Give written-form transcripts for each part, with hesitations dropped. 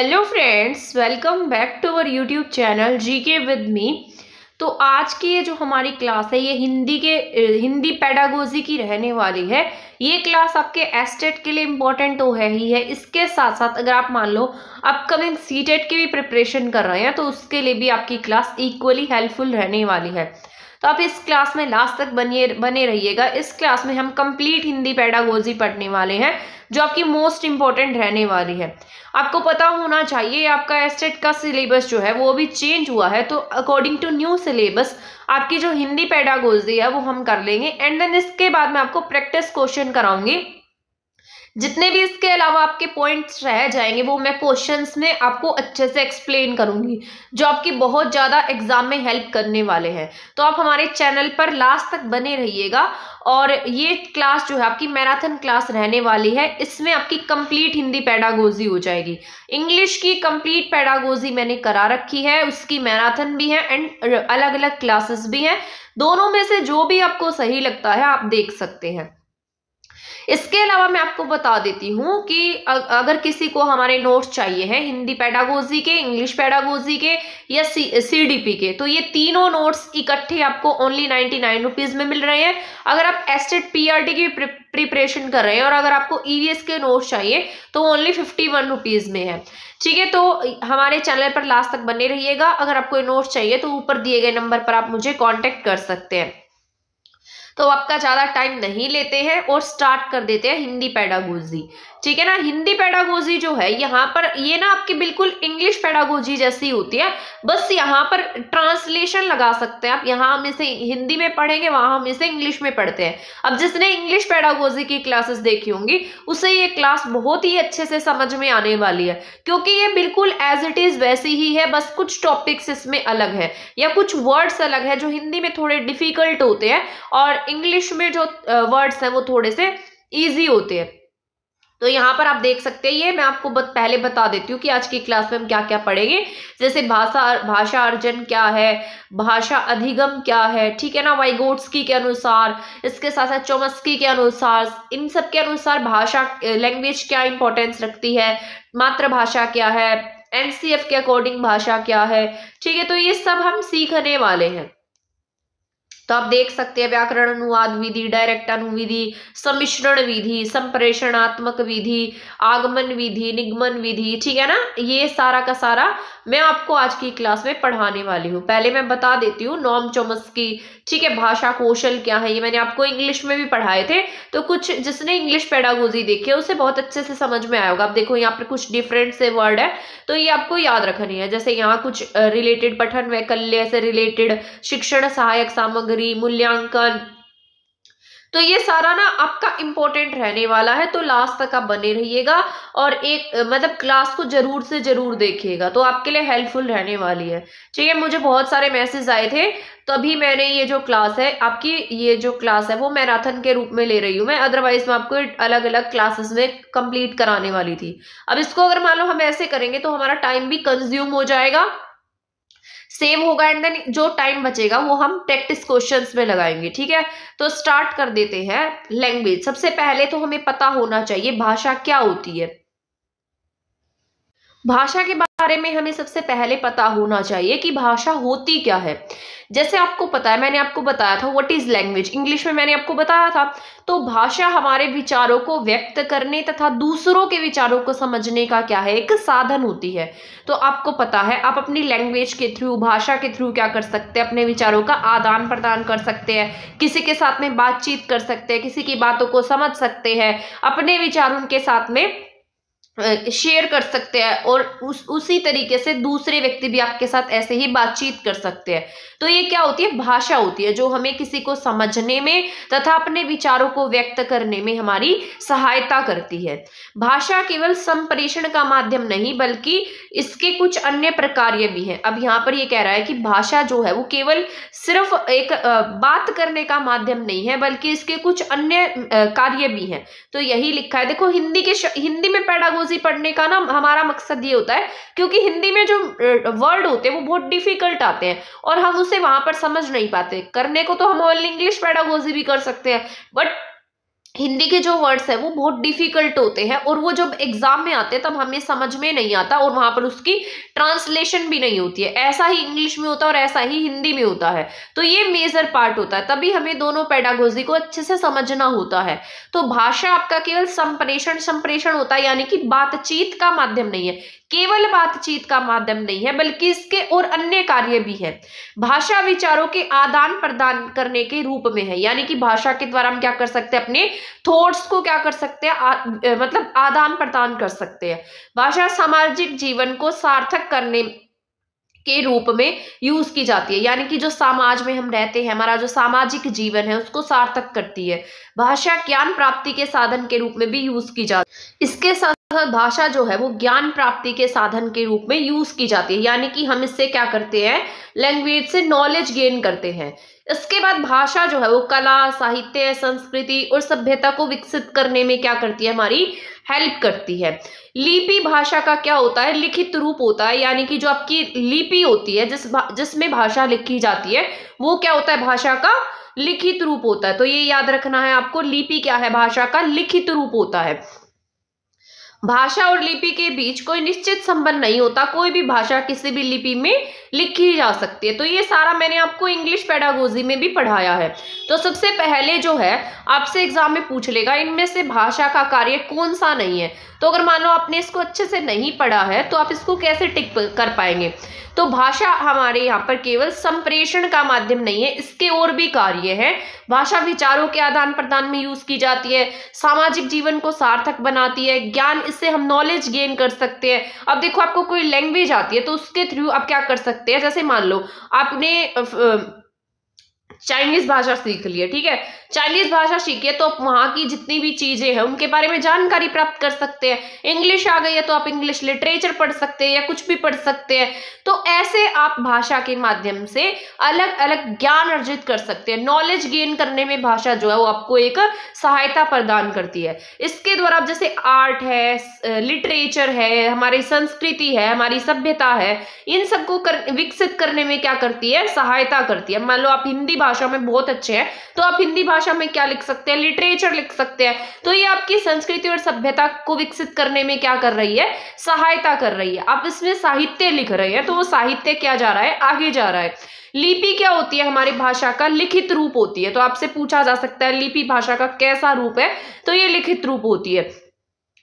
Hello friends, welcome back to our YouTube channel GK with me. तो आज की ये जो हमारी क्लास है ये हिंदी पेडागोजी की रहने वाली है। ये क्लास आपके एस्टेट के लिए इम्पोर्टेंट तो है ही है, इसके साथ साथ अगर आप मान लो अपकमिंग सीटेट की भी प्रिपरेशन कर रहे हैं तो उसके लिए भी आपकी क्लास इक्वली हेल्पफुल रहने वाली है। तो आप इस क्लास में लास्ट तक बने रहिएगा। इस क्लास में हम कंप्लीट हिंदी पेडागोजी पढ़ने वाले हैं जो आपकी मोस्ट इंपॉर्टेंट रहने वाली है। आपको पता होना चाहिए आपका एस्टेट का सिलेबस जो है वो अभी चेंज हुआ है, तो अकॉर्डिंग टू न्यू सिलेबस आपकी जो हिंदी पेडागोजी है वो हम कर लेंगे। एंड देन इसके बाद मैं आपको प्रैक्टिस क्वेश्चन कराऊंगी। जितने भी इसके अलावा आपके पॉइंट्स रह जाएंगे वो मैं क्वेश्चंस में आपको अच्छे से एक्सप्लेन करूंगी, जो आपकी बहुत ज़्यादा एग्जाम में हेल्प करने वाले हैं। तो आप हमारे चैनल पर लास्ट तक बने रहिएगा। और ये क्लास जो है आपकी मैराथन क्लास रहने वाली है, इसमें आपकी कंप्लीट हिंदी पेडागोजी हो जाएगी। इंग्लिश की कंप्लीट पेडागोजी मैंने करा रखी है, उसकी मैराथन भी है एंड अलग अलग क्लासेस भी हैं। दोनों में से जो भी आपको सही लगता है आप देख सकते हैं। इसके अलावा मैं आपको बता देती हूँ कि अगर किसी को हमारे नोट्स चाहिए हैं हिंदी पेडागोजी के, इंग्लिश पेडागोजी के या सीडीपी के, तो ये तीनों नोट्स इकट्ठे आपको ओनली 99 रुपीज में मिल रहे हैं। अगर आप एस्टेट पीआरटी की प्रिपरेशन कर रहे हैं और अगर आपको ईवीएस के नोट्स चाहिए तो ओनली 51 रुपीज में है। ठीक है, तो हमारे चैनल पर लास्ट तक बने रहिएगा। अगर आपको नोट्स चाहिए तो ऊपर दिए गए नंबर पर आप मुझे कॉन्टेक्ट कर सकते हैं। तो आपका ज्यादा टाइम नहीं लेते हैं और स्टार्ट कर देते हैं हिंदी पेडागोजी। ठीक है ना। हिंदी पेडागोजी जो है यहाँ पर ये ना आपकी बिल्कुल इंग्लिश पेडागोजी जैसी होती है, बस यहाँ पर ट्रांसलेशन लगा सकते हैं आप। यहाँ हम इसे हिंदी में पढ़ेंगे, वहां हम इसे इंग्लिश में पढ़ते हैं। अब जिसने इंग्लिश पेडागोजी की क्लासेस देखी होंगी उसे ये क्लास बहुत ही अच्छे से समझ में आने वाली है, क्योंकि ये बिल्कुल एज इट इज वैसी ही है, बस कुछ टॉपिक्स इसमें अलग है या कुछ वर्ड्स अलग है जो हिंदी में थोड़े डिफिकल्ट होते हैं और इंग्लिश में जो वर्ड्स हैं वो थोड़े से इजी होते हैं। तो यहाँ पर आप देख सकते हैं, ये मैं आपको पहले बता देती हूँ कि आज की क्लास में हम क्या क्या पढ़ेंगे। जैसे भाषा अर्जन क्या है, भाषा अधिगम क्या है, ठीक है ना, वाइगोट्स्की के अनुसार, इसके साथ साथ चोम्स्की के अनुसार, इन सब के अनुसार भाषा लैंग्वेज क्या इंपॉर्टेंस रखती है, मातृभाषा क्या है, एनसीएफ के अकॉर्डिंग भाषा क्या है। ठीक है, तो ये सब हम सीखने वाले हैं। तो आप देख सकते हैं व्याकरण अनुवाद विधि, डायरेक्ट अनुविधि, सम्मिश्रण विधि, संप्रेषणात्मक विधि, आगमन विधि, निगमन विधि। ठीक है ना, ये सारा का सारा मैं आपको आज की क्लास में पढ़ाने वाली हूँ। पहले मैं बता देती हूँ नॉम चोम्स्की। ठीक है, भाषा कौशल क्या है ये मैंने आपको इंग्लिश में भी पढ़ाए थे, तो कुछ जिसने इंग्लिश पेडागोजी देखी है उसे बहुत अच्छे से समझ में आएगा। आप देखो यहाँ पर कुछ डिफरेंट से वर्ड है तो ये आपको याद रखनी है। जैसे यहाँ कुछ रिलेटेड पठन वैकल्य से रिलेटेड, शिक्षण सहायक सामग्री, मूल्यांकन, तो ये सारा ना आपका इंपॉर्टेंट रहने वाला है। तो लास्ट तक आप बने रहिएगा और एक मतलब क्लास को जरूर से जरूर देखिएगा, तो आपके लिए हेल्पफुल रहने वाली है। ठीक है, मुझे बहुत सारे मैसेज आए थे तभी मैंने ये जो क्लास है आपकी, ये जो क्लास है वो मैराथन के रूप में ले रही हूँ मैं, अदरवाइज मैं आपको अलग अलग क्लासेस में कंप्लीट कराने वाली थी। अब इसको अगर मान लो हम ऐसे करेंगे तो हमारा टाइम भी कंज्यूम हो जाएगा, सेव होगा, एंड देन जो टाइम बचेगा वो हम प्रैक्टिस क्वेश्चंस में लगाएंगे। ठीक है, तो स्टार्ट कर देते हैं। लैंग्वेज, सबसे पहले तो हमें पता होना चाहिए भाषा क्या होती है। भाषा के बारे में हमें सबसे पहले पता होना चाहिए कि भाषा होती क्या है। जैसे आपको पता है, मैंने आपको बताया था व्हाट इज लैंग्वेज, इंग्लिश में मैंने आपको बताया था। तो भाषा हमारे विचारों को व्यक्त करने तथा दूसरों के विचारों को समझने का क्या है, एक साधन होती है। तो आपको पता है आप अपनी लैंग्वेज के थ्रू, भाषा के थ्रू क्या कर सकते हैं, अपने विचारों का आदान प्रदान कर सकते हैं, किसी के साथ में बातचीत कर सकते हैं, किसी की बातों को समझ सकते हैं, अपने विचार उनके साथ में शेयर कर सकते हैं और उसी तरीके से दूसरे व्यक्ति भी आपके साथ ऐसे ही बातचीत कर सकते हैं। तो ये क्या होती है, भाषा होती है जो हमें किसी को समझने में तथा अपने विचारों को व्यक्त करने में हमारी सहायता करती है। भाषा केवल संप्रेषण का माध्यम नहीं बल्कि इसके कुछ अन्य प्रकार्य भी हैं। अब यहाँ पर ये कह रहा है कि भाषा जो है वो केवल सिर्फ एक बात करने का माध्यम नहीं है बल्कि इसके कुछ अन्य कार्य भी हैं। तो यही लिखा है, देखो हिंदी में पेडागोजी पढ़ने का ना हमारा मकसद ये होता है, क्योंकि हिंदी में जो वर्ड होते हैं वो बहुत डिफिकल्ट आते हैं और हम उसे वहां पर समझ नहीं पाते। करने को तो हम ऑल इंग्लिश पेडागोजी भी कर सकते हैं, बट हिंदी के जो वर्ड्स है वो बहुत डिफिकल्ट होते हैं और वो जब एग्जाम में आते हैं तब हमें समझ में नहीं आता और वहां पर उसकी ट्रांसलेशन भी नहीं होती है। ऐसा ही इंग्लिश में होता है और ऐसा ही हिंदी में होता है। तो ये मेजर पार्ट होता है, तभी हमें दोनों पेडागोजी को अच्छे से समझना होता है। तो भाषा आपका केवल संप्रेषण होता है, यानी कि बातचीत का माध्यम नहीं है, केवल बातचीत का माध्यम नहीं है, बल्कि इसके और अन्य कार्य भी है। भाषा विचारों के आदान प्रदान करने के रूप में है, यानी कि भाषा के द्वारा हम क्या कर सकते हैं, अपने थॉट्स को क्या कर सकते हैं, मतलब आदान प्रदान कर सकते हैं। भाषा सामाजिक जीवन को सार्थक करने के रूप में यूज की जाती है, यानी कि जो समाज में हम रहते हैं, हमारा जो सामाजिक जीवन है उसको सार्थक करती है। भाषा ज्ञान प्राप्ति के साधन के रूप में भी यूज की जाती है। इसके साथ भाषा जो है वो ज्ञान प्राप्ति के साधन के रूप में यूज की जाती है, यानी कि हम इससे क्या करते हैं, लैंग्वेज से नॉलेज गेन करते हैं। इसके बाद भाषा जो है वो कला, साहित्य, संस्कृति और सभ्यता को विकसित करने में क्या करती है, हमारी हेल्प करती है। लिपि भाषा का क्या होता है, लिखित रूप होता है, यानी कि जो आपकी लिपि होती है जिसमें भाषा लिखी जाती है वो क्या होता है, भाषा का लिखित रूप होता है। तो ये याद रखना है आपको, लिपि क्या है, भाषा का लिखित रूप होता है। भाषा और लिपि के बीच कोई निश्चित संबंध नहीं होता, कोई भी भाषा किसी भी लिपि में लिखी जा सकती है। तो ये सारा मैंने आपको इंग्लिश पेडागोजी में भी पढ़ाया है। तो सबसे पहले जो है आपसे एग्जाम में पूछ लेगा इनमें से भाषा का कार्य कौन सा नहीं है। तो अगर मान लो आपने इसको अच्छे से नहीं पढ़ा है तो आप इसको कैसे टिक कर पाएंगे। तो भाषा हमारे यहाँ पर केवल संप्रेषण का माध्यम नहीं है, इसके और भी कार्य है। भाषा विचारों के आदान प्रदान में यूज की जाती है, सामाजिक जीवन को सार्थक बनाती है, ज्ञान, इससे हम नॉलेज गेन कर सकते हैं। अब देखो आपको कोई लैंग्वेज आती है तो उसके थ्रू आप क्या कर सकते हैं, जैसे मान लो आपने चाइनीज भाषा सीख ली है, ठीक है, चाइनीज भाषा सीखिए तो आप वहां की जितनी भी चीजें हैं उनके बारे में जानकारी प्राप्त कर सकते हैं। इंग्लिश आ गई है तो आप इंग्लिश लिटरेचर पढ़ सकते हैं या कुछ भी पढ़ सकते हैं। तो ऐसे आप भाषा के माध्यम से अलग अलग ज्ञान अर्जित कर सकते हैं। नॉलेज गेन करने में भाषा जो है वो आपको एक सहायता प्रदान करती है। इसके द्वारा आप जैसे आर्ट है, लिटरेचर है, हमारी संस्कृति है, हमारी सभ्यता है, इन सबको विकसित करने में क्या करती है, सहायता करती है। मान लो आप हिंदी भाषा में बहुत अच्छे हैं तो आप हिंदी भाषा में क्या लिख सकते हैं, लिटरेचर लिख सकते हैं। तो ये आपकी संस्कृति और सभ्यता को विकसित करने में क्या कर रही है, सहायता कर रही है। आप इसमें साहित्य लिख रहे हैं तो वो साहित्य क्या जा रहा है, आगे जा रहा है। लिपि क्या होती है, हमारी भाषा का लिखित रूप होती है। तो आपसे पूछा जा सकता है लिपि भाषा का कैसा रूप है, तो ये लिखित रूप होती है।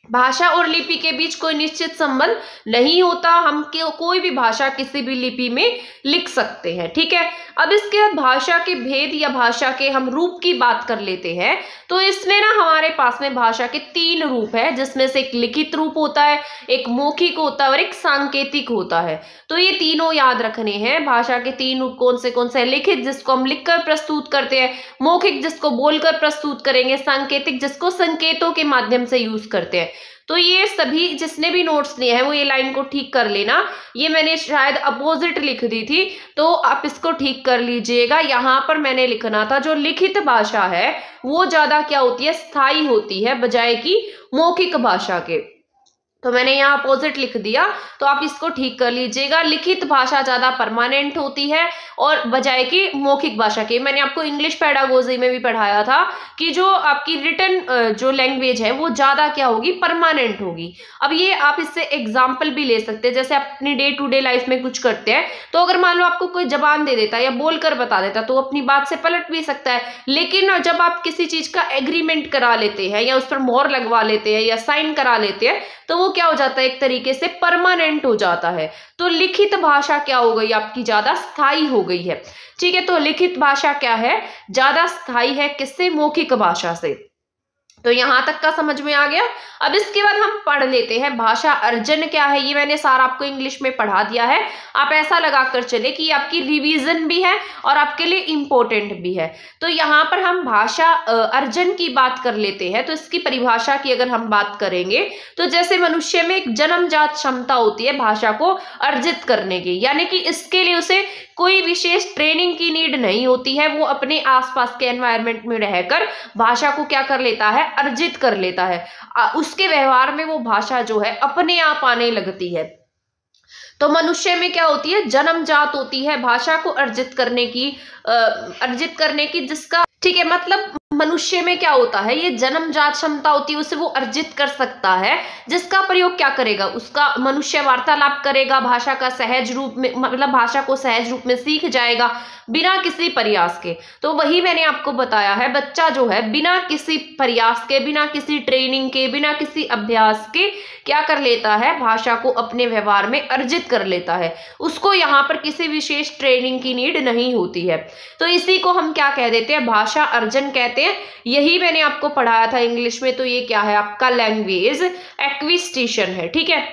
भाषा और लिपि के बीच कोई निश्चित संबंध नहीं होता, हम कोई भी भाषा किसी भी लिपि में लिख सकते हैं, ठीक है। अब इसके बाद भाषा के भेद या भाषा के हम रूप की बात कर लेते हैं। तो इसमें ना हमारे पास में भाषा के 3 रूप है, जिसमें से एक लिखित रूप होता है, एक मौखिक होता है और एक सांकेतिक होता है। तो ये तीनों याद रखने हैं। भाषा के 3 रूप कौन से हैं, लिखित जिसको हम लिखकर प्रस्तुत करते हैं, मौखिक जिसको बोलकर प्रस्तुत करेंगे, सांकेतिक जिसको संकेतों के माध्यम से यूज करते हैं। तो ये सभी जिसने भी नोट्स लिए हैं वो ये लाइन को ठीक कर लेना, ये मैंने शायद अपोजिट लिख दी थी तो आप इसको ठीक कर लीजिएगा। यहाँ पर मैंने लिखना था जो लिखित भाषा है वो ज्यादा क्या होती है, स्थायी होती है बजाय कि मौखिक भाषा के। तो मैंने यहाँ अपोजिट लिख दिया, तो आप इसको ठीक कर लीजिएगा। लिखित भाषा ज्यादा परमानेंट होती है और बजाय कि मौखिक भाषा के। मैंने आपको इंग्लिश पेडागोजी में भी पढ़ाया था कि जो आपकी रिटन जो लैंग्वेज है वो ज्यादा क्या होगी, परमानेंट होगी। अब ये आप इससे एग्जाम्पल भी ले सकते हैं, जैसे आप अपनी डे टू डे लाइफ में कुछ करते हैं तो अगर मान लो आपको कोई जबान दे देता है या बोलकर बता देता तो अपनी बात से पलट भी सकता है। लेकिन जब आप किसी चीज का एग्रीमेंट करा लेते हैं या उस पर मोहर लगवा लेते हैं या साइन करा लेते हैं तो वो क्या हो जाता है, एक तरीके से परमानेंट हो जाता है। तो लिखित भाषा क्या हो गई, आपकी ज्यादा स्थायी हो गई है, ठीक है। तो लिखित भाषा क्या है, ज्यादा स्थायी है, किससे, मौखिक भाषा से। तो यहां तक का समझ में आ गया। अब इसके बाद हम पढ़ लेते हैं भाषा अर्जन क्या है। ये मैंने सारा आपको इंग्लिश में पढ़ा दिया है, आप ऐसा लगाकर चले कि आपकी रिवीजन भी है और आपके लिए इम्पोर्टेंट भी है। तो यहाँ पर हम भाषा अर्जन की बात कर लेते हैं। तो इसकी परिभाषा की अगर हम बात करेंगे तो जैसे मनुष्य में एक जन्मजात क्षमता होती है भाषा को अर्जित करने की, यानी कि इसके लिए उसे कोई विशेष ट्रेनिंग की नीड नहीं होती है, वो अपने आसपास के एनवायरनमेंट में रहकर भाषा को क्या कर लेता है, अर्जित कर लेता है। उसके व्यवहार में वो भाषा जो है अपने आप आने लगती है। तो मनुष्य में क्या होती है, जन्मजात होती है भाषा को अर्जित करने की जिसका, ठीक है, मतलब मनुष्य में क्या होता है, ये जन्मजात क्षमता होती है, उसे वो अर्जित कर सकता है, जिसका प्रयोग क्या करेगा, उसका मनुष्य वार्तालाप करेगा, भाषा का सहज रूप में, मतलब भाषा को सहज रूप में सीख जाएगा बिना किसी प्रयास के। तो वही मैंने आपको बताया है, बच्चा जो है बिना किसी प्रयास के, बिना किसी ट्रेनिंग के, बिना किसी अभ्यास के क्या कर लेता है, भाषा को अपने व्यवहार में अर्जित कर लेता है। उसको यहाँ पर किसी विशेष ट्रेनिंग की नीड नहीं होती है। तो इसी को हम क्या कह देते हैं, भाषा अर्जन कहते हैं। यही मैंने आपको पढ़ाया था इंग्लिश में। तो ये क्या है आपका, लैंग्वेज एक्विजिशन है, ठीक है।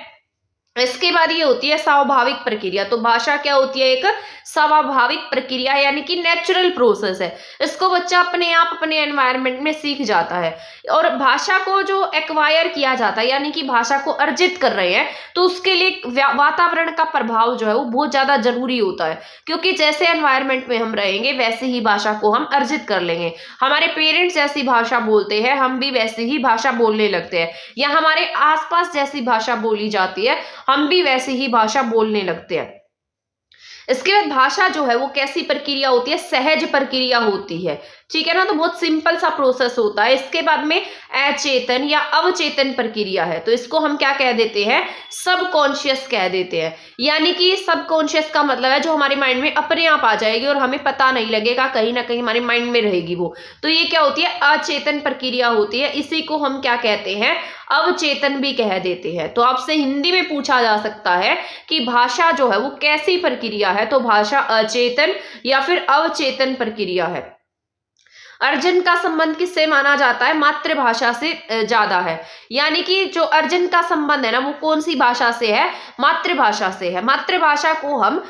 इसके बाद ये होती है स्वाभाविक प्रक्रिया। तो भाषा क्या होती है, एक स्वाभाविक प्रक्रिया, यानी कि नेचुरल प्रोसेस है। इसको बच्चा अपने आप अपने एनवायरनमेंट में सीख जाता है। और भाषा को जो एक्वायर किया जाता है, यानी कि भाषा को अर्जित कर रहे हैं, तो उसके लिए वातावरण का प्रभाव जो है वो बहुत ज्यादा जरूरी होता है, क्योंकि जैसे एनवायरनमेंट में हम रहेंगे वैसे ही भाषा को हम अर्जित कर लेंगे। हमारे पेरेंट्स जैसी भाषा बोलते हैं, हम भी वैसी ही भाषा बोलने लगते हैं, या हमारे आसपास जैसी भाषा बोली जाती है, हम भी वैसी ही भाषा बोलने लगते हैं। इसके बाद भाषा जो है वो कैसी प्रक्रिया होती है, सहज प्रक्रिया होती है, ठीक है ना। तो बहुत सिंपल सा प्रोसेस होता है। इसके बाद में अचेतन या अवचेतन प्रक्रिया है। तो इसको हम क्या कह देते हैं, सबकॉन्शियस कह देते हैं। यानी कि सबकॉन्शियस का मतलब है जो हमारे माइंड में अपने आप आ जाएगी और हमें पता नहीं लगेगा, कहीं ना कहीं हमारे माइंड में रहेगी वो। तो ये क्या होती है, अचेतन प्रक्रिया होती है। इसी को हम क्या कहते हैं, अवचेतन भी कह देते हैं। तो आपसे हिंदी में पूछा जा सकता है कि भाषा जो है वो कैसी प्रक्रिया है, तो भाषा अचेतन या फिर अवचेतन प्रक्रिया है। अर्जन का संबंध किससे माना जाता है, मातृभाषा से ज्यादा है। यानी कि जो अर्जन का संबंध है ना, वो कौन सी भाषा से है, मातृभाषा से है। मातृभाषा को हम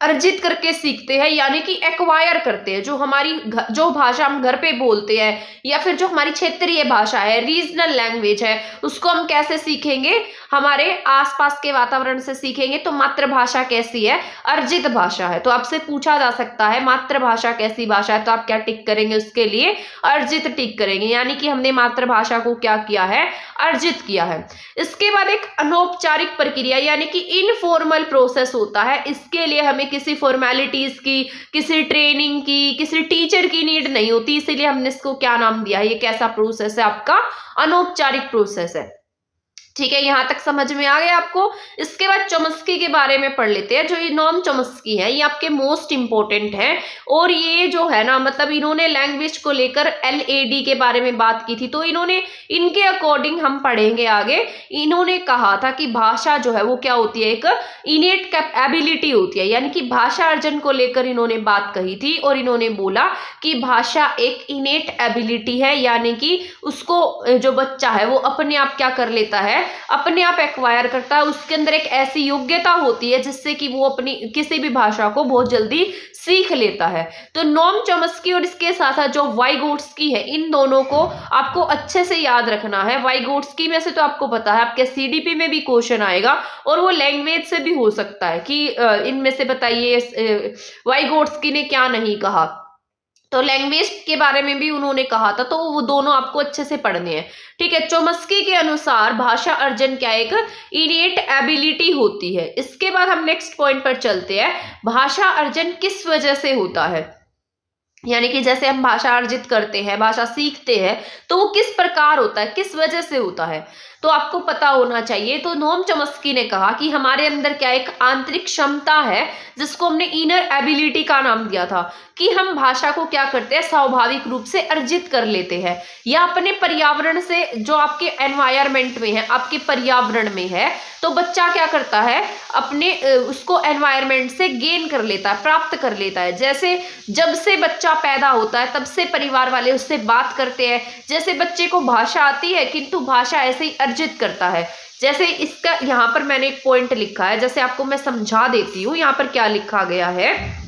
अर्जित करके सीखते हैं, यानी कि एक्वायर करते हैं। जो भाषा हम घर पे बोलते हैं, या फिर जो हमारी क्षेत्रीय भाषा है, रीजनल लैंग्वेज है, उसको हम कैसे सीखेंगे, हमारे आसपास के वातावरण से सीखेंगे। तो मातृभाषा कैसी है, अर्जित भाषा है। तो आपसे पूछा जा सकता है मातृभाषा कैसी भाषा है, तो आप क्या टिक करेंगे, उसके लिए अर्जित टिक करेंगे। यानी कि हमने मातृभाषा को क्या किया है, अर्जित किया है। इसके बाद एक अनौपचारिक प्रक्रिया, यानी कि इनफॉर्मल प्रोसेस होता है। इसके लिए हमें किसी फॉर्मेलिटीज की, किसी ट्रेनिंग की, किसी टीचर की नीड नहीं होती, इसीलिए हमने इसको क्या नाम दिया है, ये कैसा प्रोसेस है आपका, अनौपचारिक प्रोसेस है, ठीक है। यहां तक समझ में आ गया आपको। इसके बाद चॉम्स्की के बारे में पढ़ लेते हैं। जो ये नॉम चॉम्स्की है, ये आपके मोस्ट इंपोर्टेंट है। और ये जो है ना, मतलब इन्होंने लैंग्वेज को लेकर LAD के बारे में बात की थी। तो इनके अकॉर्डिंग हम पढ़ेंगे आगे। इन्होंने कहा था कि भाषा जो है वो क्या होती है, एक इनेट एबिलिटी होती है। यानी कि भाषा अर्जन को लेकर इन्होंने बात कही थी, और इन्होंने बोला कि भाषा एक इनेट एबिलिटी है, यानी कि उसको जो बच्चा है वो अपने आप क्या कर लेता है, अपने आप एक्वायर करता है। उसके अंदर एक ऐसी योग्यता होती है जिससे कि वो अपनी किसी भी भाषा को बहुत जल्दी सीख लेता है। तो नॉम चॉम्स्की और इसके साथ साथ जो वाइगोट्स्की है, इन दोनों को आपको अच्छे से याद रखना है। वाइगोट्स्की में से तो आपको पता है आपके CDP में भी क्वेश्चन आएगा, और वो लैंग्वेज से भी हो सकता है कि इनमें से बताइए वाइगोट्स्की ने क्या नहीं कहा। तो लैंग्वेज के बारे में भी उन्होंने कहा था। तो वो दोनों आपको अच्छे से पढ़ने हैं, ठीक है। चॉम्स्की के अनुसार भाषा अर्जन क्या एक इनेट एबिलिटी होती है। इसके बाद हम नेक्स्ट पॉइंट पर चलते हैं, भाषा अर्जन किस वजह से होता है। यानी कि जैसे हम भाषा अर्जित करते हैं, भाषा सीखते हैं, तो वो किस प्रकार होता है, किस वजह से होता है, तो आपको पता होना चाहिए। तो नॉम चॉम्स्की ने कहा कि हमारे अंदर क्या एक आंतरिक क्षमता है, जिसको हमने इनर एबिलिटी का नाम दिया था, कि हम भाषा को क्या करते हैं, स्वाभाविक रूप से अर्जित कर लेते हैं, या अपने पर्यावरण से, जो आपके एनवायरमेंट में है, आपके पर्यावरण में है, तो बच्चा क्या करता है, अपने उसको एनवायरमेंट से गेन कर लेता है, प्राप्त कर लेता है। जैसे जब से बच्चा पैदा होता है तब से परिवार वाले उससे बात करते हैं। जैसे बच्चे को भाषा आती है, किंतु भाषा ऐसे ही अर्जित करता है। जैसे इसका यहाँ पर मैंने एक पॉइंट लिखा है, जैसे आपको मैं समझा देती हूँ। यहाँ पर क्या लिखा गया है,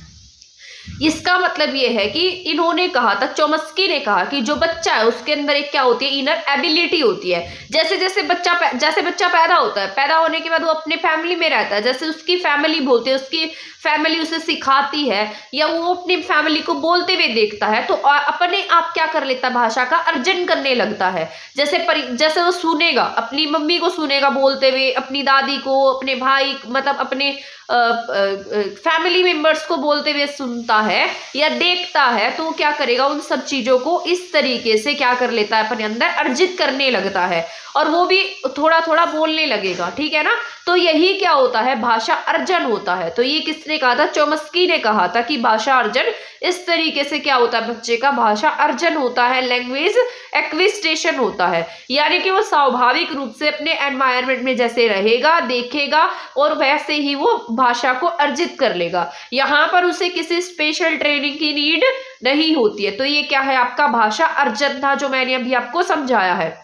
इसका मतलब ये है कि इन्होंने कहा था, चॉम्स्की ने कहा कि जो बच्चा है उसके अंदर एक क्या होती है, इनर एबिलिटी होती है। जैसे बच्चा पैदा होता है, पैदा होने के बाद वो अपने फैमिली में रहता है, जैसे उसकी फैमिली बोलती है, उसकी फैमिली उसे सिखाती है, या वो अपनी फैमिली को बोलते हुए देखता है, तो अपने आप क्या कर लेता है, भाषा का अर्जन करने लगता है। जैसे वो सुनेगा, अपनी मम्मी को सुनेगा बोलते हुए, अपनी दादी को, अपने भाई, मतलब अपने फैमिली मेंबर्स को बोलते हुए सुनता सुनता है या देखता है तो वो क्या करेगा, उन सब चीजों को इस तरीके से क्या कर लेता है, अपने अंदर अर्जित करने लगता है और वो भी थोड़ा थोड़ा बोलने लगेगा, ठीक है ना। तो यही क्या होता है, भाषा अर्जन होता है। तो ये किसने कहा था, चॉम्स्की ने कहा था कि भाषा अर्जन इस तरीके से क्या होता है, बच्चे का भाषा अर्जन होता है, लैंग्वेज एक्विजिशन होता है, यानी कि वो स्वाभाविक रूप से अपने एनवायरनमेंट में जैसे रहेगा, देखेगा और वैसे ही वो भाषा को अर्जित कर लेगा। यहाँ पर उसे किसी स्पेशल ट्रेनिंग की नीड नहीं होती है। तो ये क्या है, आपका भाषा अर्जन था, जो मैंने अभी आपको समझाया है।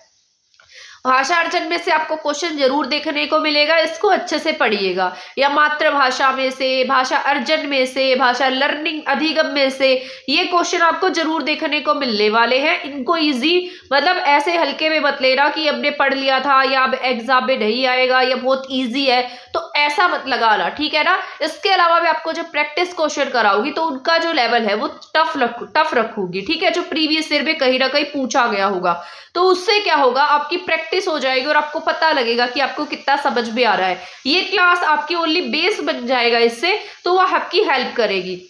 भाषा अर्जन में से आपको क्वेश्चन जरूर देखने को मिलेगा, इसको अच्छे से पढ़िएगा। या मातृभाषा में से, भाषा अर्जन में से, भाषा लर्निंग अधिगम में से, ये क्वेश्चन आपको जरूर देखने को मिलने वाले हैं। इनको इजी मतलब ऐसे हल्के में मत लेना कि हमने पढ़ लिया था या अब एग्जाम में नहीं आएगा या बहुत ईजी है, तो ऐसा मत लगाना, ठीक है ना। इसके अलावा भी आपको जो प्रैक्टिस क्वेश्चन कराऊंगी तो उनका जो लेवल है वो टफ रखूंगी, ठीक है, जो प्रीवियस ईयर में कहीं ना कहीं पूछा गया होगा। तो उससे क्या होगा, आपकी प्रैक्टिस हो जाएगी और आपको पता लगेगा कि आपको कितना समझ में आ रहा है। ये क्लास आपकी ओनली बेस बन जाएगा इससे, तो वह आपकी हेल्प करेगी।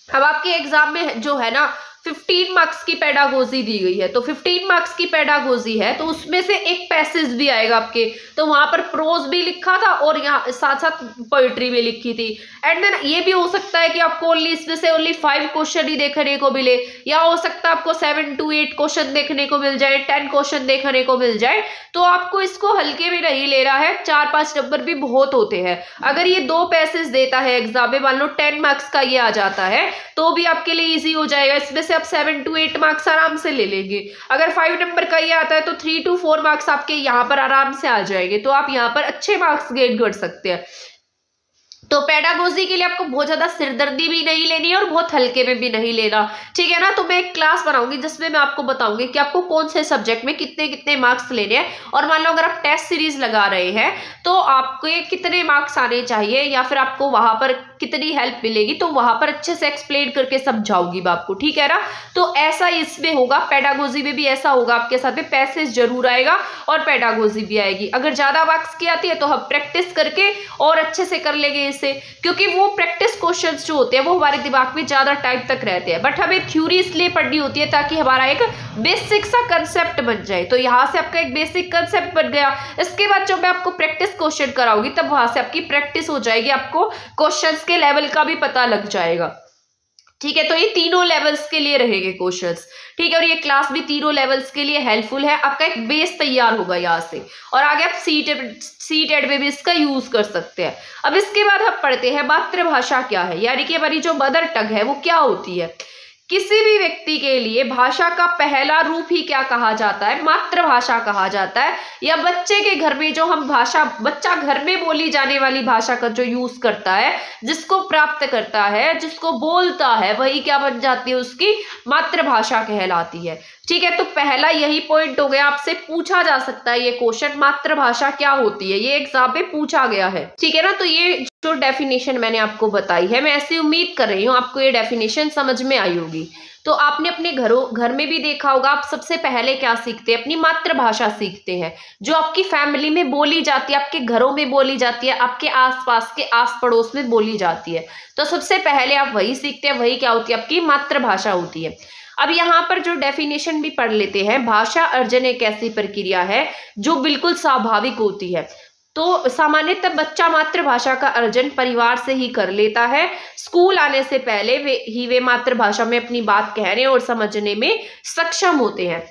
अब आपके एग्जाम में जो है ना 15 मार्क्स की पेडागोजी दी गई है, तो 15 मार्क्स की पेडागोजी है तो उसमें से एक पैसेज भी आएगा आपके, तो वहां पर प्रोज भी लिखा था और यहाँ साथ साथ पोइट्री भी लिखी थी। एंड देन ये भी हो सकता है कि आपको ओनली इसमें से ओनली 5 क्वेश्चन ही देखने को मिले, या हो सकता है आपको 7 to 8 क्वेश्चन देखने को मिल जाए, 10 क्वेश्चन देखने को मिल जाए। तो आपको इसको हल्के में नहीं ले रहा है, 4-5 नंबर भी बहुत होते हैं। अगर ये 2 पैसेज देता है एग्जाम में, मान लो 10 मार्क्स का ये आ जाता है तो भी आपके लिए ईजी हो जाएगा, इसमें से आप 7 to 8 मार्क्स आराम से ले लेंगे। अगर 5 नंबर का ये आता है तो 3 to 4 मार्क्स आपके यहाँ पर आराम से आ जाएंगे, तो आप यहाँ पर अच्छे मार्क्स गेन कर सकते हैं। तो पेडागोजी के लिए आपको बहुत ज्यादा सिरदर्दी भी नहीं लेनी है और बहुत हल्के में भी नहीं लेना, ठीक है ना। तो मैं एक क्लास बनाऊंगी जिसमें मैं आपको बताऊंगी कि आपको कौन से सब्जेक्ट में कितने कितने मार्क्स लेने हैं, और मान लो अगर आप टेस्ट सीरीज लगा रहे हैं तो आपको कितने मार्क्स आने चाहिए या फिर आपको वहां पर कितनी हेल्प मिलेगी, तो वहां पर अच्छे से एक्सप्लेन करके समझाऊंगी मैं आपको, ठीक है ना। तो ऐसा इसमें होगा, पेडागोजी में भी ऐसा होगा, आपके साथ में पैसेज जरूर आएगा और पेडागोजी भी आएगी। अगर ज्यादा मार्क्स की आती है तो हम प्रैक्टिस करके और अच्छे से कर लेंगे से, क्योंकि वो प्रैक्टिस क्वेश्चंस जो होते हैं वो हमारे दिमाग में ज्यादा टाइम तक रहते हैं। बट हमें थ्योरी इसलिए पढ़नी होती है ताकि हमारा एक बेसिक सा कंसेप्ट बन जाए। तो यहां से आपका एक बेसिक कंसेप्ट बन गया, इसके बाद जो मैं आपको प्रैक्टिस क्वेश्चन कराऊंगी तब वहां से आपकी प्रैक्टिस हो जाएगी, आपको क्वेश्चंस के लेवल का भी पता लग जाएगा, ठीक है। तो ये तीनों लेवल्स के लिए रहेंगे क्वेश्चंस, ठीक है, और ये क्लास भी तीनों लेवल्स के लिए हेल्पफुल है। आपका एक बेस तैयार होगा यहाँ से, और आगे आप सीटेट में भी इसका यूज कर सकते हैं। अब इसके बाद हम पढ़ते हैं मातृभाषा क्या है, यानी कि हमारी जो मदर टंग है वो क्या होती है। किसी भी व्यक्ति के लिए भाषा का पहला रूप ही क्या कहा जाता है, मातृभाषा कहा जाता है। या बच्चे के घर में जो हम भाषा, बच्चा घर में बोली जाने वाली भाषा का जो यूज करता है, जिसको प्राप्त करता है, जिसको बोलता है, वही क्या बन जाती है, उसकी मातृभाषा कहलाती है, ठीक है। तो पहला यही पॉइंट हो गया, आपसे पूछा जा सकता है ये क्वेश्चन, मातृभाषा क्या होती है, ये एग्जाम में पूछा गया है, ठीक है ना। तो ये जो डेफिनेशन मैंने आपको बताई है, मैं ऐसी उम्मीद कर रही हूँ आपको ये डेफिनेशन समझ में आई होगी। तो आपने अपने घर में भी देखा होगा, आप सबसे पहले क्या सीखते हैं, अपनी मातृभाषा सीखते हैं, जो आपकी फैमिली में बोली जाती है, आपके घरों में बोली जाती है, आपके आसपास के आस पड़ोस में बोली जाती है। तो सबसे पहले आप वही सीखते हैं, वही क्या होती है, आपकी मातृभाषा होती है। अब यहाँ पर जो डेफिनेशन भी पढ़ लेते हैं, भाषा अर्जन एक ऐसी प्रक्रिया है जो बिल्कुल स्वाभाविक होती है। तो सामान्यतः बच्चा मातृभाषा का अर्जन परिवार से ही कर लेता है। स्कूल आने से पहले वे मातृभाषा में अपनी बात कहने और समझने में सक्षम होते हैं।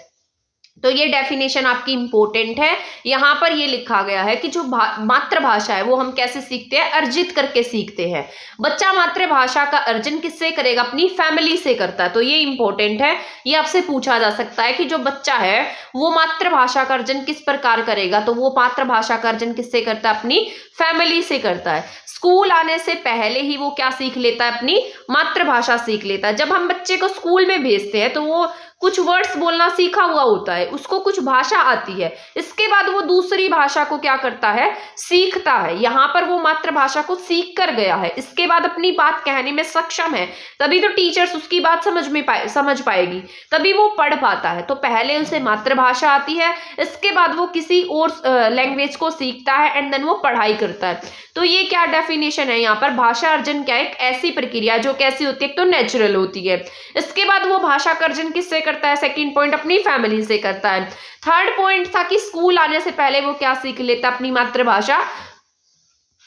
तो ये डेफिनेशन आपकी इंपॉर्टेंट है। यहाँ पर ये लिखा गया है कि जो मातृभाषा है वो हम कैसे सीखते हैं, अर्जित करके सीखते हैं। बच्चा मातृभाषा का अर्जन किससे करेगा, अपनी फैमिली से करता है। तो ये इंपॉर्टेंट है, ये आपसे पूछा जा सकता है कि जो बच्चा है वो मातृभाषा का अर्जन किस प्रकार करेगा, तो वो मातृभाषा का अर्जन किससे करता है, अपनी फैमिली से करता है। स्कूल आने से पहले ही वो क्या सीख लेता है, अपनी मातृभाषा सीख लेता है। जब हम बच्चे को स्कूल में भेजते हैं तो वो कुछ वर्ड्स बोलना सीखा हुआ होता है, उसको कुछ भाषा आती है, इसके बाद वो दूसरी भाषा को क्या करता है, सीखता है। यहाँ पर वो मातृभाषा को सीख कर गया है, इसके बाद अपनी बात कहने में सक्षम है, तभी तो टीचर्स उसकी बात समझ पाएगी, तभी वो पढ़ पाता है। तो पहले उसे मातृभाषा आती है, इसके बाद वो किसी और लैंग्वेज को सीखता है एंड देन वो पढ़ाई करता है। तो ये क्या डेफिनेशन है यहाँ पर, भाषा अर्जन क्या है, एक ऐसी प्रक्रिया जो कैसी होती है, एक तो नेचुरल होती है। इसके बाद वो भाषा का अर्जन किससे करता है, सेकंड पॉइंट अपनी फैमिली से करता है। थर्ड पॉइंट था कि स्कूल आने से पहले वो क्या सीख लेता, अपनी मातृभाषा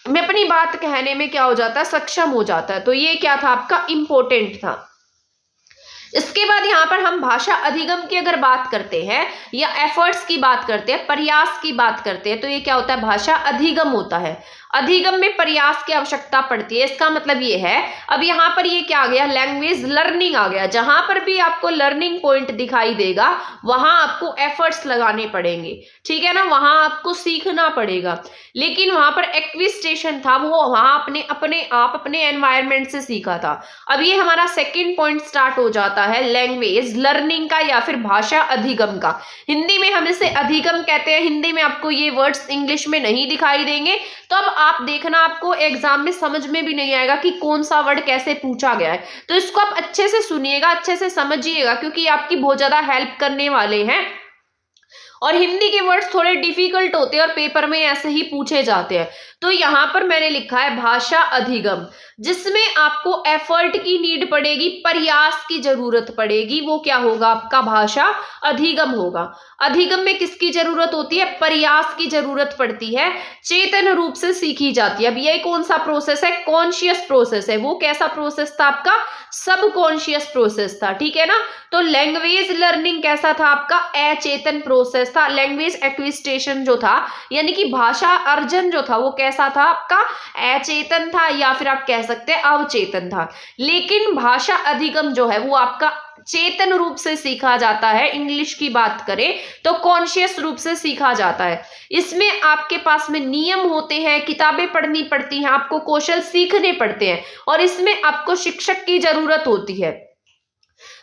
में अपनी बात कहने में क्या हो जाता है, सक्षम हो जाता है। तो ये क्या था आपका, इंपॉर्टेंट था। इसके बाद यहाँ पर हम भाषा अधिगम की अगर बात करते हैं या एफर्ट्स की बात करते हैं, प्रयास की बात करते हैं, तो ये क्या होता है, भाषा अधिगम होता है। अधिगम में प्रयास की आवश्यकता पड़ती है, इसका मतलब ये है, अब यहाँ पर ये क्या आ गया, लैंग्वेज लर्निंग आ गया। जहां पर भी आपको लर्निंग पॉइंट दिखाई देगा वहां आपको एफर्ट्स लगाने पड़ेंगे, ठीक है ना, वहां आपको सीखना पड़ेगा। लेकिन वहां पर एक्विजिशन था, वो वहां अपने एनवायरमेंट से सीखा था। अब ये हमारा सेकेंड पॉइंट स्टार्ट हो जाता है लैंग्वेज लर्निंग का या फिर भाषा अधिगम का। हिंदी में हम इसे अधिगम कहते हैं, हिंदी में आपको ये वर्ड्स इंग्लिश में नहीं दिखाई देंगे। तो अब आप देखना, आपको एग्जाम में समझ में भी नहीं आएगा कि कौन सा वर्ड कैसे पूछा गया है, तो इसको आप अच्छे से सुनिएगा, अच्छे से समझिएगा, क्योंकि आपकी बहुत ज्यादा हेल्प करने वाले हैं। और हिंदी के वर्ड्स थोड़े डिफिकल्ट होते हैं और पेपर में ऐसे ही पूछे जाते हैं। तो यहाँ पर मैंने लिखा है भाषा अधिगम, जिसमें आपको एफर्ट की नीड पड़ेगी, प्रयास की जरूरत पड़ेगी, वो क्या होगा, आपका भाषा अधिगम होगा। अधिगम में किसकी जरूरत होती है, प्रयास की जरूरत पड़ती है, चेतन रूप से सीखी जाती है। अब ये कौन सा प्रोसेस है, कॉन्शियस प्रोसेस है। वो कैसा प्रोसेस था आपका, सब कॉन्शियस प्रोसेस था, ठीक है ना। तो लैंग्वेज लर्निंग कैसा था आपका, अचेतन प्रोसेस था। लैंग्वेज एक्विजिशन जो था, यानी कि भाषा अर्जन जो था, वो कैसा था आपका, अचेतन था, या फिर आप कह सकते हैं अवचेतन था। लेकिन भाषा अधिगम जो है वो आपका चेतन रूप से सीखा जाता है। इंग्लिश की बात करें तो कॉन्शियस रूप से सीखा जाता है। इसमें आपके पास में नियम होते हैं, किताबें पढ़नी पड़ती हैं, आपको कौशल सीखने पड़ते हैं, और इसमें आपको शिक्षक की जरूरत होती है।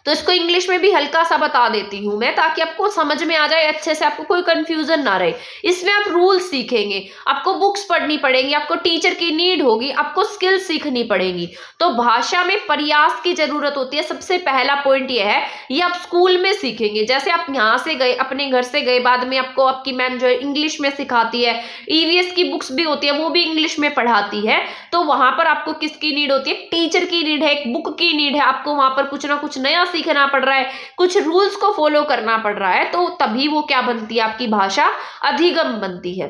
तो इसको इंग्लिश में भी हल्का सा बता देती हूं मैं, ताकि आपको समझ में आ जाए अच्छे से, आपको कोई कंफ्यूजन ना रहे। इसमें आप रूल सीखेंगे, आपको बुक्स पढ़नी पड़ेंगी, आपको टीचर की नीड होगी, आपको स्किल सीखनी पड़ेगी। तो भाषा में प्रयास की जरूरत होती है। सबसे पहला पॉइंट यह है, ये आप स्कूल में सीखेंगे। जैसे आप यहाँ से गए, अपने घर से गए, बाद में आपको आपकी मैम जो है इंग्लिश में सिखाती है, ईवीएस की बुक्स भी होती है, वो भी इंग्लिश में पढ़ाती है। तो वहां पर आपको किसकी नीड होती है, टीचर की नीड है, एक बुक की नीड है। आपको वहां पर कुछ ना कुछ नया सीखना पड़ रहा है, कुछ रूल्स को फॉलो करना पड़ रहा है, तो तभी वो क्या बनती है, आपकी भाषा अधिगम बनती है।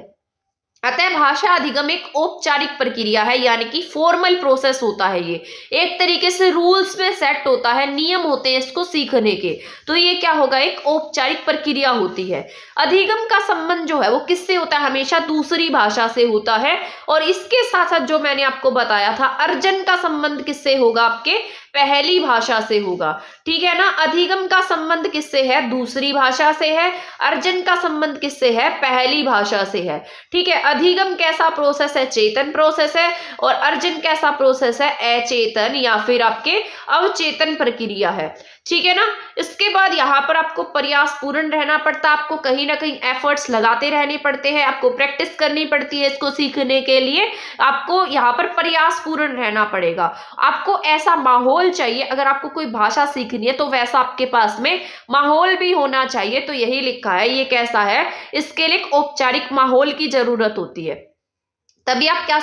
अतः भाषा अधिगम एक औपचारिक प्रक्रिया है, यानी कि फॉर्मल प्रोसेस होता है। ये एक तरीके से रूल्स में सेट होता है, नियम होते हैं इसको सीखने के। तो ये क्या होगा, एक औपचारिक प्रक्रिया होती है। अधिगम का संबंध जो है वो किससे होता है, हमेशा दूसरी भाषा से होता है। और इसके साथ साथ जो मैंने आपको बताया था, अर्जन का संबंध किससे होगा, आपके पहली भाषा से होगा, ठीक है ना। अधिगम का संबंध किससे है, दूसरी भाषा से है। अर्जन का संबंध किससे है, पहली भाषा से है, ठीक है। अधिगम कैसा प्रोसेस है, चेतन प्रोसेस है, और अर्जन कैसा प्रोसेस है, अचेतन या फिर आपके अवचेतन प्रक्रिया है, ठीक है ना। इसके बाद यहाँ पर आपको प्रयास पूर्ण रहना पड़ता है, आपको कहीं ना कहीं एफर्ट्स लगाते रहने पड़ते हैं, आपको प्रैक्टिस करनी पड़ती है इसको सीखने के लिए। आपको यहाँ पर प्रयास पूर्ण रहना पड़ेगा। आपको ऐसा माहौल चाहिए, अगर आपको कोई भाषा सीखनी है तो वैसा आपके पास में माहौल भी होना चाहिए। तो यही लिखा है, ये कैसा है, इसके लिए औपचारिक माहौल की जरूरत होती है, तभी आप क्या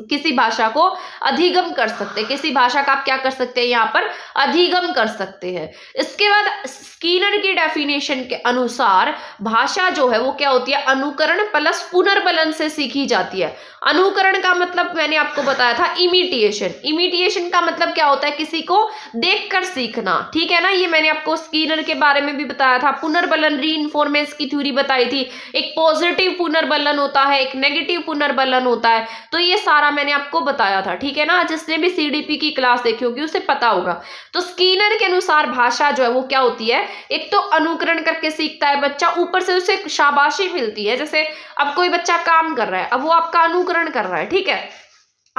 किसी भाषा को अधिगम कर सकते हैं, किसी भाषा का आप क्या कर सकते हैं, यहाँ पर अधिगम कर सकते हैं। इसके बाद स्कीनर की डेफिनेशन के अनुसार भाषा जो है वो क्या होती है, अनुकरण प्लस पुनर्बलन से सीखी जाती है। अनुकरण का मतलब मैंने आपको बताया था इमिटेशन। इमिटेशन का मतलब क्या होता है, किसी को देखकर सीखना, ठीक है ना। ये मैंने आपको स्कीनर के बारे में भी बताया था। पुनर्बलन, रीइंफोर्मेंस की थ्योरी बताई थी। एक पॉजिटिव पुनर्बलन होता है, एक नेगेटिव पुनर्बलन होता है। तो ये सारा मैंने आपको बताया था, ठीक है ना। जिसने भी सीडीपी की क्लास देखी होगी उसे पता होगा। तो स्कीनर के अनुसार भाषा जो है वो क्या होती है, एक तो अनुकरण करके सीखता है बच्चा, ऊपर से उसे शाबाशी मिलती है। जैसे अब कोई बच्चा काम कर रहा है, अब वो आपका अनुकरण कर रहा है, ठीक है।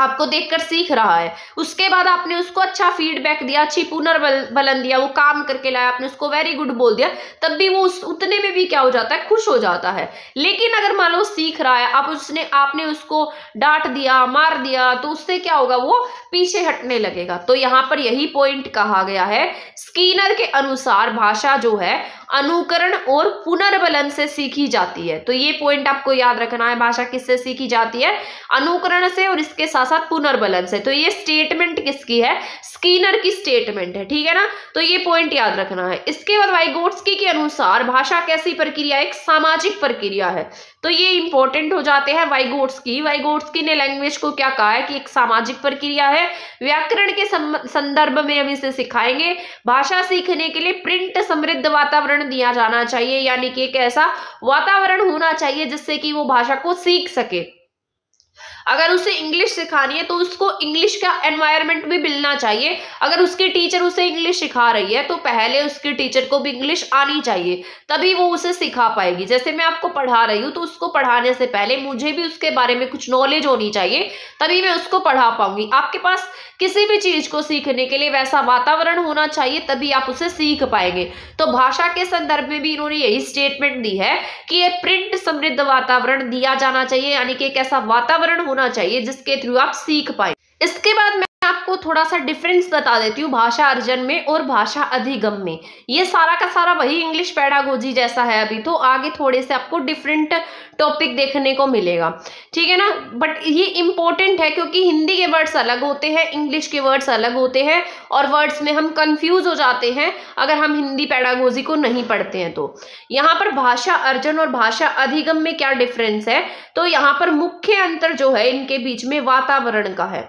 आपको देखकर सीख रहा है, उसके बाद आपने उसको अच्छा फीडबैक दिया, अच्छी पुनर्बलन दिया, वो काम करके लाया, आपने उसको वेरी गुड बोल दिया, तब भी वो उतने में भी क्या हो जाता है, खुश हो जाता है। लेकिन अगर मान लो सीख रहा है, आपने उसको डांट दिया, मार दिया, तो उससे क्या होगा, वो पीछे हटने लगेगा। तो यहाँ पर यही पॉइंट कहा गया है, स्कीनर के अनुसार भाषा जो है अनुकरण और पुनर्बलन से सीखी जाती है। तो ये पॉइंट आपको याद रखना है, भाषा किससे सीखी जाती है, अनुकरण से और इसके साथ साथ पुनर्बलन से। तो ये स्टेटमेंट किसकी है, स्कीनर की स्टेटमेंट है, ठीक है ना। तो ये पॉइंट याद रखना है। इसके बाद वाइगोट्स्की के अनुसार भाषा कैसी प्रक्रिया, एक सामाजिक प्रक्रिया है। तो ये इंपॉर्टेंट हो जाते हैं वाइगोट्स्की ने लैंग्वेज को क्या कहा है कि एक सामाजिक प्रक्रिया है। व्याकरण के संदर्भ में हम इसे सिखाएंगे। भाषा सीखने के लिए प्रिंट समृद्ध वातावरण दिया जाना चाहिए, यानी कि एक ऐसा वातावरण होना चाहिए जिससे कि वो भाषा को सीख सके। अगर उसे इंग्लिश सिखानी है तो उसको इंग्लिश का एनवायरनमेंट भी मिलना चाहिए। अगर उसकी टीचर उसे इंग्लिश सिखा रही है तो पहले उसके टीचर को भी इंग्लिश आनी चाहिए, तभी वो उसे सिखा पाएगी। जैसे मैं आपको पढ़ा रही हूँ तो उसको पढ़ाने से पहले मुझे भी उसके बारे में कुछ नॉलेज होनी चाहिए, तभी मैं उसको पढ़ा पाऊंगी। आपके पास किसी भी चीज को सीखने के लिए वैसा वातावरण होना चाहिए, तभी आप उसे सीख पाएंगे। तो भाषा के संदर्भ में भी इन्होंने यही स्टेटमेंट दी है कि ये प्रिंट समृद्ध वातावरण दिया जाना चाहिए, यानी कि एक ऐसा वातावरण होना चाहिए जिसके थ्रू आप सीख पाए। इसके बाद मैं आपको थोड़ा सा डिफरेंस बता देती हूँ भाषा अर्जन में और भाषा अधिगम में। ये सारा का सारा वही इंग्लिश पेडागोजी जैसा है अभी, तो आगे थोड़े से आपको डिफरेंट टॉपिक देखने को मिलेगा, ठीक है ना। बट ये इंपॉर्टेंट है क्योंकि हिंदी के वर्ड्स अलग होते हैं, इंग्लिश के वर्ड्स अलग होते हैं, और वर्ड्स में हम कंफ्यूज हो जाते हैं अगर हम हिंदी पेडागोजी को नहीं पढ़ते हैं। तो यहाँ पर भाषा अर्जन और भाषा अधिगम में क्या डिफरेंस है, तो यहाँ पर मुख्य अंतर जो है इनके बीच में वातावरण का है,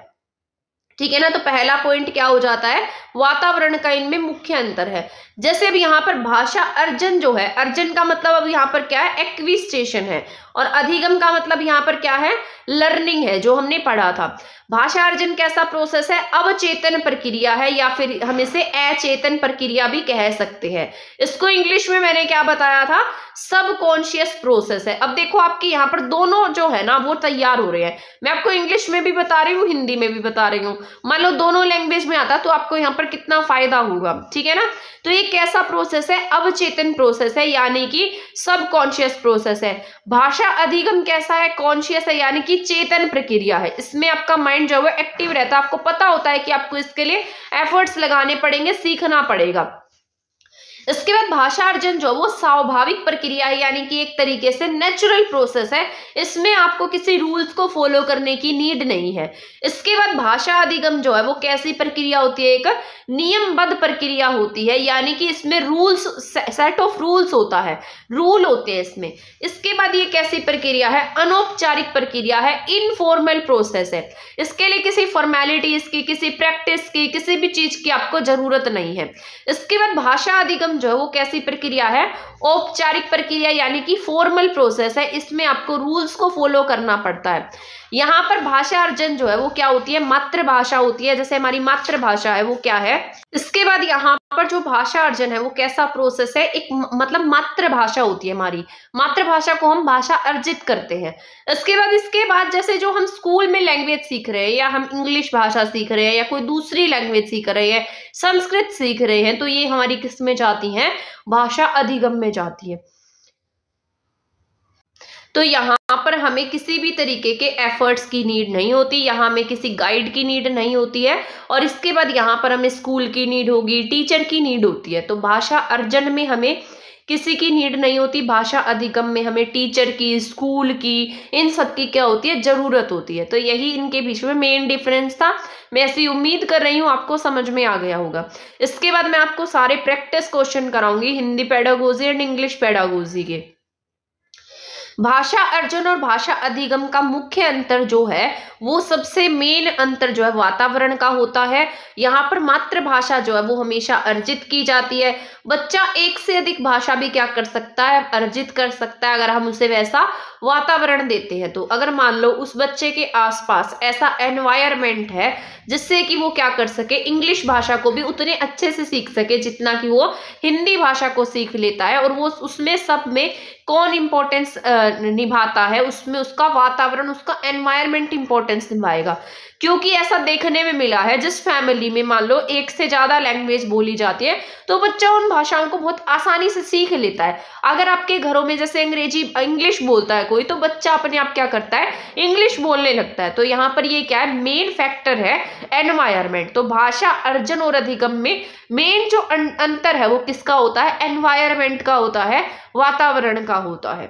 ठीक है ना। तो पहला पॉइंट क्या हो जाता है, वातावरण का इनमें मुख्य अंतर है। जैसे अब यहाँ पर भाषा अर्जन जो है, अर्जन का मतलब अब यहाँ पर क्या है, एक्विजिशन है, और अधिगम का मतलब यहाँ पर क्या है, लर्निंग है, जो हमने पढ़ा था। भाषा अर्जन कैसा प्रोसेस है, अवचेतन प्रक्रिया है, या फिर हम इसे अचेतन प्रक्रिया भी कह सकते हैं। इसको इंग्लिश में मैंने क्या बताया था, सबकॉन्शियस प्रोसेस है। अब देखो आपके यहाँ पर दोनों जो है ना वो तैयार हो रहे हैं। मैं आपको इंग्लिश में भी बता रही हूँ, हिंदी में भी बता रही हूँ। मान लो दोनों लैंग्वेज में आता तो आपको यहाँ पर कितना फायदा होगा, ठीक है ना। तो ये कैसा प्रोसेस है, अवचेतन प्रोसेस है, यानी कि सबकॉन्शियस प्रोसेस है। भाषा अधिगम कैसा है, कॉन्शियस है, यानी कि चेतन प्रक्रिया है। इसमें आपका माइंड जो है एक्टिव रहता है, आपको पता होता है कि आपको इसके लिए एफर्ट्स लगाने पड़ेंगे, सीखना पड़ेगा। इसके बाद भाषा अर्जन जो वो स्वाभाविक प्रक्रिया है, यानी कि एक तरीके से नेचुरल प्रोसेस है, इसमें आपको किसी रूल्स को फॉलो करने की नीड नहीं है। इसके बाद भाषा अधिगम जो है वो कैसी प्रक्रिया होती है, एक नियमबद्ध प्रक्रिया होती है, यानी कि इसमें रूल्स, सेट ऑफ रूल्स होता है, रूल होते हैं इसमें। इसके बाद ये कैसी प्रक्रिया है, अनौपचारिक प्रक्रिया है, इनफॉर्मल प्रोसेस है। इसके लिए किसी फॉर्मेलिटीज की, किसी प्रैक्टिस की, किसी भी चीज की आपको जरूरत नहीं है। इसके बाद भाषा अधिगम जो है वो कैसी प्रक्रिया है, औपचारिक प्रक्रिया, यानी कि फॉर्मल प्रोसेस है। इसमें आपको रूल्स को फॉलो करना पड़ता है। यहाँ पर भाषा अर्जन जो है वो क्या होती है, मातृभाषा होती है, जैसे हमारी मातृभाषा है वो क्या है। इसके बाद यहाँ पर जो भाषा अर्जन है वो कैसा प्रोसेस है, एक मतलब मातृभाषा होती है हमारी, मातृभाषा को हम भाषा अर्जित करते हैं। इसके बाद जैसे जो हम स्कूल में लैंग्वेज सीख रहे हैं, या हम इंग्लिश भाषा सीख रहे हैं, या कोई दूसरी लैंग्वेज सीख रहे हैं, संस्कृत सीख रहे हैं, तो ये हमारी किस में जाती हैं, भाषा अधिगम में जाती है। तो यहाँ पर हमें किसी भी तरीके के एफर्ट्स की नीड नहीं होती, यहाँ हमें किसी गाइड की नीड नहीं होती है, और इसके बाद यहाँ पर हमें स्कूल की नीड होगी, टीचर की नीड होती है। तो भाषा अर्जन में हमें किसी की नीड नहीं होती, भाषा अधिगम में हमें टीचर की, स्कूल की, इन सब की क्या होती है, जरूरत होती है। तो यही इनके बीच में मेन डिफरेंस था। मैं ऐसी उम्मीद कर रही हूँ आपको समझ में आ गया होगा। इसके बाद मैं आपको सारे प्रैक्टिस क्वेश्चन कराऊंगी Hindi pedagogy and English pedagogy के। भाषा अर्जन और भाषा अधिगम का मुख्य अंतर जो है वो सबसे मेन अंतर जो है वातावरण का होता है। यहाँ पर मातृभाषा जो है वो हमेशा अर्जित की जाती है। बच्चा एक से अधिक भाषा भी क्या कर सकता है, अर्जित कर सकता है, अगर हम उसे वैसा वातावरण देते हैं तो। अगर मान लो उस बच्चे के आसपास ऐसा एनवायरनमेंट है जिससे कि वो क्या कर सके, इंग्लिश भाषा को भी उतने अच्छे से सीख सके जितना कि वो हिंदी भाषा को सीख लेता है, और वो उसमें सब में कौन इंपॉर्टेंस निभाता है उसमें उसका वातावरण, उसका एनवायरनमेंट इंपॉर्टेंस निभाएगा। क्योंकि ऐसा देखने में मिला है जिस फैमिली में मान लो एक से ज्यादा लैंग्वेज बोली जाती है तो बच्चा उन भाषाओं को बहुत आसानी से सीख लेता है। अगर आपके घरों में जैसे इंग्लिश बोलता है कोई, तो बच्चा अपने आप क्या करता है, इंग्लिश बोलने लगता है। तो यहाँ पर ये क्या है, मेन फैक्टर है एनवायरमेंट। तो भाषा अर्जन और अधिगम में मेन जो अंतर है वो किसका होता है, एनवायरमेंट का होता है, वातावरण का होता है।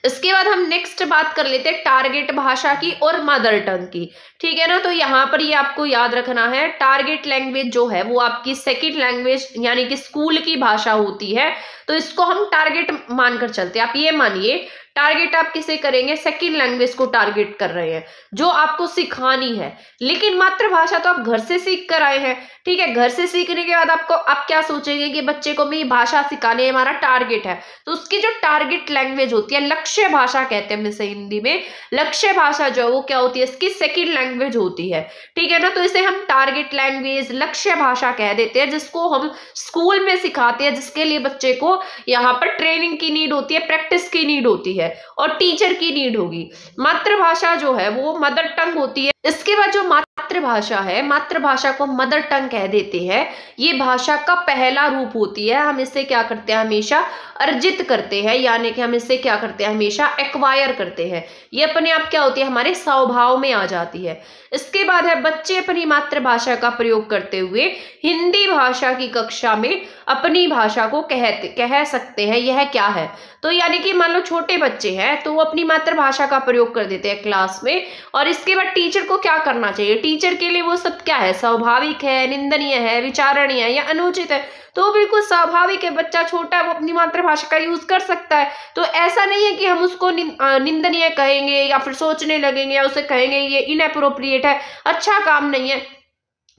इसके बाद हम नेक्स्ट बात कर लेते हैं टारगेट भाषा की और मदर टंग की, ठीक है ना। तो यहाँ पर ये आपको याद रखना है, टारगेट लैंग्वेज जो है वो आपकी सेकंड लैंग्वेज यानी कि स्कूल की भाषा होती है। तो इसको हम टारगेट मानकर चलते हैं। आप ये मानिए टारगेट आप किसे करेंगे, सेकंड लैंग्वेज को टारगेट कर रहे हैं जो आपको सिखानी है। लेकिन मातृभाषा तो आप घर से सीख कर आए हैं, ठीक है। घर से सीखने के बाद आप क्या सोचेंगे कि बच्चे को भी भाषा सिखाने हमारा टारगेट है। तो उसकी जो टारगेट लैंग्वेज होती है, लक्ष्य भाषा कहते हैं हम इसे हिंदी में, लक्ष्य भाषा जो वो क्या होती है, इसकी सेकंड लैंग्वेज होती है, ठीक है ना। तो इसे हम टारगेट लैंग्वेज, लक्ष्य भाषा कह देते हैं, जिसको हम स्कूल में सिखाते हैं, जिसके लिए बच्चे को यहाँ पर ट्रेनिंग की नीड होती है, प्रैक्टिस की नीड होती है और टीचर की नीड होगी। मातृभाषा जो है वो मदर टंग होती है। इसके बाद जो मातृभाषा है, मातृभाषा को मदर टंग कह देते हैं। ये भाषा का पहला रूप होती है। हम इससे क्या करते हैं, हमेशा अर्जित करते हैं, यानी कि हम इससे क्या करते हैं, हमेशा एक्वायर करते हैं। ये अपने आप क्या होती है, हमारे स्वभाव में आ जाती है। इसके बाद है बच्चे अपनी मातृभाषा का प्रयोग करते हुए हिंदी भाषा की कक्षा में अपनी भाषा को कह सकते हैं। यह क्या है, तो यानी कि मान लो छोटे बच्चे हैं तो वो अपनी मातृभाषा का प्रयोग कर देते हैं क्लास में, और इसके बाद टीचर को क्या करना चाहिए, टीचर के लिए वो सब क्या है, स्वाभाविक है, निंदनीय है, विचारणीय है या अनुचित है। तो बिल्कुल स्वाभाविक है, बच्चा छोटा है वो अपनी मातृभाषा का यूज कर सकता है। तो ऐसा नहीं है कि हम उसको निंदनीय कहेंगे या फिर सोचने लगेंगे या उसे कहेंगे ये इनएप्रोप्रिएट है, अच्छा काम नहीं है।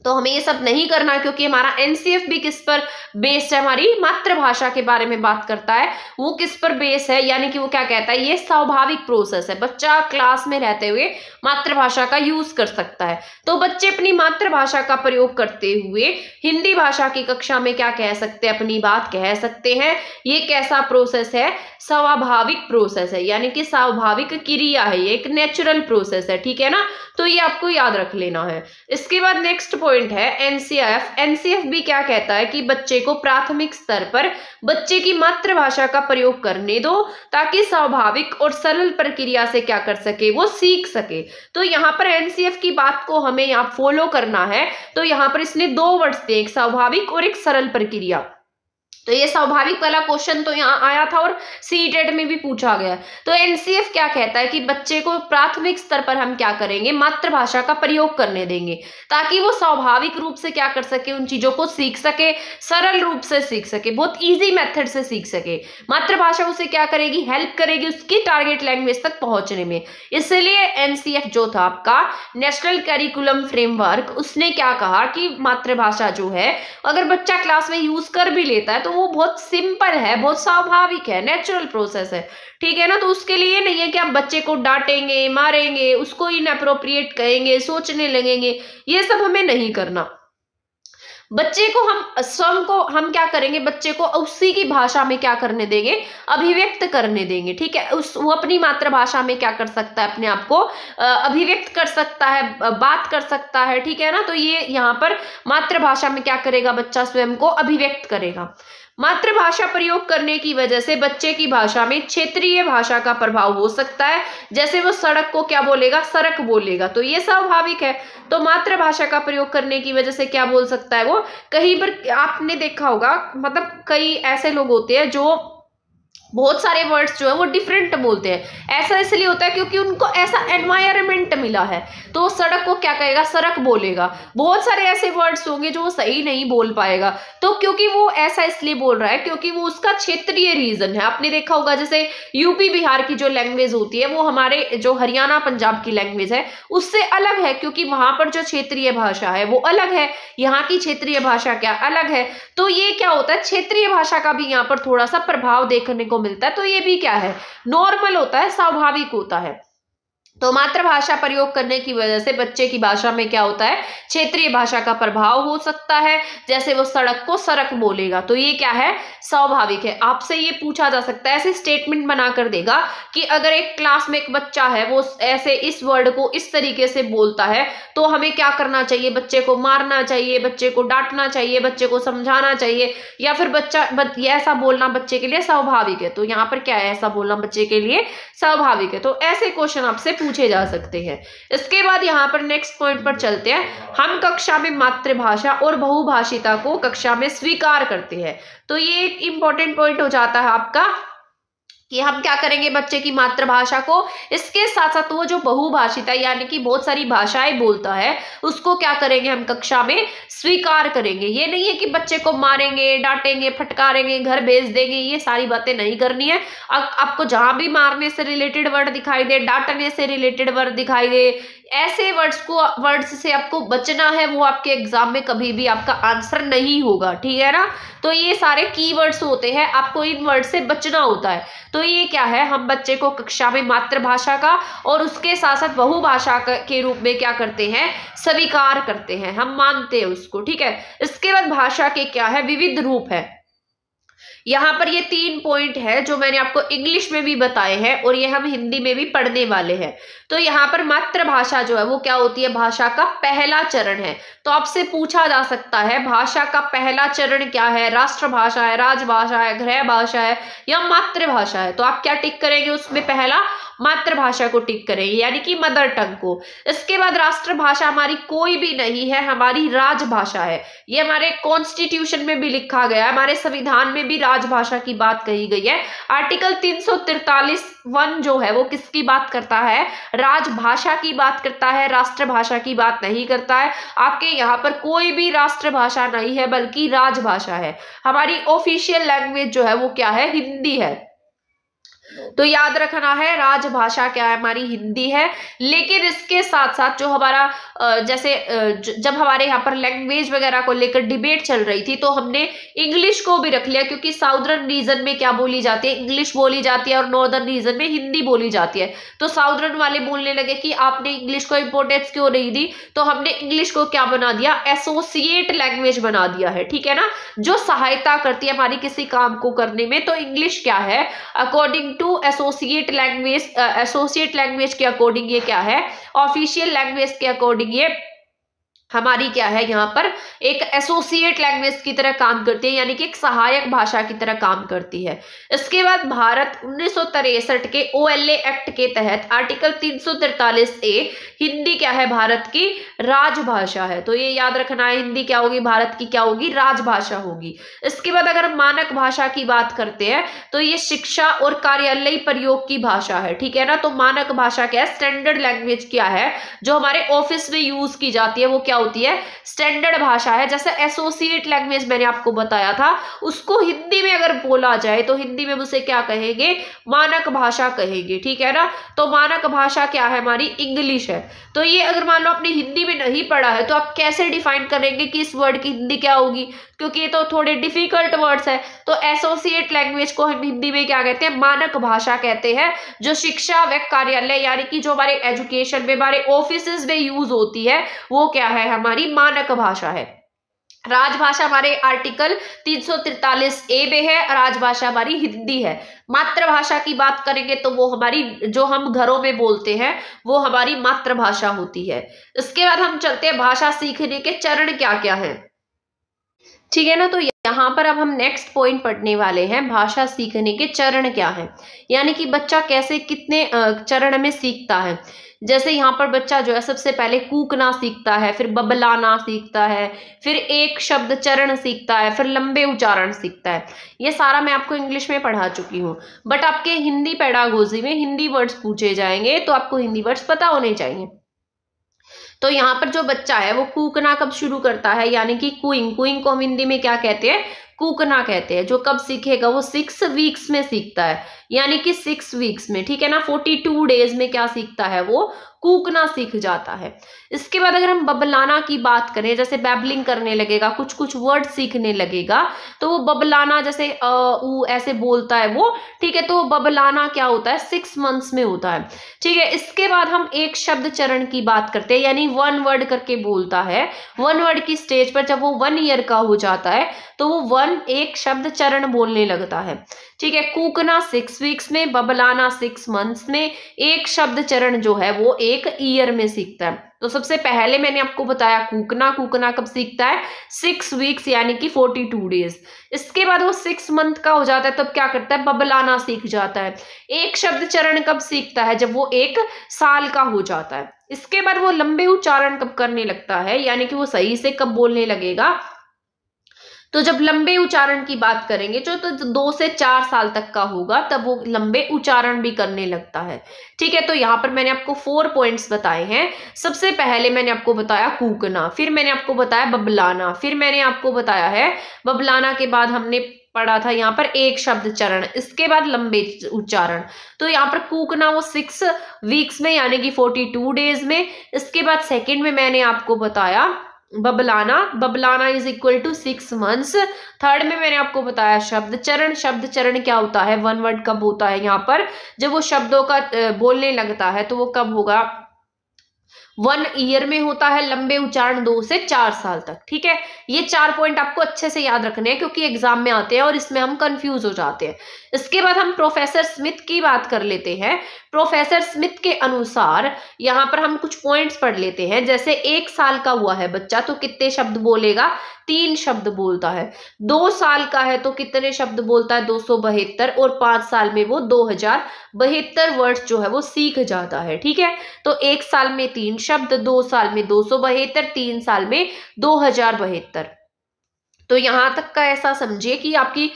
तो हमें ये सब नहीं करना, क्योंकि हमारा एनसीएफ भी किस पर बेस्ड है, हमारी मातृभाषा के बारे में बात करता है। वो किस पर बेस है, यानी कि वो क्या कहता है, ये स्वाभाविक प्रोसेस है, बच्चा क्लास में रहते हुए मातृभाषा का यूज कर सकता है। तो बच्चे अपनी मातृभाषा का प्रयोग करते हुए हिंदी भाषा की कक्षा में क्या कह सकते हैं, अपनी बात कह सकते हैं। ये कैसा प्रोसेस है, स्वाभाविक प्रोसेस है, यानी कि स्वाभाविक क्रिया है, ये एक नेचुरल प्रोसेस है, ठीक है ना। तो ये आपको याद रख लेना है। इसके बाद नेक्स्ट पॉइंट है एनसीएफ। एनसीएफ भी क्या कहता है कि बच्चे को प्राथमिक स्तर पर बच्चे की मातृभाषा का प्रयोग करने दो, ताकि स्वाभाविक और सरल प्रक्रिया से क्या कर सके, वो सीख सके। तो यहाँ पर एनसीएफ की बात को हमें यहाँ फॉलो करना है। तो यहाँ पर इसने दो वर्ड्स दिए, एक स्वाभाविक और एक सरल प्रक्रिया। तो ये स्वाभाविक वाला क्वेश्चन तो यहाँ आया था और सीटेट में भी पूछा गया। तो एनसीएफ क्या कहता है कि बच्चे को प्राथमिक स्तर पर हम क्या करेंगे, मातृभाषा का प्रयोग करने देंगे, ताकि वो स्वाभाविक रूप से क्या कर सके, उन चीजों को सीख सके, सरल रूप से सीख सके, बहुत इजी मेथड से सीख सके। मातृभाषा उसे क्या करेगी, हेल्प करेगी उसकी टारगेट लैंग्वेज तक पहुंचने में। इसलिए एनसीएफ जो था आपका नेशनल करिकुलम फ्रेमवर्क, उसने क्या कहा कि मातृभाषा जो है अगर बच्चा क्लास में यूज कर भी लेता है तो वो बहुत सिंपल है, बहुत स्वाभाविक है, नेचुरल प्रोसेस है, ठीक है ना। तो उसके लिए नहीं है कि आप बच्चे को डांटेंगे, मारेंगे, उसको इनएप्रोप्रिएट कहेंगे, सोचने लगेंगे, ये सब हमें नहीं करना। बच्चे को हम क्या करेंगे, बच्चे को उसी की भाषा में क्या करने देंगे, अभिव्यक्त करने देंगे, ठीक है। वो अपनी मातृभाषा में क्या कर सकता है, अपने आप को अभिव्यक्त कर सकता है, बात कर सकता है, ठीक है ना। तो ये यहाँ पर मातृभाषा में क्या करेगा, बच्चा स्वयं को अभिव्यक्त करेगा। मातृभाषा प्रयोग करने की वजह से बच्चे की भाषा में क्षेत्रीय भाषा का प्रभाव हो सकता है। जैसे वो सड़क को क्या बोलेगा, सरक बोलेगा, तो ये स्वाभाविक है। तो मातृभाषा का प्रयोग करने की वजह से क्या बोल सकता है वो, कहीं पर आपने देखा होगा, मतलब कई ऐसे लोग होते हैं जो बहुत सारे वर्ड्स जो है वो डिफरेंट बोलते हैं। ऐसा इसलिए होता है क्योंकि उनको ऐसा एनवायरनमेंट मिला है, तो सड़क को क्या कहेगा, सरक बोलेगा। बहुत सारे ऐसे वर्ड्स होंगे जो वो सही नहीं बोल पाएगा, तो क्योंकि वो ऐसा इसलिए बोल रहा है क्योंकि वो उसका क्षेत्रीय रीजन है। आपने देखा होगा जैसे यूपी बिहार की जो लैंग्वेज होती है वो हमारे जो हरियाणा पंजाब की लैंग्वेज है उससे अलग है, क्योंकि वहां पर जो क्षेत्रीय भाषा है वो अलग है, यहाँ की क्षेत्रीय भाषा क्या अलग है। तो ये क्या होता है, क्षेत्रीय भाषा का भी यहाँ पर थोड़ा सा प्रभाव देखने को मिलता है। तो ये भी क्या है, नॉर्मल होता है, स्वाभाविक होता है। तो मातृभाषा प्रयोग करने की वजह से बच्चे की भाषा में क्या होता है, क्षेत्रीय भाषा का प्रभाव हो सकता है। जैसे वो सड़क को सरक बोलेगा, तो ये क्या है, स्वाभाविक है। आपसे ये पूछा जा सकता है, ऐसे स्टेटमेंट बनाकर देगा कि अगर एक क्लास में एक बच्चा है वो ऐसे इस वर्ड को इस तरीके से बोलता है तो हमें क्या करना चाहिए, बच्चे को मारना चाहिए, बच्चे को डांटना चाहिए, बच्चे को समझाना चाहिए, या फिर ऐसा बोलना बच्चे के लिए स्वाभाविक है। तो यहाँ पर क्या है, ऐसा बोलना बच्चे के लिए स्वाभाविक है। तो ऐसे क्वेश्चन आपसे पूछे जा सकते हैं। इसके बाद यहाँ पर नेक्स्ट पॉइंट पर चलते हैं। हम कक्षा में मातृभाषा और बहुभाषिता को कक्षा में स्वीकार करते हैं। तो ये एक इंपॉर्टेंट पॉइंट हो जाता है आपका कि हम क्या करेंगे बच्चे की मातृभाषा को, इसके साथ साथ वो जो बहुभाषिता यानी कि बहुत सारी भाषाएं बोलता है उसको क्या करेंगे, हम कक्षा में स्वीकार करेंगे। ये नहीं है कि बच्चे को मारेंगे, डांटेंगे, फटकारेंगे, घर भेज देंगे, ये सारी बातें नहीं करनी है। आपको जहां भी मारने से रिलेटेड वर्ड दिखाई दे, डांटने से रिलेटेड वर्ड दिखाई दे, ऐसे वर्ड्स से आपको बचना है। वो आपके एग्जाम में कभी भी आपका आंसर नहीं होगा, ठीक है ना। तो ये सारे कीवर्ड्स होते हैं, आपको इन वर्ड से बचना होता है। तो ये क्या है, हम बच्चे को कक्षा में मातृभाषा का और उसके साथ साथ बहुभाषा के रूप में क्या करते हैं, स्वीकार करते हैं, हम मानते हैं उसको, ठीक है। इसके बाद भाषा के क्या है, विविध रूप है। यहाँ पर ये 3 पॉइंट है जो मैंने आपको इंग्लिश में भी बताए हैं और ये हम हिंदी में भी पढ़ने वाले हैं। तो यहाँ पर मातृभाषा जो है वो क्या होती है, भाषा का पहला चरण है। तो आपसे पूछा जा सकता है भाषा का पहला चरण क्या है, राष्ट्रभाषा है, राजभाषा है, गृह भाषा है या मातृभाषा है। तो आप क्या टिक करेंगे, उसमें पहला मातृभाषा को टिक करेंगे यानी कि मदर टंग को। इसके बाद राष्ट्रभाषा हमारी कोई भी नहीं है, हमारी राजभाषा है। ये हमारे कॉन्स्टिट्यूशन में भी लिखा गया है, हमारे संविधान में भी राजभाषा की बात कही गई है। आर्टिकल 343(1) जो है वो किसकी बात करता है, राजभाषा की बात करता है, राष्ट्रभाषा की बात नहीं करता है। आपके यहाँ पर कोई भी राष्ट्रभाषा नहीं है बल्कि राजभाषा है। हमारी ऑफिशियल लैंग्वेज जो है वो क्या है, हिंदी है। तो याद रखना है राजभाषा क्या है, हमारी हिंदी है। लेकिन इसके साथ साथ जो हमारा जैसे जब हमारे यहाँ पर लैंग्वेज वगैरह को लेकर डिबेट चल रही थी तो हमने इंग्लिश को भी रख लिया, क्योंकि साउदर्न रीजन में क्या बोली जाती है, इंग्लिश बोली जाती है और नॉर्दर्न रीजन में हिंदी बोली जाती है। तो साउदर्न वाले बोलने लगे कि आपने इंग्लिश को इंपोर्टेंस क्यों नहीं दी, तो हमने इंग्लिश को क्या बना दिया, एसोसिएट लैंग्वेज बना दिया है, ठीक है ना, जो सहायता करती है हमारी किसी काम को करने में। तो इंग्लिश क्या है, अकॉर्डिंग टू एसोसिएट लैंग्वेज के अकॉर्डिंग ये क्या है, ऑफिशियल लैंग्वेज के अकॉर्डिंग ये हमारी क्या है, यहाँ पर एक एसोसिएट लैंग्वेज की तरह काम करती है, यानी कि एक सहायक भाषा की तरह काम करती है। इसके बाद भारत 1963 के OLA एक्ट के तहत आर्टिकल 343(a) हिंदी क्या है, भारत की राजभाषा है। तो ये याद रखना है, हिंदी क्या होगी, भारत की क्या होगी, राजभाषा होगी। इसके बाद अगर हम मानक भाषा की बात करते हैं तो ये शिक्षा और कार्यालय प्रयोग की भाषा है, ठीक है ना। तो मानक भाषा क्या है, स्टैंडर्ड लैंग्वेज क्या है, जो हमारे ऑफिस में यूज की जाती है वो क्या होती है, स्टैंडर्ड भाषा है। जैसे एसोसिएट लैंग्वेज मैंने आपको बताया था, उसको हिंदी में अगर बोला जाए तो हिंदी में उसे क्या कहेंगे, मानक भाषा कहेंगे, ठीक है ना। तो मानक भाषा क्या है, हमारी इंग्लिश है। तो ये अगर मान लो आपने हिंदी में नहीं पढ़ा है तो आप कैसे डिफाइन करेंगे कि इस वर्ड की हिंदी क्या होगी, क्योंकि ये तो थोड़े डिफिकल्ट वर्ड्स है। तो एसोसिएट लैंग्वेज को हम हिंदी में क्या कहते हैं, मानक भाषा कहते हैं, जो शिक्षा व कार्यालय यानी कि जो हमारे एजुकेशन में, हमारे ऑफिस में यूज होती है वो क्या है, हमारी मानक भाषा है। राजभाषा हमारे आर्टिकल 343(a) में है, राजभाषा हमारी हिंदी है। मातृभाषा की बात करेंगे तो वो हमारी, जो हम घरों में बोलते हैं वो हमारी मातृभाषा होती है। इसके बाद हम चलते हैं भाषा सीखने के चरण क्या क्या हैं, ठीक है ना। तो यहाँ पर अब हम नेक्स्ट पॉइंट पढ़ने वाले हैं, भाषा सीखने के चरण क्या हैं, यानी कि बच्चा कैसे कितने चरण में सीखता है। जैसे यहाँ पर बच्चा जो है सबसे पहले कूकना सीखता है, फिर बबलाना सीखता है, फिर एक शब्द चरण सीखता है, फिर लंबे उच्चारण सीखता है। ये सारा मैं आपको इंग्लिश में पढ़ा चुकी हूँ, बट आपके हिंदी पेडागोजी में हिंदी वर्ड्स पूछे जाएंगे तो आपको हिंदी वर्ड्स पता होने चाहिए। तो यहाँ पर जो बच्चा है वो कूकना कब शुरू करता है, यानी कि कूइंग को हम हिंदी में क्या कहते हैं, कूकना कहते हैं। जो कब सीखेगा, वो 6 वीक्स में सीखता है, यानी कि 6 वीक्स में, ठीक है ना। 42 डेज में क्या सीखता है, वो कूकना सीख जाता है। इसके बाद अगर हम बबलाना की बात करें, जैसे बैबलिंग करने लगेगा, कुछ कुछ वर्ड सीखने लगेगा, तो वो बबलाना जैसे ऊ ऐसे बोलता है वो, ठीक है। तो बबलाना क्या होता है, 6 मंथ्स में होता है, ठीक है। इसके बाद हम एक शब्द चरण की बात करते हैं, यानी 1 वर्ड करके बोलता है। 1 वर्ड की स्टेज पर जब वो 1 ईयर का हो जाता है तो वो एक शब्द चरण बोलने लगता है, ठीक है। कूकना 6 वीक्स में, बबलाना 6 मंथ्स में, एक शब्द चरण जो है वो 1 ईयर में सीखता है। तो सबसे पहले मैंने आपको बताया कूकना, कूकना कब सीखता है, 6 वीक्स यानी कि 42 डेज। इसके बाद वो 6 मंथ का हो जाता है, तब क्या करता है, बबलाना सीख जाता है। एक शब्द चरण कब सीखता है, जब वो 1 साल का हो जाता है। इसके बाद वो लंबे उच्चारण कब करने लगता है, यानी कि वो सही से कब बोलने लगेगा, तो जब लंबे उच्चारण की बात करेंगे जो तो 2 से 4 साल तक का होगा, तब वो लंबे उच्चारण भी करने लगता है, ठीक है। तो यहाँ पर मैंने आपको 4 पॉइंट्स बताए हैं। सबसे पहले मैंने आपको बताया कूकना, फिर मैंने आपको बताया बबलाना, फिर मैंने आपको बताया है बबलाना के बाद हमने पढ़ा था यहाँ पर एक शब्द चरण, इसके बाद लंबे उच्चारण। तो यहाँ पर कूकना वो 6 वीक्स में यानी कि 42 डेज में। इसके बाद सेकंड में मैंने आपको बताया बबलाना, बबलाना is equal to 6 months. Third में मैंने आपको बताया शब्द चरण, शब्द चरण क्या होता है, 1 वर्ड कब होता है, यहाँ पर जब वो शब्दों का बोलने लगता है तो वो कब होगा, 1 ईयर में होता है। लंबे उच्चारण 2 से 4 साल तक, ठीक है। ये 4 पॉइंट आपको अच्छे से याद रखने हैं क्योंकि एग्जाम में आते हैं और इसमें हम कंफ्यूज हो जाते हैं। इसके बाद हम प्रोफेसर स्मिथ की बात कर लेते हैं। प्रोफेसर स्मिथ के अनुसार यहाँ पर हम कुछ पॉइंट्स पढ़ लेते हैं। जैसे 1 साल का हुआ है बच्चा तो कितने शब्द बोलेगा, 3 शब्द बोलता है। 2 साल का है तो कितने शब्द बोलता है, 272, और 5 साल में वो 2072 वर्ड्स जो है वो सीख जाता है, ठीक है। तो 1 साल में 3 शब्द, 2 साल में 272, 3 साल में 2072। तो यहां तक का ऐसा समझिए कि आपकी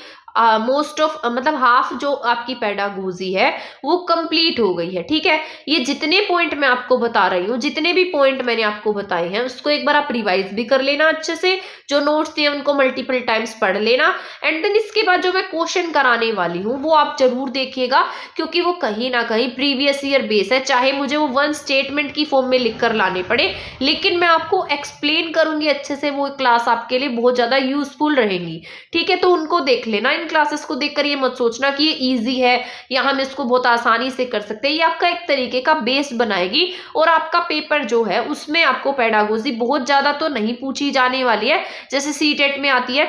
मोस्ट ऑफ मतलब हाफ जो आपकी पेडागोजी है वो कंप्लीट हो गई है, ठीक है। ये जितने पॉइंट मैं आपको बता रही हूँ, जितने भी पॉइंट मैंने आपको बताए हैं उसको एक बार आप रिवाइज भी कर लेना अच्छे से, जो नोट्स दिए उनको मल्टीपल टाइम्स पढ़ लेना। एंड देन इसके बाद जो मैं क्वेश्चन कराने वाली हूँ वो आप जरूर देखिएगा क्योंकि वो कहीं ना कहीं प्रीवियस ईयर बेस है। चाहे मुझे वो 1 स्टेटमेंट की फॉर्म में लिख कर लाने पड़े, लेकिन मैं आपको एक्सप्लेन करूंगी अच्छे से, वो क्लास आपके लिए बहुत ज्यादा यूजफुल रहेगी, ठीक है। तो उनको देख लेना, क्लासेस को देखकर ये मत सोचना कि ये इजी है या हम इसको बहुत आसानी से कर सकते हैं। ये आपका एक तरीके का बेस बनाएगी और आपका पेपर जो है उसमें आपको पेडागोजी बहुत ज्यादा तो नहीं पूछी जाने वाली है जैसे सीटेट में आती है,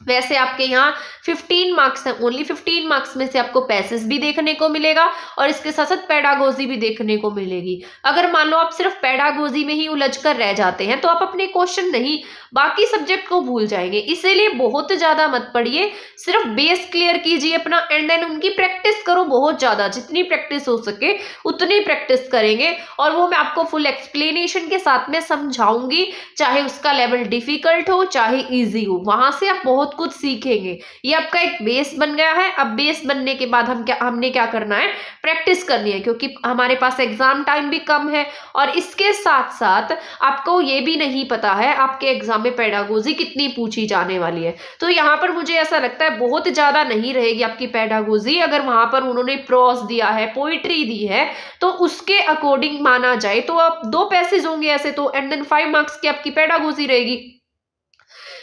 वैसे आपके यहाँ 15 मार्क्स है, ओनली 15 मार्क्स में से आपको पैसेज भी देखने को मिलेगा और इसके साथ साथ पेडागोजी भी देखने को मिलेगी। अगर मान लो आप सिर्फ पेडागोजी में ही उलझ कर रह जाते हैं तो आप अपने क्वेश्चन नहीं बाकी सब्जेक्ट को भूल जाएंगे। इसीलिए बहुत ज्यादा मत पढ़िए, सिर्फ बेस क्लियर कीजिए अपना एंड देन उनकी प्रैक्टिस करो बहुत ज्यादा, जितनी प्रैक्टिस हो सके उतनी प्रैक्टिस करेंगे और वो मैं आपको फुल एक्सप्लेनेशन के साथ में समझाऊंगी, चाहे उसका लेवल डिफिकल्ट हो चाहे ईजी हो, वहां से आप बहुत कुछ सीखेंगे। ये आपका एक बेस बन गया है। अब बेस बनने के बाद हमने क्या करना है, प्रैक्टिस करनी है क्योंकि हमारे पास एग्जाम टाइम भी कम है और इसके साथ साथ आपको ये भी नहीं पता है आपके एग्जाम में पेडागोजी कितनी पूछी जाने वाली है। तो यहाँ पर मुझे ऐसा लगता है बहुत ज्यादा नहीं रहेगी आपकी पेडागोजी। अगर वहां पर उन्होंने प्रोज दिया है, पोइट्री दी है तो उसके अकॉर्डिंग माना जाए तो आप 2 पैसेज होंगे ऐसे तो, एंड देन 5 मार्क्स की आपकी पेडागोजी रहेगी।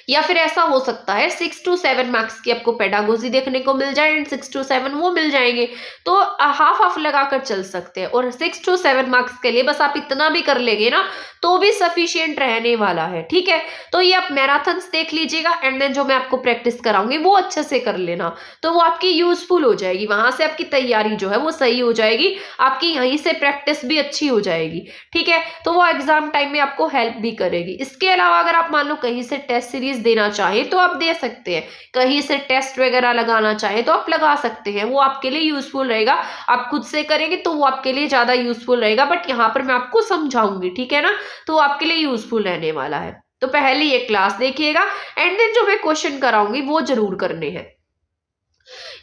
या फिर ऐसा हो सकता है 6 to 7 मार्क्स की आपको पेडागोजी देखने को मिल जाए एंड 6 to 7 वो मिल जाएंगे, तो हाफ हाफ लगाकर चल सकते हैं। और 6 to 7 मार्क्स के लिए बस आप इतना भी कर लेंगे ना तो भी सफिशिएंट रहने वाला है, ठीक है। तो ये आप मैराथन्स देख लीजिएगा एंड देन जो मैं आपको प्रैक्टिस कराऊंगी वो अच्छे से कर लेना, तो वो आपकी यूजफुल हो जाएगी। वहां से आपकी तैयारी जो है वो सही हो जाएगी, आपकी यहीं से प्रैक्टिस भी अच्छी हो जाएगी, ठीक है। तो वो एग्जाम टाइम में आपको हेल्प भी करेगी। इसके अलावा अगर आप मान लो कहीं से टेस्ट सीरीज देना चाहे तो आप दे सकते हैं, कहीं से टेस्ट वगैरह लगाना चाहे तो आप लगा सकते हैं, वो आपके लिए यूजफुल रहेगा। आप खुद से करेंगे तो वो आपके लिए ज्यादा यूजफुल रहेगा, बट यहाँ पर मैं आपको समझाऊंगी, ठीक है ना, तो आपके लिए यूजफुल रहने वाला है। तो पहले ये क्लास देखिएगा एंड देन जो मैं क्वेश्चन कराऊंगी वो जरूर करने हैं।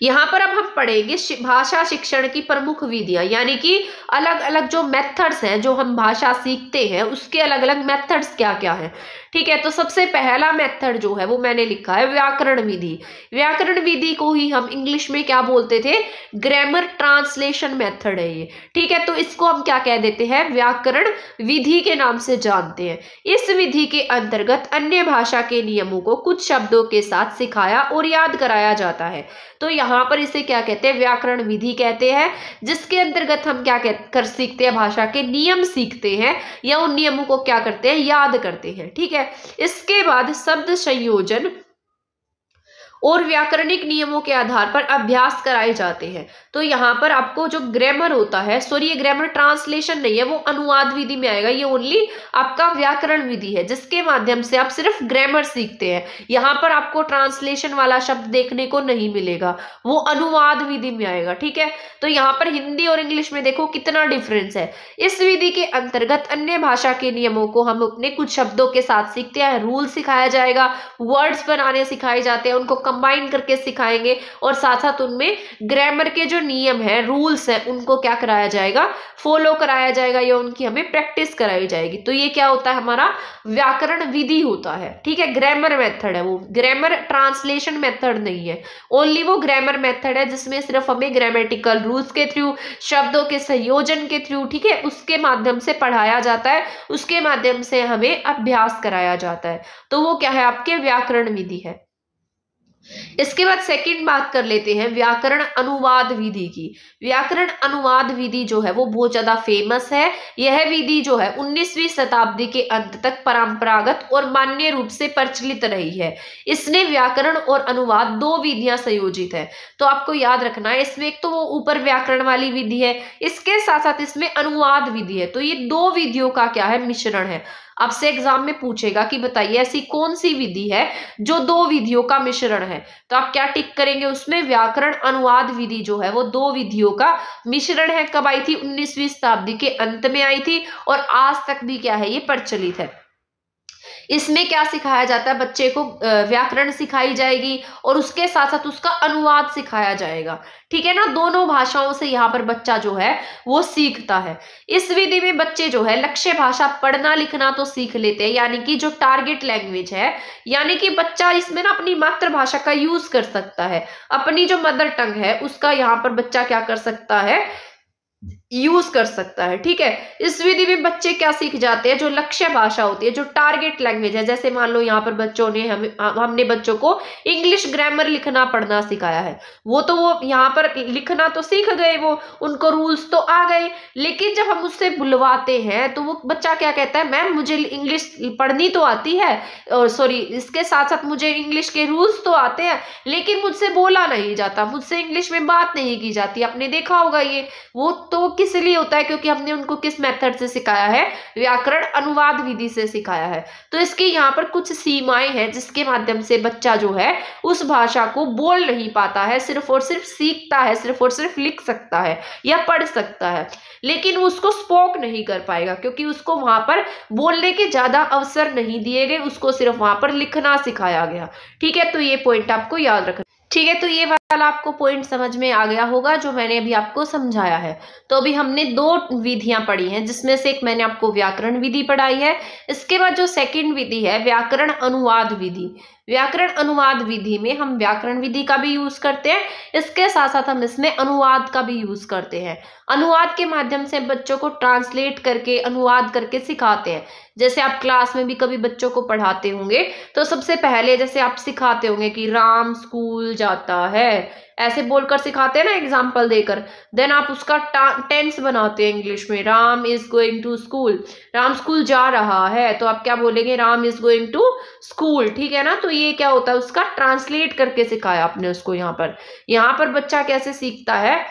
यहाँ पर अब हम पढ़ेंगे भाषा शिक्षण की प्रमुख विधियां, यानी कि अलग अलग जो मेथड्स हैं जो हम भाषा सीखते हैं उसके अलग अलग मेथड्स क्या क्या हैं। ठीक है, तो सबसे पहला मेथड जो है वो मैंने लिखा है व्याकरण विधि। व्याकरण विधि को ही हम इंग्लिश में क्या बोलते थे, ग्रामर ट्रांसलेशन मेथड है ये। ठीक है, तो इसको हम क्या कह देते हैं, व्याकरण विधि के नाम से जानते हैं। इस विधि के अंतर्गत अन्य भाषा के नियमों को कुछ शब्दों के साथ सिखाया और याद कराया जाता है। तो यहाँ पर इसे क्या कहते हैं, व्याकरण विधि कहते हैं, जिसके अंतर्गत हम क्या कर सीखते हैं, भाषा के नियम सीखते हैं या उन नियमों को क्या करते हैं, याद करते हैं। ठीक है, इसके बाद शब्द संयोजन और व्याकरणिक नियमों के आधार पर अभ्यास कराए जाते हैं। तो यहाँ पर आपको जो ग्रामर होता है, सॉरी ये ग्रामर ट्रांसलेशन नहीं है, वो अनुवाद विधि में आएगा। ये ओनली आपका व्याकरण विधि है जिसके माध्यम से आप सिर्फ ग्रामर सीखते हैं। यहाँ पर आपको ट्रांसलेशन वाला शब्द देखने को नहीं मिलेगा, वो अनुवाद विधि में आएगा। ठीक है, तो यहाँ पर हिंदी और इंग्लिश में देखो कितना डिफरेंस है। इस विधि के अंतर्गत अन्य भाषा के नियमों को हम अपने कुछ शब्दों के साथ सीखते हैं। रूल सिखाया जाएगा, वर्ड्स बनाने सिखाए जाते हैं, उनको कंबाइन करके सिखाएंगे और साथ साथ उनमें ग्रामर के जो नियम है, रूल्स है, उनको क्या कराया जाएगा, फॉलो कराया जाएगा या उनकी हमें प्रैक्टिस कराई जाएगी। तो ये क्या होता है, हमारा व्याकरण विधि होता है। ठीक है, ग्रामर मेथड है, वो ग्रामर ट्रांसलेशन मेथड नहीं है, ओनली वो ग्रामर मेथड है जिसमें सिर्फ हमें ग्रामेटिकल रूल्स के थ्रू, शब्दों के संयोजन के थ्रू, ठीक है, उसके माध्यम से पढ़ाया जाता है, उसके माध्यम से हमें अभ्यास कराया जाता है। तो वो क्या है, आपके व्याकरण विधि है। इसके बाद सेकंड बात कर लेते हैं व्याकरण अनुवाद विधि की। व्याकरण अनुवाद विधि जो है वो बहुत ज्यादा फेमस है। यह विधि जो है 19वीं शताब्दी के अंत तक परंपरागत और मान्य रूप से प्रचलित रही है। इसने व्याकरण और अनुवाद दो विधियां संयोजित है। तो आपको याद रखना है, इसमें एक तो वो ऊपर व्याकरण वाली विधि है, इसके साथ साथ इसमें अनुवाद विधि है। तो ये दो विधियों का क्या है, मिश्रण है। आपसे एग्जाम में पूछेगा कि बताइए ऐसी कौन सी विधि है जो दो विधियों का मिश्रण है, तो आप क्या टिक करेंगे उसमें, व्याकरण अनुवाद विधि जो है वो दो विधियों का मिश्रण है। कब आई थी, 19वीं शताब्दी के अंत में आई थी और आज तक भी क्या है, ये प्रचलित है। इसमें क्या सिखाया जाता है, बच्चे को व्याकरण सिखाई जाएगी और उसके साथ साथ उसका अनुवाद सिखाया जाएगा। ठीक है ना, दोनों भाषाओं से यहाँ पर बच्चा जो है वो सीखता है। इस विधि में बच्चे जो है लक्ष्य भाषा पढ़ना लिखना तो सीख लेते हैं, यानी कि जो टारगेट लैंग्वेज है, यानी कि बच्चा इसमें ना अपनी मातृभाषा का यूज कर सकता है, अपनी जो मदर टंग है उसका यहाँ पर बच्चा क्या कर सकता है, यूज कर सकता है। ठीक है, इस विधि में बच्चे क्या सीख जाते हैं, जो लक्ष्य भाषा होती है, जो टारगेट लैंग्वेज है। जैसे मान लो यहाँ पर बच्चों ने हमने बच्चों को इंग्लिश ग्रामर लिखना पढ़ना सिखाया है, वो तो वो यहाँ पर लिखना तो सीख गए, वो उनको रूल्स तो आ गए, लेकिन जब हम उससे बुलवाते हैं तो वो बच्चा क्या कहता है, मैम मुझे इंग्लिश पढ़नी तो आती है, और सॉरी इसके साथ साथ मुझे इंग्लिश के रूल्स तो आते हैं, लेकिन मुझसे बोला नहीं जाता, मुझसे इंग्लिश में बात नहीं की जाती। आपने देखा होगा ये, वो तो किस लिए होता है, क्योंकि हमने उनको किस मेथड से सिखाया है, व्याकरण अनुवाद विधि से सिखाया है। तो इसकी यहाँ पर कुछ सीमाएं हैं जिसके माध्यम से बच्चा जो है उस भाषा को बोल नहीं पाता है, सिर्फ और सिर्फ सीखता है, सिर्फ और सिर्फ लिख सकता है या पढ़ सकता है, लेकिन उसको स्पोक नहीं कर पाएगा क्योंकि उसको वहां पर बोलने के ज्यादा अवसर नहीं दिए गए, उसको सिर्फ वहां पर लिखना सिखाया गया। ठीक है, तो ये पॉइंट आपको याद रखना। ठीक है, तो ये वाला आपको पॉइंट समझ में आ गया होगा जो मैंने अभी आपको समझाया है। तो अभी हमने दो विधियां पढ़ी हैं, जिसमें से एक मैंने आपको व्याकरण विधि पढ़ाई है। इसके बाद जो सेकंड विधि है व्याकरण अनुवाद विधि। व्याकरण अनुवाद विधि में हम व्याकरण विधि का भी यूज करते हैं, इसके साथ साथ हम इसमें अनुवाद का भी यूज करते हैं। अनुवाद के माध्यम से बच्चों को ट्रांसलेट करके, अनुवाद करके सिखाते हैं। जैसे आप क्लास में भी कभी बच्चों को पढ़ाते होंगे तो सबसे पहले जैसे आप सिखाते होंगे कि राम स्कूल जाता है, ऐसे बोलकर सिखाते हैं ना एग्जाम्पल देकर, देन आप उसका टेंस बनाते हैं इंग्लिश में, Ram is going to school, Ram school जा रहा है, तो आप क्या बोलेंगे, Ram is going to school. ठीक है ना, तो ये क्या होता है, उसका ट्रांसलेट करके सिखाया आपने उसको। यहाँ पर बच्चा कैसे सीखता है,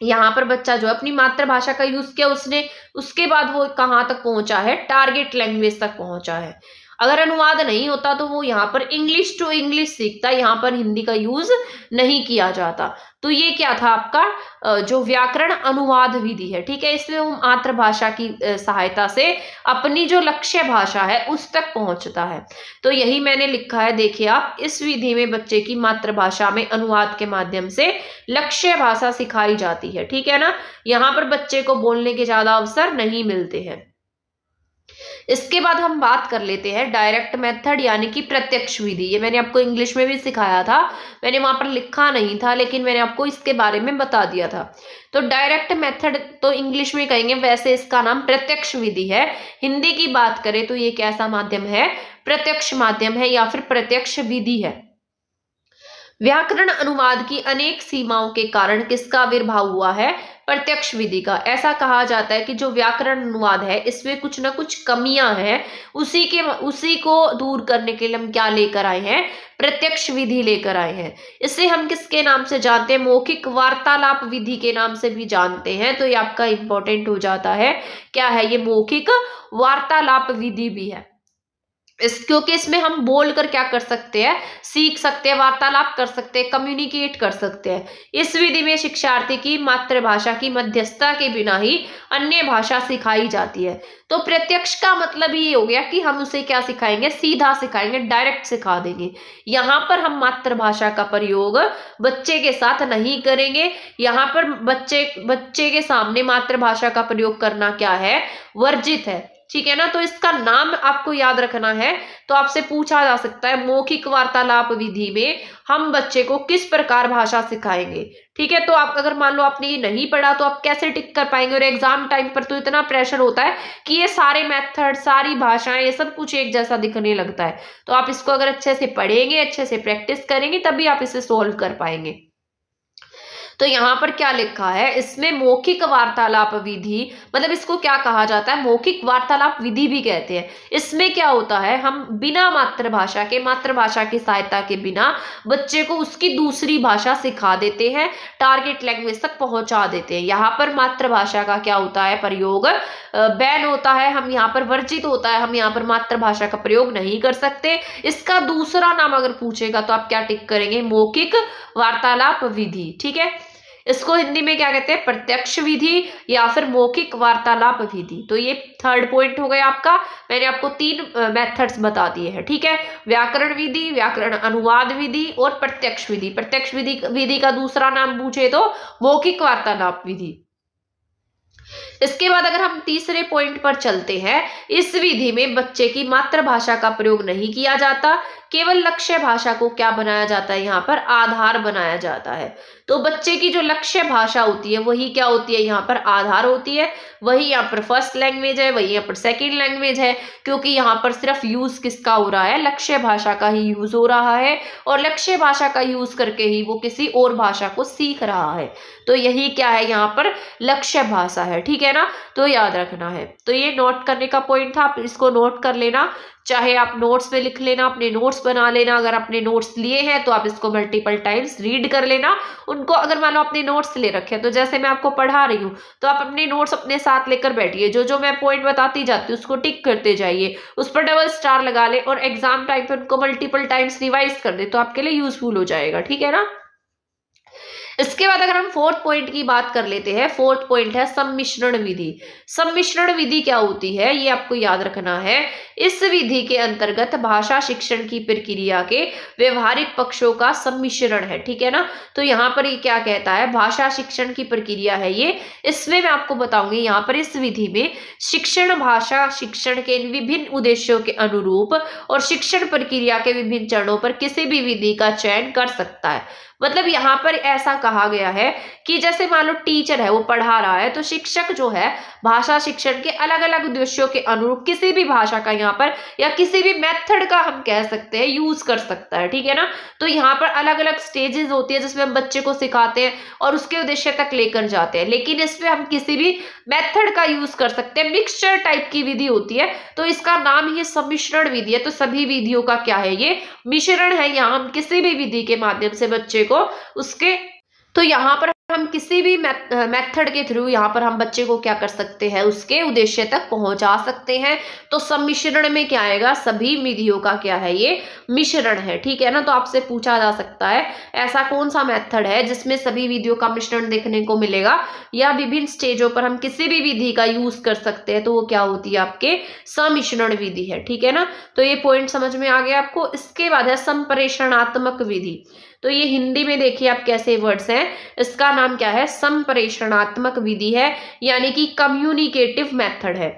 यहाँ पर बच्चा जो अपनी मातृभाषा का यूज किया उसने, उसके बाद वो कहाँ तक पहुंचा है, टारगेट लैंग्वेज तक पहुंचा है। अगर अनुवाद नहीं होता तो वो यहाँ पर इंग्लिश टू इंग्लिश सीखता, यहाँ पर हिंदी का यूज नहीं किया जाता। तो ये क्या था आपका जो व्याकरण अनुवाद विधि है, ठीक है। इसमें वो मातृभाषा की सहायता से अपनी जो लक्ष्य भाषा है उस तक पहुंचता है। तो यही मैंने लिखा है, देखिए आप, इस विधि में बच्चे की मातृभाषा में अनुवाद के माध्यम से लक्ष्य भाषा सिखाई जाती है, ठीक है ना। यहाँ पर बच्चे को बोलने के ज्यादा अवसर नहीं मिलते हैं। इसके बाद हम बात कर लेते हैं डायरेक्ट मेथड यानी कि प्रत्यक्ष विधि। ये मैंने आपको इंग्लिश में भी सिखाया था, मैंने वहां पर लिखा नहीं था लेकिन मैंने आपको इसके बारे में बता दिया था। तो डायरेक्ट मेथड तो इंग्लिश में कहेंगे, वैसे इसका नाम प्रत्यक्ष विधि है। हिंदी की बात करें तो ये कैसा माध्यम है, प्रत्यक्ष माध्यम है या फिर प्रत्यक्ष विधि है। व्याकरण अनुवाद की अनेक सीमाओं के कारण किसका आविर्भाव हुआ है, प्रत्यक्ष विधि का। ऐसा कहा जाता है कि जो व्याकरण अनुवाद है इसमें कुछ ना कुछ कमियां हैं, उसी को दूर करने के लिए हम क्या लेकर आए हैं, प्रत्यक्ष विधि लेकर आए हैं। इसे हम किसके नाम से जानते हैं, मौखिक वार्तालाप विधि के नाम से भी जानते हैं। तो ये आपका इंपॉर्टेंट हो जाता है, क्या है ये, मौखिक वार्तालाप विधि भी है। क्योंकि इसमें हम बोलकर क्या कर सकते हैं, सीख सकते हैं, वार्तालाप कर सकते हैं, कम्युनिकेट कर सकते हैं। इस विधि में शिक्षार्थी की मातृभाषा की मध्यस्थता के बिना ही अन्य भाषा सिखाई जाती है। तो प्रत्यक्ष का मतलब ये हो गया कि हम उसे क्या सिखाएंगे, सीधा सिखाएंगे, डायरेक्ट सिखा देंगे। यहाँ पर हम मातृभाषा का प्रयोग बच्चे के साथ नहीं करेंगे। यहाँ पर बच्चे के सामने मातृभाषा का प्रयोग करना क्या है, वर्जित है, ठीक है ना। तो इसका नाम आपको याद रखना है। तो आपसे पूछा जा सकता है मौखिक वार्तालाप विधि में हम बच्चे को किस प्रकार भाषा सिखाएंगे, ठीक है। तो आप अगर मान लो आपने ये नहीं पढ़ा तो आप कैसे टिक कर पाएंगे। और एग्जाम टाइम पर तो इतना प्रेशर होता है कि ये सारे मेथड, सारी भाषाएं, ये सब कुछ एक जैसा दिखने लगता है। तो आप इसको अगर अच्छे से पढ़ेंगे, अच्छे से प्रैक्टिस करेंगे, तभी आप इसे सोल्व कर पाएंगे। तो यहाँ पर क्या लिखा है, इसमें मौखिक वार्तालाप विधि, मतलब इसको क्या कहा जाता है, मौखिक वार्तालाप विधि भी कहते हैं। इसमें क्या होता है, हम बिना मातृभाषा की सहायता के बिना बच्चे को उसकी दूसरी भाषा सिखा देते हैं, टारगेट लैंग्वेज तक पहुंचा देते हैं। यहाँ पर मातृभाषा का क्या होता है, प्रयोग बैन होता है, हम यहाँ पर वर्जित होता है, हम यहाँ पर मातृभाषा का प्रयोग नहीं कर सकते। इसका दूसरा नाम अगर पूछेगा तो आप क्या टिक करेंगे, मौखिक वार्तालाप विधि, ठीक है। इसको हिंदी में क्या कहते हैं, प्रत्यक्ष विधि या फिर मौखिक वार्तालाप विधि। तो ये थर्ड पॉइंट हो गया आपका। मैंने आपको 3 मेथड्स बता दिए हैं, ठीक है। व्याकरण विधि, व्याकरण अनुवाद विधि और प्रत्यक्ष विधि। प्रत्यक्ष विधि का दूसरा नाम पूछे तो मौखिक वार्तालाप विधि। इसके बाद अगर हम तीसरे पॉइंट पर चलते हैं, इस विधि में बच्चे की मातृभाषा का प्रयोग नहीं किया जाता, केवल लक्ष्य भाषा को क्या बनाया जाता है, यहाँ पर आधार बनाया जाता है। तो बच्चे की जो लक्ष्य भाषा होती है वही क्या होती है, यहाँ पर आधार होती है। वही यहाँ पर फर्स्ट लैंग्वेज है, वही यहाँ पर सेकंड लैंग्वेज है, क्योंकि यहाँ पर सिर्फ यूज किसका हो रहा है, लक्ष्य भाषा का ही यूज हो रहा है। और लक्ष्य भाषा का यूज करके ही वो किसी और भाषा को सीख रहा है। तो यही क्या है, यहाँ पर लक्ष्य भाषा है, ठीक है ना। तो याद रखना है। तो ये नोट करने का पॉइंट था, आप इसको नोट कर लेना, चाहे आप नोट्स में लिख लेना, अपने नोट्स बना लेना। अगर आपने नोट्स लिए हैं तो आप इसको मल्टीपल टाइम्स रीड कर लेना उनको। अगर मान लो अपने नोट्स ले रखे हैं तो जैसे मैं आपको पढ़ा रही हूँ तो आप अपने नोट्स अपने साथ लेकर बैठिए, जो मैं पॉइंट बताती जाती हूँ उसको टिक करते जाइए, उस पर डबल स्टार लगा ले और एग्जाम टाइम पे उनको मल्टीपल टाइम्स रिवाइज कर दे, तो आपके लिए यूजफुल हो जाएगा, ठीक है ना। इसके बाद अगर हम फोर्थ पॉइंट की बात कर लेते हैं, फोर्थ पॉइंट है सम्मिश्रण विधि। सम्मिश्रण विधि क्या होती है, ये आपको याद रखना है। इस विधि के अंतर्गत भाषा शिक्षण की प्रक्रिया के व्यवहारिक पक्षों का सम्मिश्रण है, ठीक है ना। तो यहाँ पर ये क्या कहता है, भाषा शिक्षण की प्रक्रिया है ये। इसमें मैं आपको बताऊंगी, यहाँ पर इस विधि में शिक्षण भाषा शिक्षण के विभिन्न उद्देश्यों के अनुरूप और शिक्षण प्रक्रिया के विभिन्न चरणों पर किसी भी विधि का चयन कर सकता है। मतलब यहाँ पर ऐसा कहा गया है कि जैसे मान लो टीचर है वो पढ़ा रहा है, तो शिक्षक जो है भाषा शिक्षण के अलग अलग उद्देश्यों के अनुरूप किसी भी भाषा का यहाँ पर या किसी भी मेथड का हम कह सकते हैं यूज कर सकता है, ठीक है ना। तो यहाँ पर अलग अलग स्टेजेस होती है जिसमें हम बच्चे को सिखाते हैं और उसके उद्देश्य तक लेकर जाते हैं, लेकिन इसमें हम किसी भी मेथड का यूज कर सकते हैं। मिक्सचर टाइप की विधि होती है, तो इसका नाम ही सम्मिश्रण विधि है। तो सभी विधियों का क्या है, ये मिश्रण है। यहाँ हम किसी भी विधि के माध्यम से बच्चे को उसके, तो यहाँ पर हम किसी भी मेथड के थ्रू यहाँ पर हम बच्चे को क्या कर सकते हैं, उसके उद्देश्य तक पहुंचा सकते हैं। तो सम्मिश्रण में क्या आएगा, सभी विधियों का क्या है, ये मिश्रण है, ठीक है ना। तो आपसे पूछा जा सकता है ऐसा कौन सा मेथड है जिसमें सभी विधियों का मिश्रण देखने को मिलेगा, या विभिन्न स्टेजों पर हम किसी भी विधि का यूज कर सकते हैं, तो वो क्या होती है, आपके सम्मिश्रण विधि है, ठीक है ना। तो ये पॉइंट समझ में आ गया आपको। इसके बाद है संप्रेषणात्मक विधि। तो ये हिंदी में देखिए आप कैसे वर्ड्स हैं, इसका नाम क्या है, संप्रेषणात्मक विधि है, यानी कि कम्युनिकेटिव मेथड है।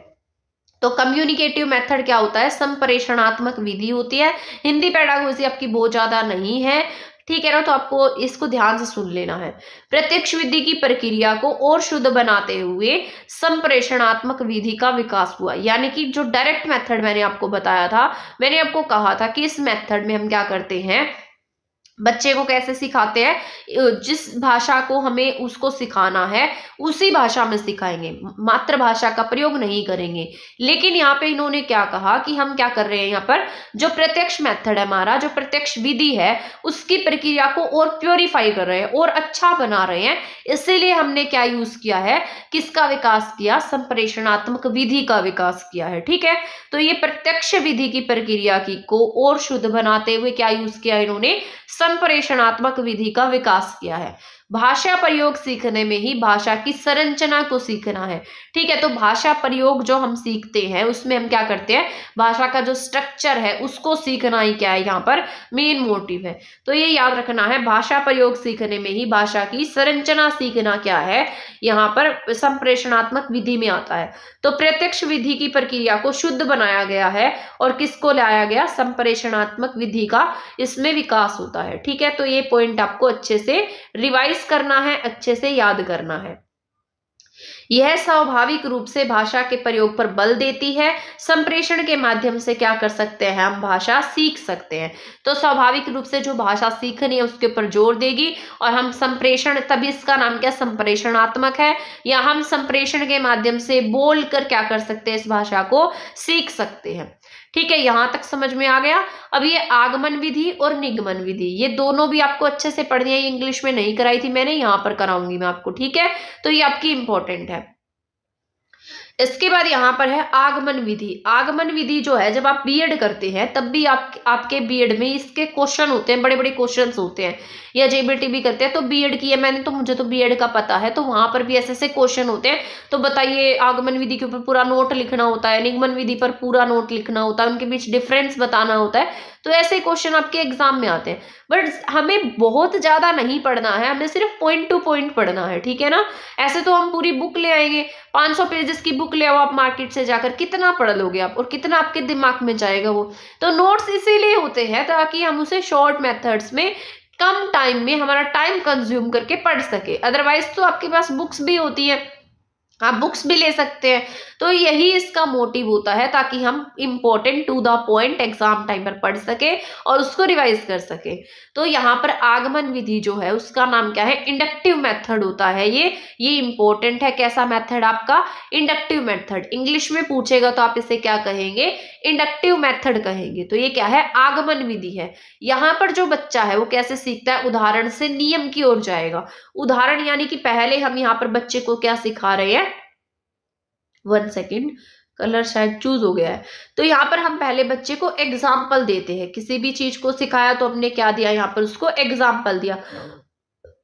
तो कम्युनिकेटिव मेथड क्या होता है, संप्रेषणात्मक विधि होती है। हिंदी पेडागोजी आपकी बहुत ज्यादा नहीं है, ठीक है ना, तो आपको इसको ध्यान से सुन लेना है। प्रत्यक्ष विधि की प्रक्रिया को और शुद्ध बनाते हुए संप्रेषणात्मक विधि का विकास हुआ। यानी कि जो डायरेक्ट मेथड मैंने आपको बताया था, मैंने आपको कहा था कि इस मेथड में हम क्या करते हैं, बच्चे को कैसे सिखाते हैं, जिस भाषा को हमें उसको सिखाना है उसी भाषा में सिखाएंगे, मातृभाषा का प्रयोग नहीं करेंगे। लेकिन यहाँ पे इन्होंने क्या कहा कि हम क्या कर रहे हैं, यहाँ पर जो प्रत्यक्ष मेथड है हमारा, जो प्रत्यक्ष विधि है, उसकी प्रक्रिया को और प्योरीफाई कर रहे हैं और अच्छा बना रहे हैं। इसीलिए हमने क्या यूज किया है, किसका विकास किया, संप्रेषणात्मक विधि का विकास किया है, ठीक है। तो ये प्रत्यक्ष विधि की प्रक्रिया की को और शुद्ध बनाते हुए क्या यूज किया इन्होंने, संप्रेषणात्मक विधि का विकास किया है। भाषा प्रयोग सीखने में ही भाषा की संरचना को सीखना है, ठीक है। तो भाषा प्रयोग जो हम सीखते हैं उसमें हम क्या करते हैं, भाषा का जो स्ट्रक्चर है उसको सीखना ही क्या है, यहाँ पर मेन मोटिव है। तो ये याद रखना है, भाषा प्रयोग सीखने में ही भाषा की संरचना सीखना क्या है, यहाँ पर संप्रेषणात्मक विधि में आता है। तो प्रत्यक्ष विधि की प्रक्रिया को शुद्ध बनाया गया है और किसको लाया गया, संप्रेषणात्मक विधि का इसमें विकास होता है, ठीक है। तो ये पॉइंट आपको अच्छे से रिवाइज करना है, अच्छे से याद करना है। यह स्वाभाविक रूप से भाषा के प्रयोग पर बल देती है। संप्रेषण के माध्यम से क्या कर सकते हैं, हम भाषा सीख सकते हैं। तो स्वाभाविक रूप से जो भाषा सीखनी है उसके ऊपर जोर देगी, और हम संप्रेषण, तभी इसका नाम क्या, संप्रेषणात्मक है। या हम संप्रेषण के माध्यम से बोल कर क्या कर सकते हैं, इस भाषा को सीख सकते हैं, ठीक है। यहां तक समझ में आ गया। अब ये आगमन विधि और निगमन विधि, ये दोनों भी आपको अच्छे से पढ़नी है। इंग्लिश में नहीं कराई थी मैंने, यहाँ पर कराऊंगी मैं आपको, ठीक है। तो ये आपकी इंपॉर्टेंट है। इसके बाद यहाँ पर है आगमन विधि। आगमन विधि जो है, जब आप बीएड करते हैं तब भी आपके बीएड में इसके क्वेश्चन होते हैं, बड़े बड़े क्वेश्चंस होते हैं, या जेबीटी भी करते हैं। तो बीएड की है मैंने, तो मुझे तो बीएड का पता है, तो वहां पर भी ऐसे ऐसे क्वेश्चन होते हैं। तो बताइए, आगमन विधि के ऊपर पूरा नोट लिखना होता है, निगमन विधि पर पूरा नोट लिखना होता है, उनके बीच डिफरेंस बताना होता है। तो ऐसे क्वेश्चन आपके एग्जाम में आते हैं। बट हमें बहुत ज्यादा नहीं पढ़ना है, हमें सिर्फ पॉइंट टू पॉइंट पढ़ना है, ठीक है ना। ऐसे तो हम पूरी बुक ले आएंगे, 500 पेजेस की बुक ले आओ आप मार्केट से जाकर, कितना पढ़ लोगे आप, और कितना आपके दिमाग में जाएगा वो। तो नोट्स इसीलिए होते हैं ताकि हम उसे शॉर्ट मेथड्स में, कम टाइम में, हमारा टाइम कंज्यूम करके पढ़ सके। अदरवाइज तो आपके पास बुक्स भी होती है, आप बुक्स भी ले सकते हैं। तो यही इसका मोटिव होता है, ताकि हम important to the point exam time पर पढ़ सके और उसको रिवाइज कर सके। तो यहाँ पर आगमन विधि जो है उसका नाम क्या है, इंडक्टिव मेथड होता है। ये इंपॉर्टेंट है। कैसा मेथड आपका, इंडक्टिव मेथड। इंग्लिश में पूछेगा तो आप इसे क्या कहेंगे, इंडक्टिव मेथड कहेंगे। तो ये क्या है, आगमन विधि है। यहाँ पर जो बच्चा है वो कैसे सीखता है, उदाहरण से नियम की ओर जाएगा। उदाहरण यानी कि पहले हम यहाँ पर बच्चे को क्या सिखा रहे हैं, 1 सेकेंड, कलर शायद चूज हो गया है। तो यहाँ पर हम पहले बच्चे को एग्जाम्पल देते हैं। किसी भी चीज को सिखाया तो हमने क्या दिया, यहाँ पर उसको एग्जाम्पल दिया।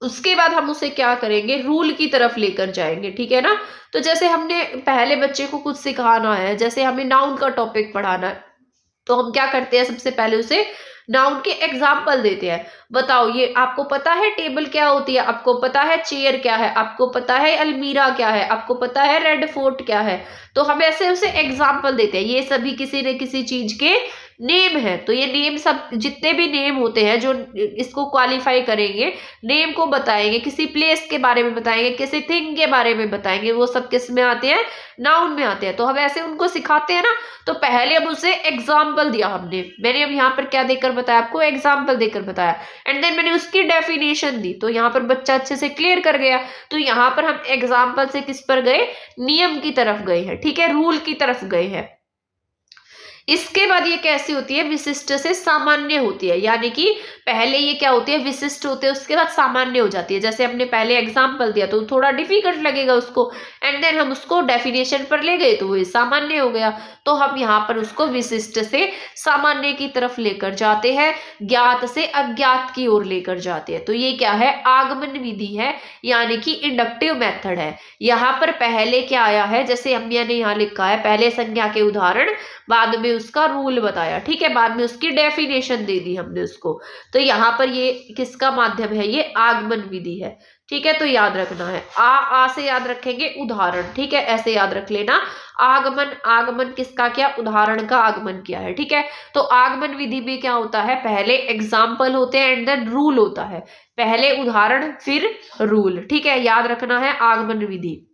उसके बाद हम उसे क्या करेंगे, रूल की तरफ लेकर जाएंगे, ठीक है ना। तो जैसे हमने पहले बच्चे को कुछ सिखाना है, जैसे हमें नाउन का टॉपिक पढ़ाना है, तो हम क्या करते हैं, सबसे पहले उसे नाउन के एग्जाम्पल देते हैं। बताओ, ये आपको पता है टेबल क्या होती है, आपको पता है चेयर क्या है, आपको पता है अलमीरा क्या है, आपको पता है रेड फोर्ट क्या है। तो हम ऐसे उसे एग्जाम्पल देते हैं। ये सभी किसी न किसी चीज के नेम है। तो ये नेम, सब जितने भी नेम होते हैं जो इसको क्वालिफाई करेंगे, नेम को बताएंगे, किसी प्लेस के बारे में बताएंगे, किसी थिंग के बारे में बताएंगे, वो सब किस में आते हैं, नाउन में आते हैं। तो हम ऐसे उनको सिखाते हैं ना। तो पहले अब उसे एग्जाम्पल दिया मैंने अब यहाँ पर क्या देकर बताया आपको, एग्जाम्पल देकर बताया, एंड देन मैंने उसकी डेफिनेशन दी। तो यहाँ पर बच्चा अच्छे से क्लियर कर गया। तो यहाँ पर हम एग्जाम्पल से किस पर गए, नियम की तरफ गए हैं, ठीक है, रूल की तरफ गए हैं। इसके बाद ये कैसी होती है, विशिष्ट से सामान्य होती है, यानी कि पहले ये क्या होती है, विशिष्ट होते हैं, उसके बाद सामान्य हो जाती है। जैसे हमने पहले एग्जांपल दिया तो थोड़ा डिफिकल्ट लगेगा उसको, एंड देन हम उसको डेफिनेशन पर ले गए तो वो सामान्य हो गया। तो हम यहाँ पर उसको विशिष्ट से सामान्य की तरफ लेकर जाते हैं, ज्ञात से अज्ञात की ओर लेकर जाते हैं। तो ये क्या है, आगमन विधि है, यानी कि इंडक्टिव मेथड है। यहाँ पर पहले क्या आया है, जैसे हमने यहाँ लिखा है, पहले संज्ञा के उदाहरण, बाद में उसका रूल बताया, ठीक है, बाद में उसकी डेफिनेशन दे दी हमने उसको। तो यहाँ पर ये किसका माध्यम है, ये आगमन विधि है, ठीक है। तो याद रखना है, आ से याद रखेंगे उदाहरण, ठीक है, ऐसे याद रख लेना। आगमन, आगमन किसका क्या, उदाहरण का आगमन किया है, ठीक है। तो आगमन विधि में क्या होता है, पहले एग्जाम्पल होते हैं एंड देन रूल होता है, पहले उदाहरण फिर रूल, ठीक है, याद रखना है आगमन विधि।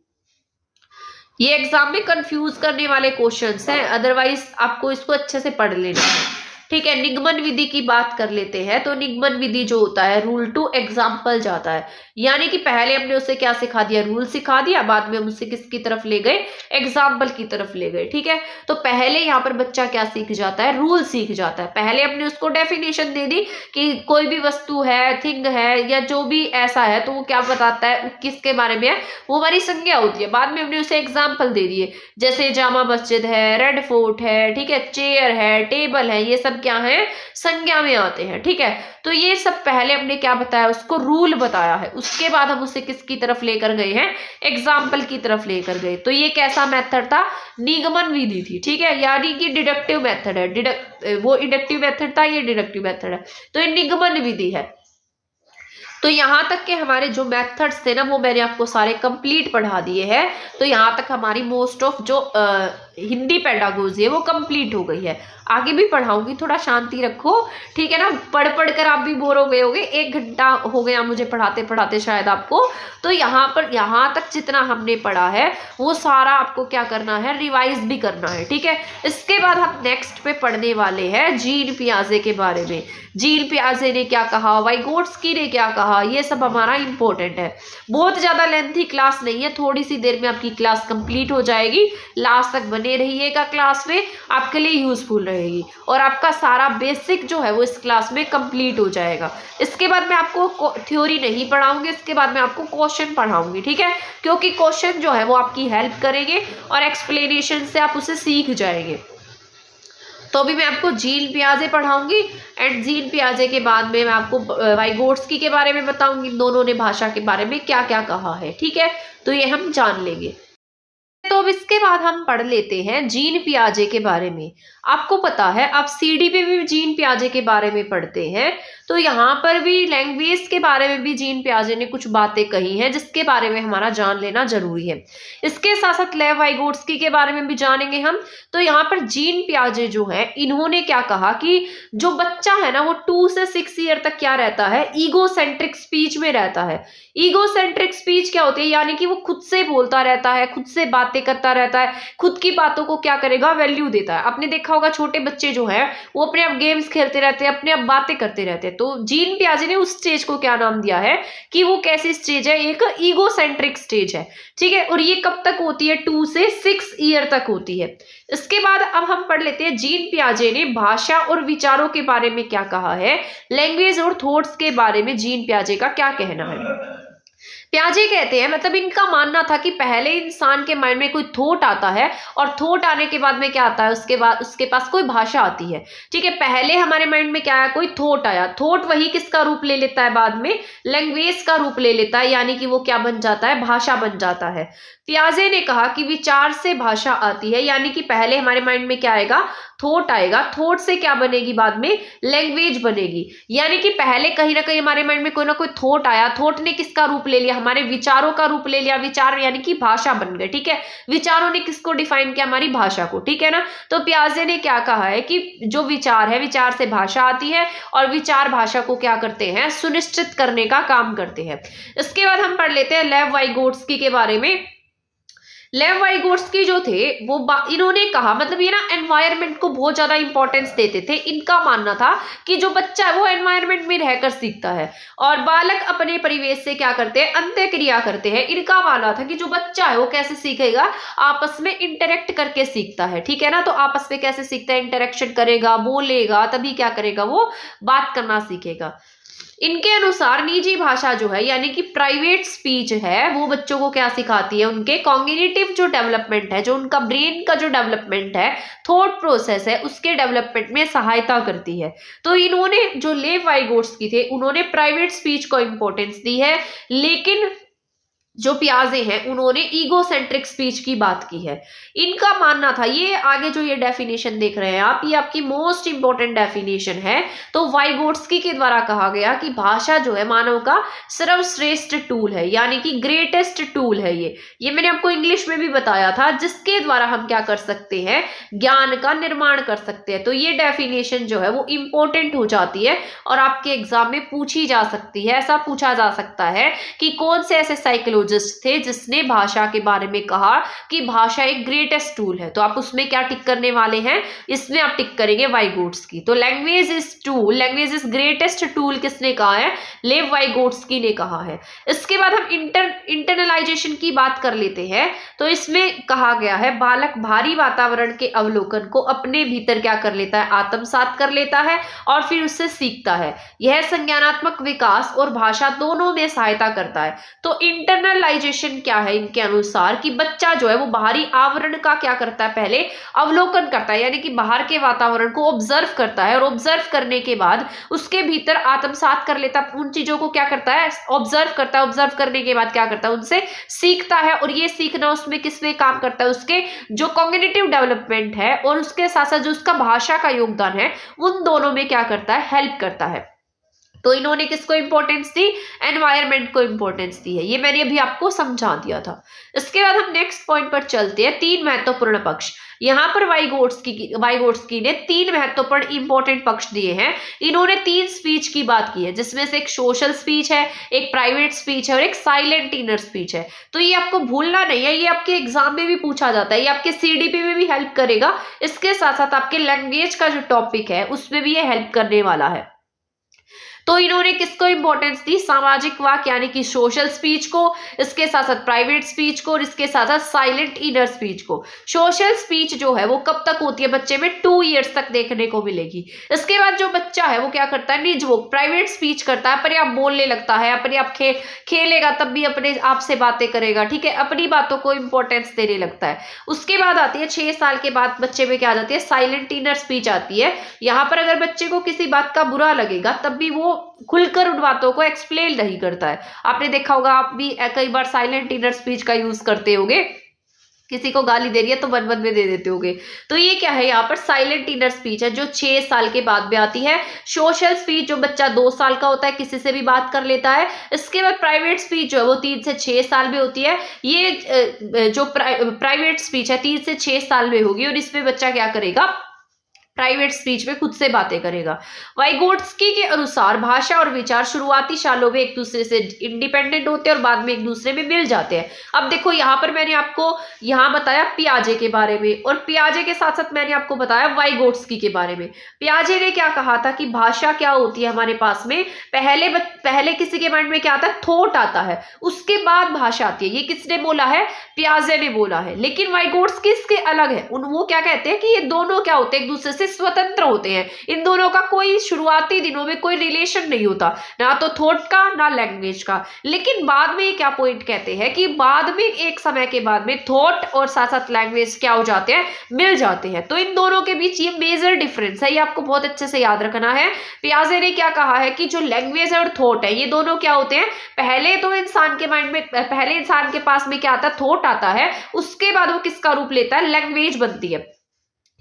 ये एग्जाम में कंफ्यूज करने वाले क्वेश्चंस हैं, अदरवाइज आपको इसको अच्छे से पढ़ लेना है, ठीक है। निगमन विधि की बात कर लेते हैं। तो निगमन विधि जो होता है, रूल टू एग्जाम्पल जाता है, यानी कि पहले हमने उसे क्या सिखा दिया, रूल सिखा दिया, बाद में हम उसे किसकी तरफ ले गए, एग्जाम्पल की तरफ ले गए, ठीक है। तो पहले यहाँ पर बच्चा क्या सीख जाता है, रूल सीख जाता है। पहले हमने उसको डेफिनेशन दे दी कि कोई भी वस्तु है, थिंग है, या जो भी ऐसा है, तो वो क्या बताता है, किसके बारे में है, वो हमारी संज्ञा होती है। बाद में हमने उसे एग्जाम्पल दे दिए, जैसे जामा मस्जिद है, रेड फोर्ट है, ठीक है, चेयर है, टेबल है, ये सब क्या है, संज्ञा में आते हैं, ठीक है। तो ये सब पहले हमने क्या बताया, उसको रूल बताया है, उसके बाद हम उसे किसकी तरफ लेकर गए हैं, एग्जाम्पल की तरफ लेकर गए। तो ये कैसा मेथड था, निगमन विधि थी, ठीक है, यानी कि डिडक्टिव मेथड है, वो इंडक्टिव मेथड था, ये डिडक्टिव मेथड है, तो ये निगमन विधि है। तो यहाँ तक के हमारे जो मेथड्स थे ना, वो मैंने आपको सारे कंप्लीट पढ़ा दिए हैं। तो यहाँ तक हमारी मोस्ट ऑफ जो हिंदी पेडागोजी है वो कंप्लीट हो गई है। आगे भी पढ़ाऊंगी, थोड़ा शांति रखो, ठीक है ना। पढ़ पढ़ कर आप भी बोर हो गए होगे, 1 घंटा हो गया मुझे पढ़ाते पढ़ाते शायद आपको। तो यहाँ पर यहाँ तक जितना हमने पढ़ा है वो सारा आपको क्या करना है, रिवाइज भी करना है, ठीक है। इसके बाद हम नेक्स्ट पे पढ़ने वाले हैं जीन पियाजे के बारे में। जीन पियाजे ने क्या कहा, वाइगोट्स्की ने क्या कहा, ये सब हमारा इंपॉर्टेंट है। बहुत ज्यादा लेंथी क्लास नहीं है, थोड़ी सी देर में आपकी क्लास कंप्लीट हो जाएगी। लास्ट तक बने रहिएगा क्लास में, आपके लिए यूजफुल रहेगी और आपका सारा बेसिक जो है वो इस क्लास में कंप्लीट हो जाएगा। इसके बाद मैं आपको थ्योरी नहीं पढ़ाऊंगी, इसके बाद मैं आपको क्वेश्चन पढ़ाऊंगी, ठीक है, क्योंकि क्वेश्चन जो है वो आपकी हेल्प करेंगे और एक्सप्लेनेशन से आप उसे सीख जाएंगे। तो अभी मैं आपको जीन पियाजे पढ़ाऊंगी एंड जीन पियाजे के बाद में मैं आपको वाइगोट्स्की के बारे में बताऊंगी, दोनों ने भाषा के बारे में क्या क्या कहा है, ठीक है। तो ये हम जान लेंगे। तो अब इसके बाद हम पढ़ लेते हैं जीन पियाजे के बारे में। आपको पता है आप सीडी पे भी जीन पियाजे के बारे में पढ़ते हैं, तो यहाँ पर भी लैंग्वेज के बारे में भी जीन पियाजे ने कुछ बातें कही हैं जिसके बारे में हमारा जान लेना जरूरी है। इसके साथ साथ लेव वाइगोट्स्की के बारे में भी जानेंगे हम। तो यहाँ पर जीन पियाजे जो है, इन्होंने क्या कहा कि जो बच्चा है ना वो 2 से 6 ईयर तक क्या रहता है, ईगोसेंट्रिक स्पीच में रहता है। ईगोसेंट्रिक स्पीच क्या होती है, यानी कि वो खुद से बोलता रहता है, खुद से बातें करता रहता है, खुद की बातों को क्या करेगा, वैल्यू देता है। आपने देखा होगा छोटे बच्चे जो है वो अपने आप गेम्स खेलते रहते हैं, अपने आप बातें करते रहते हैं। तो जीन पियाजे ने उस स्टेज को क्या नाम दिया है कि वो कैसी स्टेज है, एक ईगोसेंट्रिक स्टेज है, ठीक है। और ये कब तक होती है, 2 से 6 ईयर तक होती है। इसके बाद अब हम पढ़ लेते हैं जीन पियाजे ने भाषा और विचारों के बारे में क्या कहा है, लैंग्वेज और थॉट्स के बारे में जीन पियाजे का क्या कहना है। पियाजे कहते हैं, मतलब इनका मानना था कि पहले इंसान के माइंड में कोई थॉट आता है और थॉट आने के बाद में क्या आता है, उसके बाद उसके पास कोई भाषा आती है, ठीक है। पहले हमारे माइंड में क्या आया, कोई थॉट आया, थॉट वही किसका रूप ले लेता है, बाद में लैंग्वेज का रूप ले लेता है, यानी कि वो क्या बन जाता है, भाषा बन जाता है। पियाजे ने कहा कि विचार से भाषा आती है, यानी कि पहले हमारे माइंड में क्या आएगा, थॉट आएगा, थॉट से क्या बनेगी, बाद में लैंग्वेज बनेगी। यानी कि पहले कहीं ना कहीं हमारे माइंड में कोई ना कोई थॉट आया, थॉट ने किसका रूप ले लिया, हमारे विचारों का रूप ले लिया, विचार यानी कि भाषा बन गए, ठीक है। विचारों ने किसको डिफाइन किया, हमारी भाषा को, ठीक है ना। तो पियाजे ने क्या कहा है कि जो विचार है, विचार से भाषा आती है और विचार भाषा को क्या करते हैं, सुनिश्चित करने का काम करते हैं। इसके बाद हम पढ़ लेते हैं लेव वाइगोट्स्की के बारे में। लेव वाइगोट्स्की जो थे वो इन्होंने कहा, मतलब ये ना एनवायरनमेंट को बहुत ज्यादा इंपॉर्टेंस देते थे। इनका मानना था कि जो बच्चा है वो एनवायरनमेंट में रहकर सीखता है और बालक अपने परिवेश से क्या करते हैं, अंत्य क्रिया करते हैं। इनका मानना था कि जो बच्चा है वो कैसे सीखेगा, आपस में इंटरेक्ट करके सीखता है, ठीक है ना। तो आपस में कैसे सीखता है, इंटरेक्शन करेगा, बोलेगा, तभी क्या करेगा, वो बात करना सीखेगा। इनके अनुसार निजी भाषा जो है यानी कि प्राइवेट स्पीच है वो बच्चों को क्या सिखाती है, उनके कॉग्निटिव जो डेवलपमेंट है, जो उनका ब्रेन का जो डेवलपमेंट है, थॉट प्रोसेस है, उसके डेवलपमेंट में सहायता करती है। तो इन्होंने जो लेव वाइगोट्स्की थे उन्होंने प्राइवेट स्पीच को इंपॉर्टेंस दी है, लेकिन जो पियाजे हैं उन्होंने ईगोसेंट्रिक स्पीच की बात की है। इनका मानना था, ये आगे जो ये डेफिनेशन देख रहे हैं आप, ये आपकी मोस्ट इंपॉर्टेंट डेफिनेशन है। तो वाइगोट्स्की के द्वारा कहा गया कि भाषा जो है मानव का सर्वश्रेष्ठ टूल है, यानी कि ग्रेटेस्ट टूल है। ये मैंने आपको इंग्लिश में भी बताया था, जिसके द्वारा हम क्या कर सकते हैं, ज्ञान का निर्माण कर सकते हैं। तो ये डेफिनेशन जो है वो इंपॉर्टेंट हो जाती है और आपके एग्जाम में पूछी जा सकती है। ऐसा पूछा जा सकता है कि कौन से ऐसे साइकोलॉजिस्ट थे जिसने भाषा के बारे में कहा कि भाषा एक ग्रेटेस्ट टूल है। तो आप उसमें क्या टिक करने वाले हैं, इसमें आप टिक करेंगे वाइगोट्स्की। तो language is tool, language is greatest tool किसने कहा है, लेव वाइगोट्स्की ने कहा है। इसके बाद हम इंटरनलाइजेशन की बात कर लेते हैं। तो इसमें कहा गया है बालक भारी वातावरण के अवलोकन को अपने भीतर क्या कर लेता है, आत्मसात कर लेता है और फिर उससे सीखता है। यह संज्ञानात्मक विकास और भाषा दोनों में सहायता करता है। तो इंटरनलाइजेशन क्या है इनके अनुसार, कि बच्चा जो है वो बाहरी आवरण का क्या करता है, पहले अवलोकन करता है, यानी कि बाहर के वातावरण को ऑब्जर्व करता है और ऑब्जर्व करने के बाद उसके भीतर आत्मसात कर लेता है, उन चीजों को क्या करता है, ऑब्जर्व करता है। ऑब्जर्व करने के बाद क्या करता है, उनसे सीखता है। और ये सीखना उसमें किसमें काम करता है, उसके जो कॉग्निटिव डेवलपमेंट है और उसके साथ साथ जो उसका भाषा का योगदान है, उन दोनों में क्या करता है, हेल्प करता है। तो इन्होंने किसको इंपॉर्टेंस दी, एनवायरनमेंट को इंपॉर्टेंस दी है। ये मैंने अभी आपको समझा दिया था। इसके बाद हम नेक्स्ट पॉइंट पर चलते हैं, 3 महत्वपूर्ण पक्ष। यहाँ पर वाइगोट्स्की ने 3 महत्वपूर्ण इंपॉर्टेंट पक्ष दिए हैं। इन्होंने 3 स्पीच की बात की है, जिसमें से एक सोशल स्पीच है, एक प्राइवेट स्पीच है और एक साइलेंट इनर स्पीच है। तो ये आपको भूलना नहीं है, ये आपके एग्जाम में भी पूछा जाता है, ये आपके सीडीपी में भी हेल्प करेगा। इसके साथ साथ आपके लैंग्वेज का जो टॉपिक है उसमें भी ये हेल्प करने वाला है। तो इन्होंने किसको इंपॉर्टेंस दी, सामाजिक वाक्य यानी कि सोशल स्पीच को, इसके साथ साथ प्राइवेट स्पीच को और इसके साथ साथ साइलेंट इनर स्पीच को। सोशल स्पीच जो है वो कब तक होती है, बच्चे में 2 इयर्स तक देखने को मिलेगी। इसके बाद जो बच्चा है वो क्या करता है, निज वो प्राइवेट स्पीच करता है, अपने आप बोलने लगता है, अपने आप खेलेगा, तब भी अपने आप से बातें करेगा, ठीक है, अपनी बातों को इंपॉर्टेंस देने लगता है। उसके बाद आती है 6 साल के बाद बच्चे में क्या आ जाती है, साइलेंट इनर स्पीच आती है। यहाँ पर अगर बच्चे को किसी बात का बुरा लगेगा तब भी वो खुलकर उन बातों को एक्सप्लेन नहीं करता है। आपने देखा होगा, आप भी कई बार साइलेंट इनर स्पीच का यूज करते होंगे, किसी को गाली दे रही है तो वन वन में दे देते होंगे। तो ये क्या है, यहाँ पर साइलेंट इनर स्पीच है जो 6 साल के बाद में आती है। सोशल स्पीच जो बच्चा 2 साल का होता है, किसी से भी बात कर लेता है। इसके बाद प्राइवेट स्पीच जो है वो 3 से 6 साल में होती है। ये जो प्राइवेट स्पीच है 3 से 6 साल में होगी और इसमें बच्चा क्या करेगा, प्राइवेट स्पीच में खुद से बातें करेगा। वाइगोट्स्की के अनुसार भाषा और विचार शुरुआती सालों में एक दूसरे से इंडिपेंडेंट होते हैं और बाद में एक दूसरे में मिल जाते हैं। अब देखो यहाँ पर मैंने आपको यहाँ बताया पियाजे के बारे में और पियाजे के साथ साथ मैंने आपको बताया वाइगोट्स्की के बारे में। पियाजे ने क्या कहा था कि भाषा क्या होती है हमारे पास में, पहले किसी के माइंड में क्या आता है, थॉट आता है, उसके बाद भाषा आती है। ये किसने बोला है, पियाजे ने बोला है। लेकिन वाइगोट्स्की इसके अलग है, वो क्या कहते हैं कि ये दोनों क्या होते हैं, एक दूसरे से स्वतंत्र होते हैं। इन दोनों का कोई शुरुआती दिनों में कोई रिलेशन नहीं होता, ना तो थॉट का ना लैंग्वेज का। लेकिन बाद में क्या पॉइंट कहते हैं कि बाद में एक समय के बाद में थॉट और साथ साथ लैंग्वेज क्या हो जाते हैं, मिल जाते हैं। तो इन दोनों के बीच ये मेजर डिफरेंस है, ये आपको बहुत अच्छे से याद रखना है। पियाजे ने क्या कहा है कि जो लैंग्वेज और थॉट है ये दोनों क्या होते हैं, पहले तो इंसान के माइंड में, पहले इंसान के पास में क्या आता है, थॉट आता है, उसके बाद वो किसका रूप लेता है, लैंग्वेज बनती है।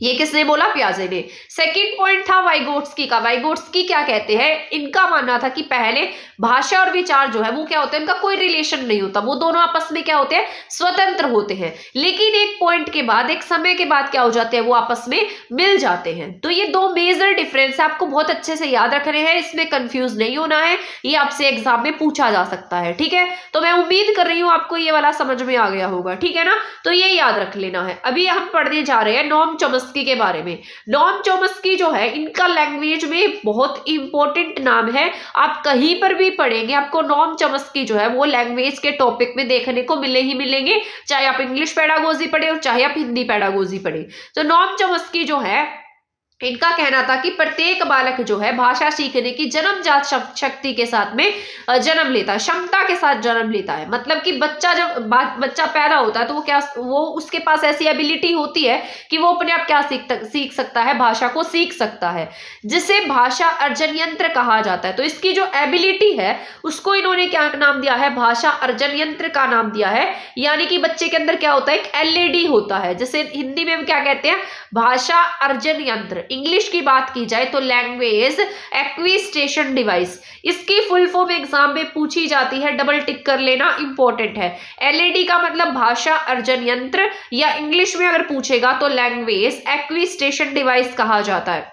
ये किसने बोला? पियाजे ने। सेकंड पॉइंट था वाइगोट्स्की का। वाइगोट्स्की क्या कहते हैं? इनका मानना था कि पहले भाषा और विचार जो है वो क्या होते हैं, इनका कोई रिलेशन नहीं होता, वो दोनों आपस में क्या होते हैं, स्वतंत्र होते हैं। लेकिन एक पॉइंट के बाद, एक समय के बाद क्या हो जाते हैं, वो आपस में मिल जाते हैं। तो ये दो मेजर डिफरेंस है, आपको बहुत अच्छे से याद रखने हैं, इसमें कंफ्यूज नहीं होना है, ये आपसे एग्जाम में पूछा जा सकता है। ठीक है, तो मैं उम्मीद कर रही हूँ आपको ये वाला समझ में आ गया होगा। ठीक है ना, तो ये याद रख लेना है। अभी हम पढ़ने जा रहे हैं नोम चॉम्स्की के बारे में। नोम चॉम्स्की जो है, इनका लैंग्वेज में बहुत इंपॉर्टेंट नाम है, आप कहीं पर भी पढ़ेंगे आपको नोम चॉम्स्की जो है वो लैंग्वेज के टॉपिक में देखने को मिलेंगे, चाहे आप इंग्लिश पेडागोजी पढ़े और चाहे आप हिंदी पेडागोजी पढ़े। तो नोम चॉम्स्की जो है, इनका कहना था कि प्रत्येक बालक जो है भाषा सीखने की जन्मजात शक्ति के साथ में जन्म लेता है, क्षमता के साथ जन्म लेता है। मतलब कि जब बच्चा पैदा होता है तो वो उसके पास ऐसी एबिलिटी होती है कि वो अपने आप क्या सीख सकता है, भाषा को सीख सकता है, जिसे भाषा अर्जन यंत्र कहा जाता है। तो इसकी जो एबिलिटी है उसको इन्होंने क्या नाम दिया है, भाषा अर्जन यंत्र का नाम दिया है। यानी कि बच्चे के अंदर क्या होता है, एक एलईडी होता है, जिसे हिंदी में हम क्या कहते हैं, भाषा अर्जन यंत्र। इंग्लिश की बात की जाए तो लैंग्वेज एक्विजिशन डिवाइस, इसकी फुल फॉर्म एग्जाम में पूछी जाती है, डबल टिक कर लेना, इंपॉर्टेंट है। एलईडी का मतलब भाषा अर्जन यंत्र, या इंग्लिश में अगर पूछेगा तो लैंग्वेज एक्विजिशन डिवाइस कहा जाता है।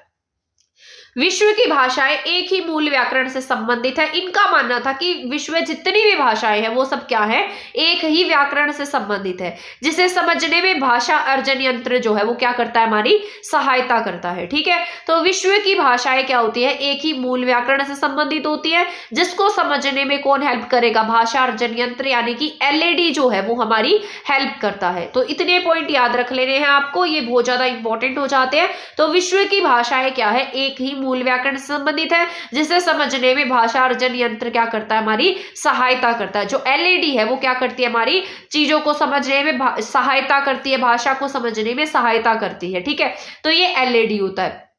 विश्व की भाषाएं एक ही मूल व्याकरण से संबंधित है। इनका मानना था कि विश्व में जितनी भी भाषाएं हैं वो सब क्या है, एक ही व्याकरण से संबंधित है, जिसे समझने में भाषा अर्जन यंत्र जो है वो क्या करता है, हमारी सहायता करता है। ठीक है, तो विश्व की भाषाएं क्या होती है, एक ही मूल व्याकरण से संबंधित होती है, जिसको समझने में कौन हेल्प करेगा, भाषा अर्जन यंत्र, यानी कि एलईडी जो है वो हमारी हेल्प करता है। तो इतने पॉइंट याद रख लेने हैं आपको, ये बहुत ज्यादा इंपॉर्टेंट हो जाते हैं। तो विश्व की भाषाएं क्या है, एक ही मूल व्याकरण से संबंधित है, जिसे समझने में भाषा अर्जन यंत्र क्या करता है, हमारी सहायता करता है। जो एलईडी है वो क्या करती है, हमारी चीजों को समझने में सहायता करती है, भाषा को समझने में सहायता करती है। ठीक है, तो ये एलईडी होता है,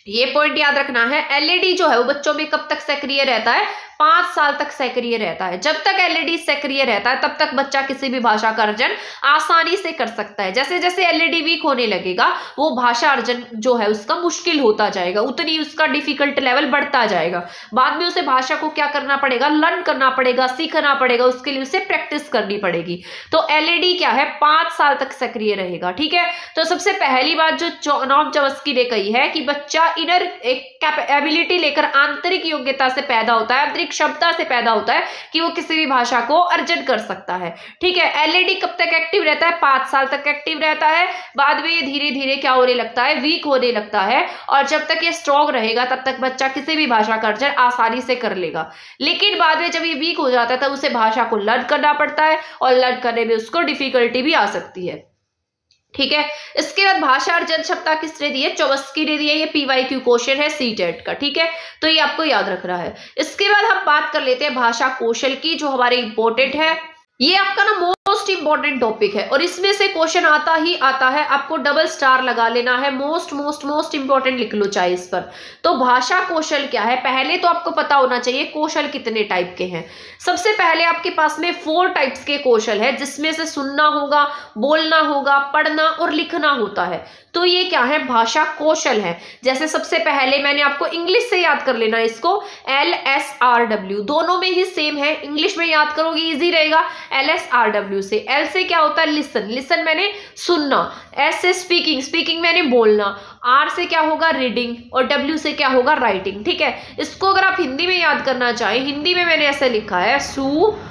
ये पॉइंट याद रखना है। एलईडी जो है वो बच्चों में कब तक सक्रिय रहता है, 5 साल तक सक्रिय रहता है। जब तक एलईडी सक्रिय रहता है तब तक बच्चा किसी भी भाषा का अर्जन आसानी से कर सकता है। जैसे जैसे एलईडी वीक होने लगेगा वो भाषा अर्जन जो है उसका मुश्किल होता जाएगा, उतनी उसका डिफिकल्ट लेवल बढ़ता जाएगा। बाद में उसे भाषा को क्या करना पड़ेगा, लर्न करना पड़ेगा, सीखना पड़ेगा, उसके लिए उसे प्रैक्टिस करनी पड़ेगी। तो एलईडी क्या है, 5 साल तक सक्रिय रहेगा। ठीक है, तो सबसे पहली बात जो नोम चॉम्स्की ने कही है कि बच्चा इनर एक एबिलिटी लेकर आंतरिक योग्यता से पैदा होता है, आंतरिक क्षमता से पैदा होता है कि वो किसी भी भाषा को अर्जन कर सकता है। ठीक है, एलईडी कब तक एक्टिव रहता है, 5 साल तक एक्टिव रहता है। बाद में ये धीरे धीरे क्या होने लगता है, वीक होने लगता है, और जब तक ये स्ट्रॉन्ग रहेगा तब तक बच्चा किसी भी भाषा का अर्जन आसानी से कर लेगा। लेकिन बाद में जब ये वीक हो जाता है तब उसे भाषा को लर्न करना पड़ता है, और लर्न करने में उसको डिफिकल्टी भी आ सकती है। ठीक है, इसके बाद भाषा अर्जन क्षमता किसने दी है, चॉम्स्की ने दी है। ये पीवाईक्यू क्वेश्चन है सीटेट का। ठीक है, तो ये आपको याद रखना है। इसके बाद हम बात कर लेते हैं भाषा कौशल की, जो हमारे इंपॉर्टेंट है। ये आपका ना मोस्ट इंपॉर्टेंट टॉपिक है, और इसमें से क्वेश्चन आता ही आता है, आपको डबल स्टार लगा लेना है, मोस्ट मोस्ट मोस्ट इंपॉर्टेंट लिख लो चाहे इस पर। तो भाषा कौशल क्या है, पहले तो आपको पता होना चाहिए कौशल कितने टाइप के हैं। सबसे पहले आपके पास में 4 टाइप्स के कौशल है, जिसमें से सुनना होगा, बोलना होगा, पढ़ना और लिखना होता है। तो ये क्या है, भाषा कौशल है। जैसे सबसे पहले मैंने आपको इंग्लिश से याद कर लेना इसको, LSRW, दोनों में ही सेम है। इंग्लिश में याद करोगे इजी रहेगा, LSRW से। L से क्या होता है, लिसन, लिसन मैंने सुनना। S से स्पीकिंग, स्पीकिंग मैंने बोलना। R से क्या होगा, रीडिंग, और W से क्या होगा, राइटिंग। ठीक है, इसको अगर आप हिंदी में याद करना चाहें, हिंदी में मैंने ऐसे लिखा है, सुबोपली,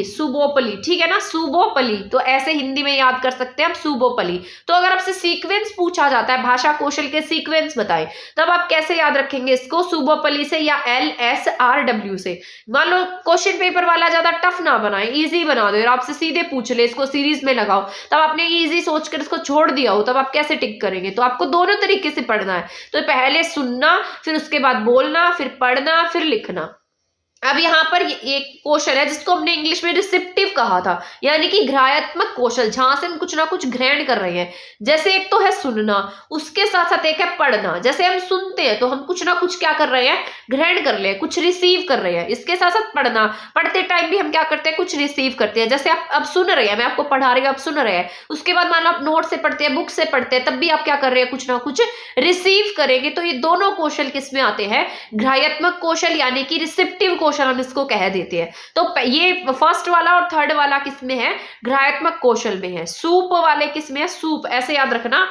सुबोपली। ठीक है ना, सुबोपली, तो ऐसे हिंदी में याद कर सकते हैं आप, सुबोपली। तो अगर आपसे सीक्वेंस पूछा जाता है, भाषा कौशल के सीक्वेंस बताएं, तब आप कैसे याद रखेंगे इसको, सुबोपली से या LSRW से। मान लो क्वेश्चन पेपर वाला ज्यादा टफ ना बनाए, इजी बना दो, और आपसे सीधे पूछ ले इसको सीरीज में लगाओ, तब आपने इजी सोचकर इसको छोड़ दिया हो, तब आप कैसे टिक करेंगे। तो आपको दोनों तरीके से पढ़ना है। तो पहले सुनना, फिर उसके बाद बोलना, फिर पढ़ना, फिर लिखना। अब यहाँ पर एक कौशल है जिसको हमने इंग्लिश में रिसेप्टिव कहा था, यानी कि ग्राह्यात्मक कौशल, जहां से हम कुछ ना कुछ ग्रहण कर रहे हैं। जैसे एक तो है सुनना, उसके साथ साथ एक है पढ़ना। जैसे हम सुनते हैं तो हम कुछ ना कुछ क्या कर रहे हैं, ग्रहण कर रहे हैं, कुछ रिसीव कर रहे हैं। इसके साथ साथ पढ़ना, पढ़ते टाइम भी हम क्या करते हैं, कुछ रिसीव करते हैं। जैसे आप अब सुन रहे हैं, मैं आपको पढ़ा रही हूँ, आप सुन रहे हैं, उसके बाद मान लो आप नोट से पढ़ते हैं, बुक से पढ़ते हैं, तब भी आप क्या कर रहे हैं, कुछ ना कुछ रिसीव करेंगे। तो ये दोनों कौशल किसमें आते हैं, ग्राह्यात्मक कौशल यानी कि रिसेप्टिव कौशल हम इसको कह देते हैं। तो ये फर्स्ट वाला और थर्ड वाला किसमें है, ग्राह्यात्मक कौशल में है। सूप वाले किसमें है, सूप, ऐसे याद रखना,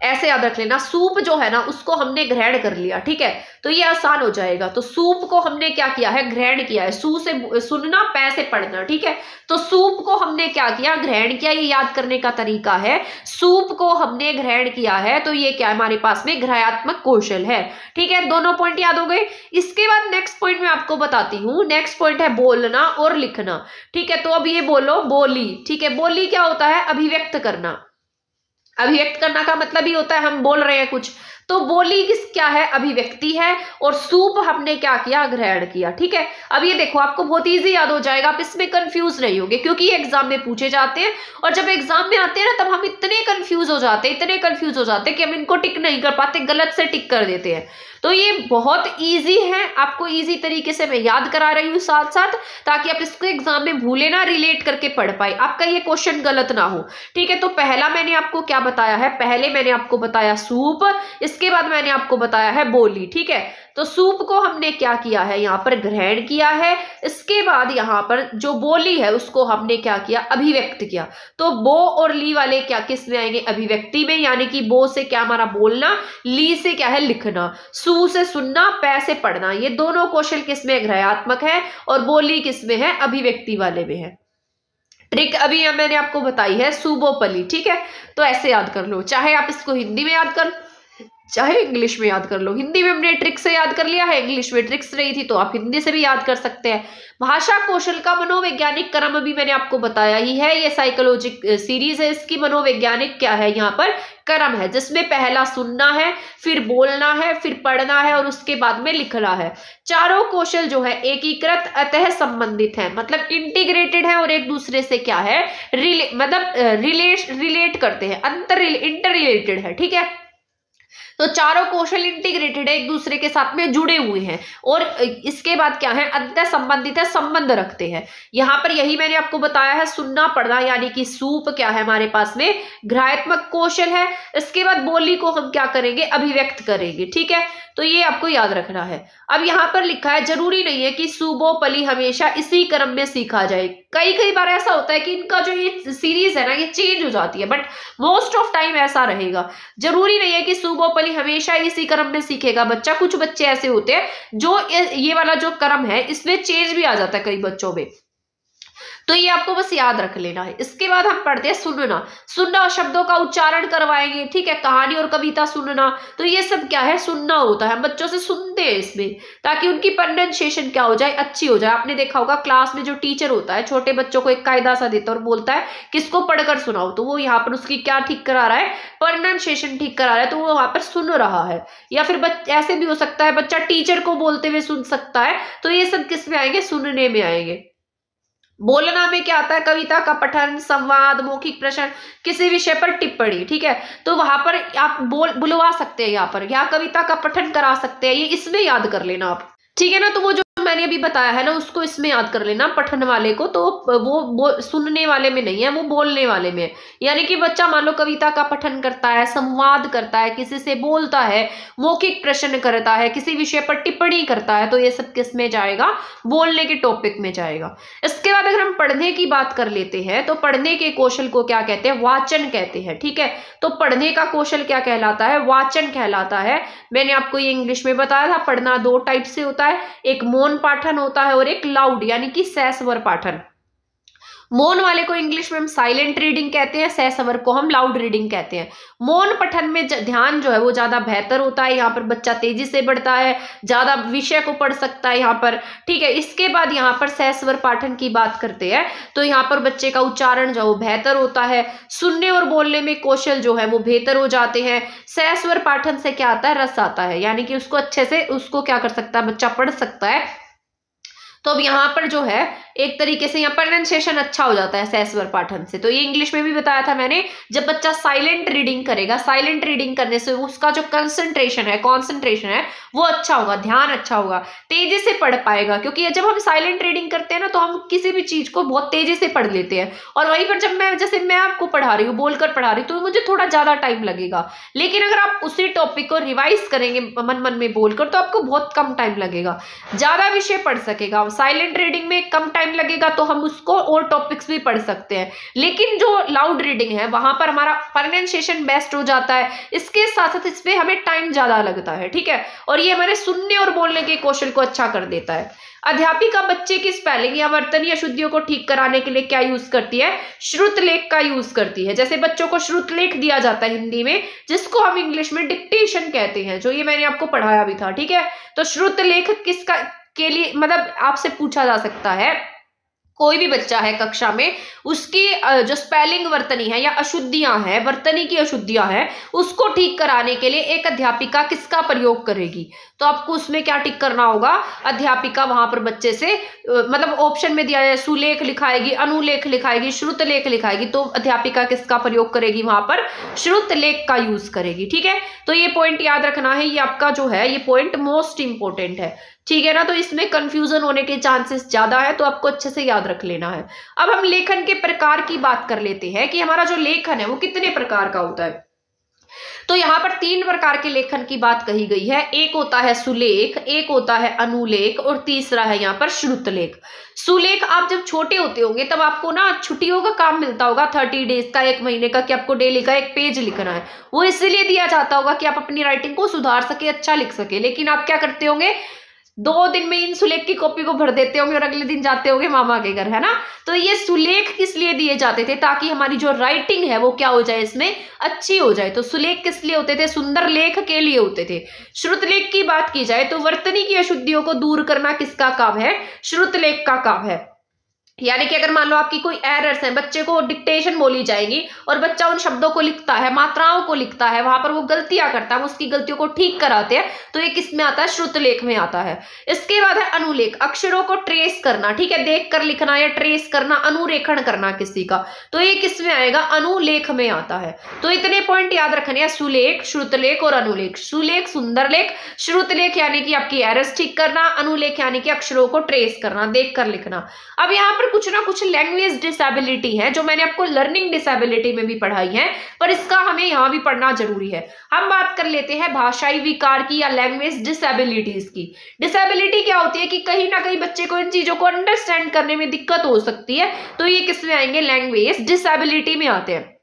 ऐसे याद रख लेना। सूप जो है ना उसको हमने ग्रहण कर लिया, ठीक है, तो ये आसान हो जाएगा। तो सूप को हमने क्या किया है, ग्रहण किया है। सू से सुनना, पै से पढ़ना, ठीक है। तो सूप को हमने क्या किया, ग्रहण किया। ये याद करने का तरीका है, सूप को हमने ग्रहण किया है, तो ये क्या है हमारे पास में, ग्राह्यात्मक कौशल है, ठीक है। दोनों पॉइंट याद हो गए। इसके बाद नेक्स्ट पॉइंट मैं आपको बताती हूँ। नेक्स्ट पॉइंट है बोलना और लिखना, ठीक है। तो अब ये बोलो बोली, ठीक है। बोली क्या होता है, अभिव्यक्त करना। अभिव्यक्त करना का मतलब ही होता है हम बोल रहे हैं कुछ। तो बोली किस क्या है, अभिव्यक्ति है। और सूप हमने क्या किया, ग्रहण किया, ठीक है। अब ये देखो आपको बहुत इजी याद हो जाएगा, आप इसमें कंफ्यूज नहीं होगे, क्योंकि ये एग्जाम में पूछे जाते हैं। और जब एग्जाम में आते हैं ना, तब हम इतने कंफ्यूज हो जाते हैं, इतने कंफ्यूज हो जाते हैं कि हम इनको टिक नहीं कर पाते, गलत से टिक कर देते हैं। तो ये बहुत इजी है, आपको इजी तरीके से मैं याद करा रही हूँ साथ साथ, ताकि आप इसको एग्जाम में भूले ना, रिलेट करके पढ़ पाए, आपका ये क्वेश्चन गलत ना हो, ठीक है। तो पहला मैंने आपको क्या बताया है, पहले मैंने आपको बताया सूप, इसके बाद मैंने आपको बताया है बोली, ठीक है। तो सूप को हमने क्या किया है, यहाँ पर ग्रहण किया है। इसके बाद यहाँ पर जो बोली है उसको हमने क्या किया, अभिव्यक्त किया। तो बो और ली वाले क्या किस में आएंगे, अभिव्यक्ति में, यानी कि बो से क्या हमारा बोलना, ली से क्या है लिखना, सू से सुनना, पै से पढ़ना। ये दोनों कौशल किसमें, ग्राह्यात्मक है, और बोली किसमें है, अभिव्यक्ति वाले में है। ट्रिक अभी मैंने आपको बताई है, सुबोपली, ठीक है। तो ऐसे याद कर लो, चाहे आप इसको हिंदी में याद कर, चाहे इंग्लिश में याद कर लो। हिंदी में हमने ट्रिक से याद कर लिया है, इंग्लिश में ट्रिक्स रही थी, तो आप हिंदी से भी याद कर सकते हैं। भाषा कौशल का मनोवैज्ञानिक क्रम भी मैंने आपको बताया ही है, ये साइकोलॉजिक सीरीज है, इसकी मनोवैज्ञानिक क्या है, यहाँ पर क्रम है, जिसमें पहला सुनना है, फिर बोलना है, फिर पढ़ना है, और उसके बाद में लिखना है। चारों कौशल जो है एकीकृत अतः संबंधित है, मतलब इंटीग्रेटेड है, और एक दूसरे से क्या है, रिलेट करते हैं, इंटर रिलेटेड है, ठीक है। तो चारों कौशल इंटीग्रेटेड है, एक दूसरे के साथ में जुड़े हुए हैं, और इसके बाद क्या है, अंतर संबंधित है, संबंध रखते हैं। यहाँ पर यही मैंने आपको बताया है, सुनना पढ़ना, यानी कि सूप क्या है हमारे पास में, ग्राह्यात्मक कौशल है। इसके बाद बोली को हम क्या करेंगे, अभिव्यक्त करेंगे, ठीक है। तो ये आपको याद रखना है। अब यहाँ पर लिखा है, जरूरी नहीं है कि सुबोपली हमेशा इसी क्रम में सीखा जाए। कई कई बार ऐसा होता है कि इनका जो ये सीरीज है ना, ये चेंज हो जाती है, बट मोस्ट ऑफ टाइम ऐसा रहेगा। जरूरी नहीं है कि सुबोपली हमेशा इसी क्रम में सीखेगा बच्चा। कुछ बच्चे ऐसे होते हैं जो ये वाला जो क्रम है इसमें चेंज भी आ जाता है कई बच्चों में, तो ये आपको बस याद रख लेना है। इसके बाद हम पढ़ते हैं सुनना। सुनना शब्दों का उच्चारण करवाएंगे, ठीक है, कहानी और कविता सुनना। तो ये सब क्या है, सुनना होता है, हम बच्चों से सुनते हैं इसमें, ताकि उनकी प्रोनाउंसिएशन क्या हो जाए, अच्छी हो जाए। आपने देखा होगा क्लास में जो टीचर होता है छोटे बच्चों को एक कायदा सा देता है और बोलता है किसको पढ़कर सुनाओ, तो वो यहाँ पर उसकी क्या ठीक करा रहा है, प्रोनाउंसिएशन ठीक करा रहा है, तो वो वहां पर सुन रहा है। या फिर ऐसे भी हो सकता है बच्चा टीचर को बोलते हुए सुन सकता है, तो ये सब किस में आएंगे, सुनने में आएंगे। बोलना में क्या आता है, कविता का पठन, संवाद, मौखिक प्रश्न, किसी विषय पर टिप्पणी, ठीक है। तो वहां पर आप बुलवा सकते हैं, यहाँ पर या कविता का पठन करा सकते हैं, ये इसमें याद कर लेना आप, ठीक है ना। तो वो जो मैंने अभी बताया है ना, उसको इसमें याद कर लेना, पठन वाले को। तो वो सुनने वाले में नहीं है, वो बोलने वाले में। यानी कि बच्चा मान लो कविता का पठन करता है, संवाद करता है, किसी से बोलता है, मौखिक प्रश्न करता है, किसी विषय पर टिप्पणी करता है, तो ये सब किस में जाएगा, बोलने के टॉपिक में जाएगा। इसके बाद अगर हम पढ़ने की बात कर लेते हैं, तो पढ़ने के कौशल को क्या कहते हैं, वाचन कहते हैं, ठीक है। तो पढ़ने का कौशल क्या कहलाता है, वाचन कहलाता है। मैंने आपको ये इंग्लिश में बताया था, पढ़ना दो टाइप से होता है, एक मौन पाठन होता है और एक लाउड यानी कि सहस्वर पाठन। मौन वाले को इंग्लिश में हम साइलेंट रीडिंग कहते हैं, सहस्वर को हम लाउड रीडिंग कहते हैं। मौन पठन में ध्यान जो है वो ज्यादा बेहतर होता है, यहाँ पर बच्चा तेजी से बढ़ता है, ज्यादा विषय को पढ़ सकता है यहाँ पर, ठीक है। इसके बाद यहाँ पर सहस्वर पाठन की बात करते हैं, तो यहाँ पर बच्चे का उच्चारण जो है वो बेहतर होता है, सुनने और बोलने में कौशल जो है वो बेहतर हो जाते हैं। सहस्वर पाठन से क्या आता है, रस आता है, यानी कि उसको अच्छे से उसको क्या कर सकता है, बच्चा पढ़ सकता है, तो अब यहाँ पर जो है एक तरीके से यहाँ प्रोनाउंसिएशन अच्छा हो जाता है सहस्वर पाठन से। तो ये इंग्लिश में भी बताया था मैंने, जब बच्चा साइलेंट रीडिंग करेगा, साइलेंट रीडिंग करने से उसका जो कंसंट्रेशन है वो अच्छा होगा, ध्यान अच्छा होगा, तेजी से पढ़ पाएगा। क्योंकि जब हम साइलेंट रीडिंग करते हैं ना तो हम किसी भी चीज को बहुत तेजी से पढ़ लेते हैं, और वहीं पर जब जैसे मैं आपको पढ़ा रही हूँ, बोलकर पढ़ा रही हूँ, तो मुझे थोड़ा ज्यादा टाइम लगेगा। लेकिन अगर आप उसी टॉपिक को रिवाइज करेंगे मन में बोलकर तो आपको बहुत कम टाइम लगेगा, ज्यादा विषय पढ़ सकेगा। साइलेंट रीडिंग में कम टाइम लगेगा तो हम उसको और टॉपिक्स भी पढ़ सकते हैं, लेकिन जो लाउड रीडिंग है वहां पर हमारा प्रोनाउंसिएशन बेस्ट हो जाता है, इसके साथ साथ इसमें हमें टाइम ज्यादा लगता है, ठीक है। और ये हमारे सुनने और बोलने के कौशल को अच्छा कर देता है। अध्यापिका बच्चे की स्पेलिंग या वर्तनी अशुद्धियों को ठीक कराने के लिए क्या यूज करती है? श्रुतलेख का यूज करती है। जैसे बच्चों को श्रुतलेख दिया जाता है हिंदी में, जिसको हम इंग्लिश में डिक्टेशन कहते हैं, जो ये मैंने आपको पढ़ाया भी था, ठीक है। तो श्रुतलेख किसका के लिए मतलब आपसे पूछा जा सकता है, कोई भी बच्चा है कक्षा में, उसकी जो स्पेलिंग वर्तनी है या अशुद्धियां हैं, वर्तनी की अशुद्धियां हैं, उसको ठीक कराने के लिए एक अध्यापिका किसका प्रयोग करेगी? तो आपको उसमें क्या टिक करना होगा? अध्यापिका वहां पर बच्चे से मतलब ऑप्शन में दिया है, सुलेख लिखाएगी, अनुलेख लिखाएगी, श्रुतलेख लिखाएगी, तो अध्यापिका किसका प्रयोग करेगी? वहां पर श्रुतलेख का यूज करेगी, ठीक है। तो ये पॉइंट याद रखना है, ये आपका जो है ये पॉइंट मोस्ट इंपोर्टेंट है, ठीक है ना। तो इसमें कंफ्यूजन होने के चांसेस ज्यादा है, तो आपको अच्छे से याद रख लेना है। अब हम लेखन के प्रकार की बात कर लेते हैं कि हमारा जो लेखन है वो कितने प्रकार का होता है। तो यहाँ पर 3 प्रकार के लेखन की बात कही गई है। एक होता है सुलेख, एक होता है अनुलेख, और तीसरा है यहाँ पर श्रुतलेख। सुलेख आप जब छोटे होते होंगे तब आपको ना छुट्टियों का काम मिलता होगा 30 डेज का, 1 महीने का, कि आपको डेली का 1 पेज लिखना है। वो इसलिए दिया जाता होगा कि आप अपनी राइटिंग को सुधार सके, अच्छा लिख सके। लेकिन आप क्या करते होंगे, 2 दिन में इन सुलेख की कॉपी को भर देते होंगे और अगले दिन जाते होंगे मामा के घर, है ना। तो ये सुलेख किस लिए दिए जाते थे? ताकि हमारी जो राइटिंग है वो क्या हो जाए, इसमें अच्छी हो जाए। तो सुलेख किस लिए होते थे? सुंदर लेख के लिए होते थे। श्रुतलेख की बात की जाए तो वर्तनी की अशुद्धियों को दूर करना किसका काम है? श्रुतलेख का काम है। यानी कि अगर मान लो आपकी कोई एरर्स है, बच्चे को डिक्टेशन बोली जाएगी और बच्चा उन शब्दों को लिखता है, मात्राओं को लिखता है, वहां पर वो गलतियां करता है, उसकी गलतियों को ठीक कराते हैं, तो ये किस में आता है? श्रुतलेख में आता है। इसके बाद है अनुलेख, अक्षरों को ट्रेस करना, ठीक है, देख कर लिखना या ट्रेस करना, अनुरेखण करना किसी का, तो ये किस में आएगा? अनुलेख में आता है। तो इतने पॉइंट याद रखने हैं, सुलेख, श्रुतलेख और अनुलेख। सुलेख सुंदर लेख, श्रुतलेख यानी कि आपकी एरर्स ठीक करना, अनुलेख यानी कि अक्षरों को ट्रेस करना, देख कर लिखना। अब यहाँ पर कुछ ना कुछ लैंग्वेज डिसेबिलिटी है जो मैंने आपको लर्निंग डिसेबिलिटी में भी पढ़ाई है, पर इसका हमें यहाँ भी पढ़ना जरूरी है। हम बात कर लेते हैं भाषाई विकार की या लैंग्वेज डिसेबिलिटीज की। डिसेबिलिटी क्या होती है कि कहीं ना कहीं बच्चे को इन चीजों को अंडरस्टैंड करने में दिक्कत हो सकती है, तो ये किस में आएंगे? लैंग्वेज डिसेबिलिटी में आते हैं।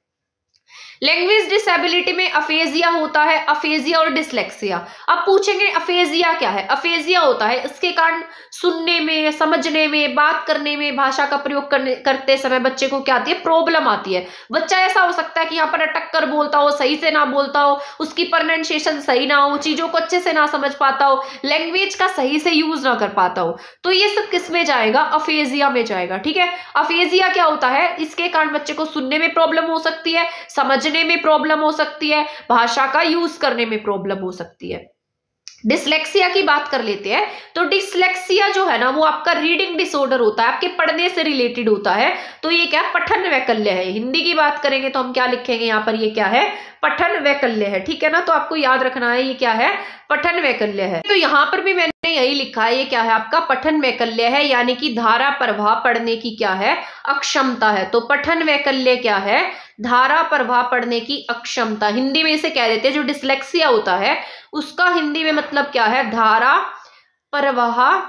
लैंग्वेज डिसेबिलिटी में अफेजिया होता है, अफेजिया और डिसलेक्सिया। अब पूछेंगे अफेजिया क्या है? अफेजिया होता है इसके कारण सुनने में, समझने में, बात करने में, भाषा का प्रयोग करते समय बच्चे को क्या आती है? प्रॉब्लम आती है। बच्चा ऐसा हो सकता है कि यहाँ पर अटक कर बोलता हो, सही से ना बोलता हो, उसकी प्रोनाउंसिएशन सही ना हो, चीजों को अच्छे से ना समझ पाता हो, लैंग्वेज का सही से यूज ना कर पाता हो, तो ये सब किस में जाएगा? अफेजिया में जाएगा, ठीक है। अफेजिया क्या होता है? इसके कारण बच्चे को सुनने में प्रॉब्लम हो सकती है, समझने में प्रॉब्लम हो सकती है, भाषा का यूज करने में प्रॉब्लम हो सकती है। डिसलेक्सिया की बात कर लेते हैं। तो डिसलेक्सिया जो है ना वो आपका रीडिंग डिसऑर्डर होता है, आपके पढ़ने से रिलेटेड होता है। तो ये क्या? पठन वैकल्य है। हिंदी की बात करेंगे तो हम क्या लिखेंगे यहाँ पर? ये क्या है? पठन वैकल्य है, ठीक है ना। तो आपको याद रखना है ये क्या है? पठन वैकल्य है। तो यहाँ पर भी मैंने यही लिखा है, ये क्या है? आपका पठन वैकल्य है, यानी कि धारा प्रवाह पढ़ने की क्या है? अक्षमता है। तो पठन वैकल्य क्या है? धारा प्रवाह पढ़ने की अक्षमता। हिंदी में इसे कह देते हैं, जो डिसलेक्सिया होता है उसका हिंदी में मतलब क्या है? धारा प्रवाह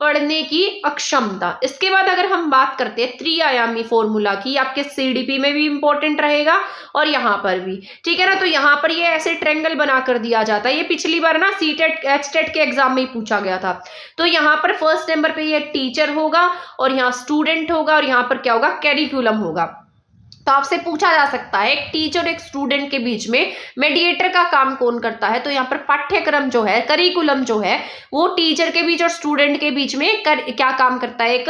पढ़ने की अक्षमता। इसके बाद अगर हम बात करते हैं त्रिआयामी फॉर्मूला की, आपके सीडीपी में भी इंपॉर्टेंट रहेगा और यहाँ पर भी, ठीक है ना। तो यहाँ पर ये ऐसे ट्रायंगल बना कर दिया जाता है। ये पिछली बार ना सीटेट एचटेट के एग्जाम में ही पूछा गया था। तो यहाँ पर फर्स्ट नंबर पे ये टीचर होगा और यहाँ स्टूडेंट होगा और यहाँ पर क्या होगा? कैरिकुलम होगा। तो आपसे पूछा जा सकता है एक टीचर और एक स्टूडेंट के बीच में मेडिएटर का काम कौन करता है? तो यहाँ पर पाठ्यक्रम जो है, करिकुलम जो है, वो टीचर के बीच और स्टूडेंट के बीच में क्या काम करता है? एक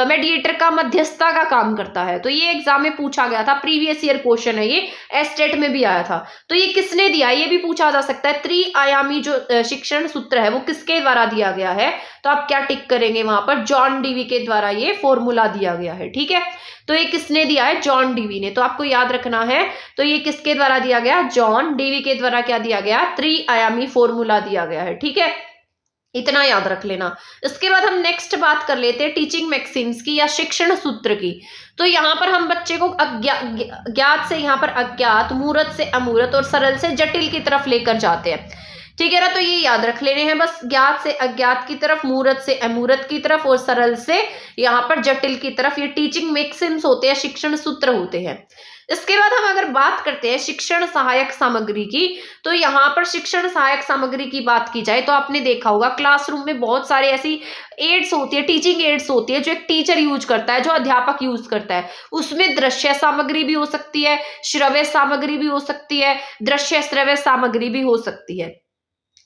मेडिएटर का, मध्यस्थता का काम करता है। तो ये एग्जाम में पूछा गया था, प्रीवियस ईयर क्वेश्चन है, ये एस्टेट में भी आया था। तो ये किसने दिया? ये भी पूछा जा सकता है। त्रिआयामी जो शिक्षण सूत्र है वो किसके द्वारा दिया गया है? तो आप क्या टिक करेंगे वहां पर, जॉन डीवी के द्वारा ये फॉर्मूला दिया गया है। ठीक है, तो ये किसने दिया है, जॉन डीवी ने। तो आपको याद रखना है, तो ये किसके द्वारा दिया गया, जॉन डीवी के द्वारा क्या दिया गया, त्रिआयामी फॉर्मूला दिया गया है। ठीक है, इतना याद रख लेना। इसके बाद हम नेक्स्ट बात कर लेते हैं टीचिंग मैक्सिम्स की या शिक्षण सूत्र की। तो यहाँ पर हम बच्चे को ज्ञात से यहाँ पर अज्ञात, मूर्त से अमूर्त और सरल से जटिल की तरफ लेकर जाते हैं। ठीक है ना, तो ये याद रख लेने हैं बस, ज्ञात से अज्ञात की तरफ, मूर्त से अमूर्त की तरफ और सरल से यहाँ पर जटिल की तरफ। ये टीचिंग मैक्सिम्स होते हैं, शिक्षण सूत्र होते हैं। इसके बाद हम अगर बात करते हैं शिक्षण सहायक सामग्री की, तो यहाँ पर शिक्षण सहायक सामग्री की बात की जाए तो आपने देखा होगा क्लासरूम में बहुत सारे ऐसी एड्स होती है, टीचिंग एड्स होती है जो एक टीचर यूज करता है, जो अध्यापक यूज करता है। उसमें दृश्य सामग्री भी हो सकती है, श्रव्य सामग्री भी हो सकती है, दृश्य श्रव्य सामग्री भी हो सकती है।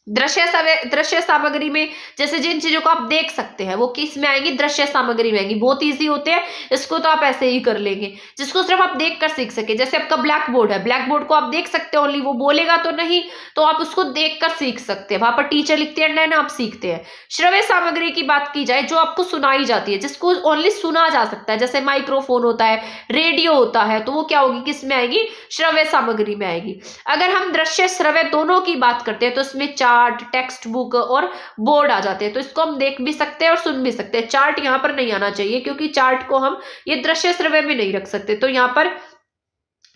दृश्य सामग्री में जैसे जिन चीजों को आप देख सकते हैं वो किस में आएंगी, दृश्य सामग्री में आएंगी। बहुत इजी होते हैं, इसको तो आप ऐसे ही कर लेंगे, जिसको सिर्फ आप देख कर सीख सके। जैसे आपका ब्लैक बोर्ड है, ब्लैक बोर्ड को आप देख सकते हो ओनली, वो बोलेगा तो नहीं, तो आप उसको देख कर सीख सकते हैं। वहां पर टीचर लिखते हैं ना, आप सीखते हैं। श्रव्य सामग्री की बात की जाए जो आपको सुनाई जाती है, जिसको ओनली सुना जा सकता है, जैसे माइक्रोफोन होता है, रेडियो होता है, तो वो क्या होगी, किस में आएगी, श्रव्य सामग्री में आएगी। अगर हम दृश्य श्रव्य दोनों की बात करते हैं तो इसमें चार्ट, टेक्स्ट बुक और बोर्ड आ जाते हैं। तो इसको हम देख भी सकते हैं और सुन भी सकते हैं। चार्ट यहाँ पर नहीं आना चाहिए क्योंकि चार्ट को हम ये दृश्य श्रव्य में नहीं रख सकते। तो यहाँ पर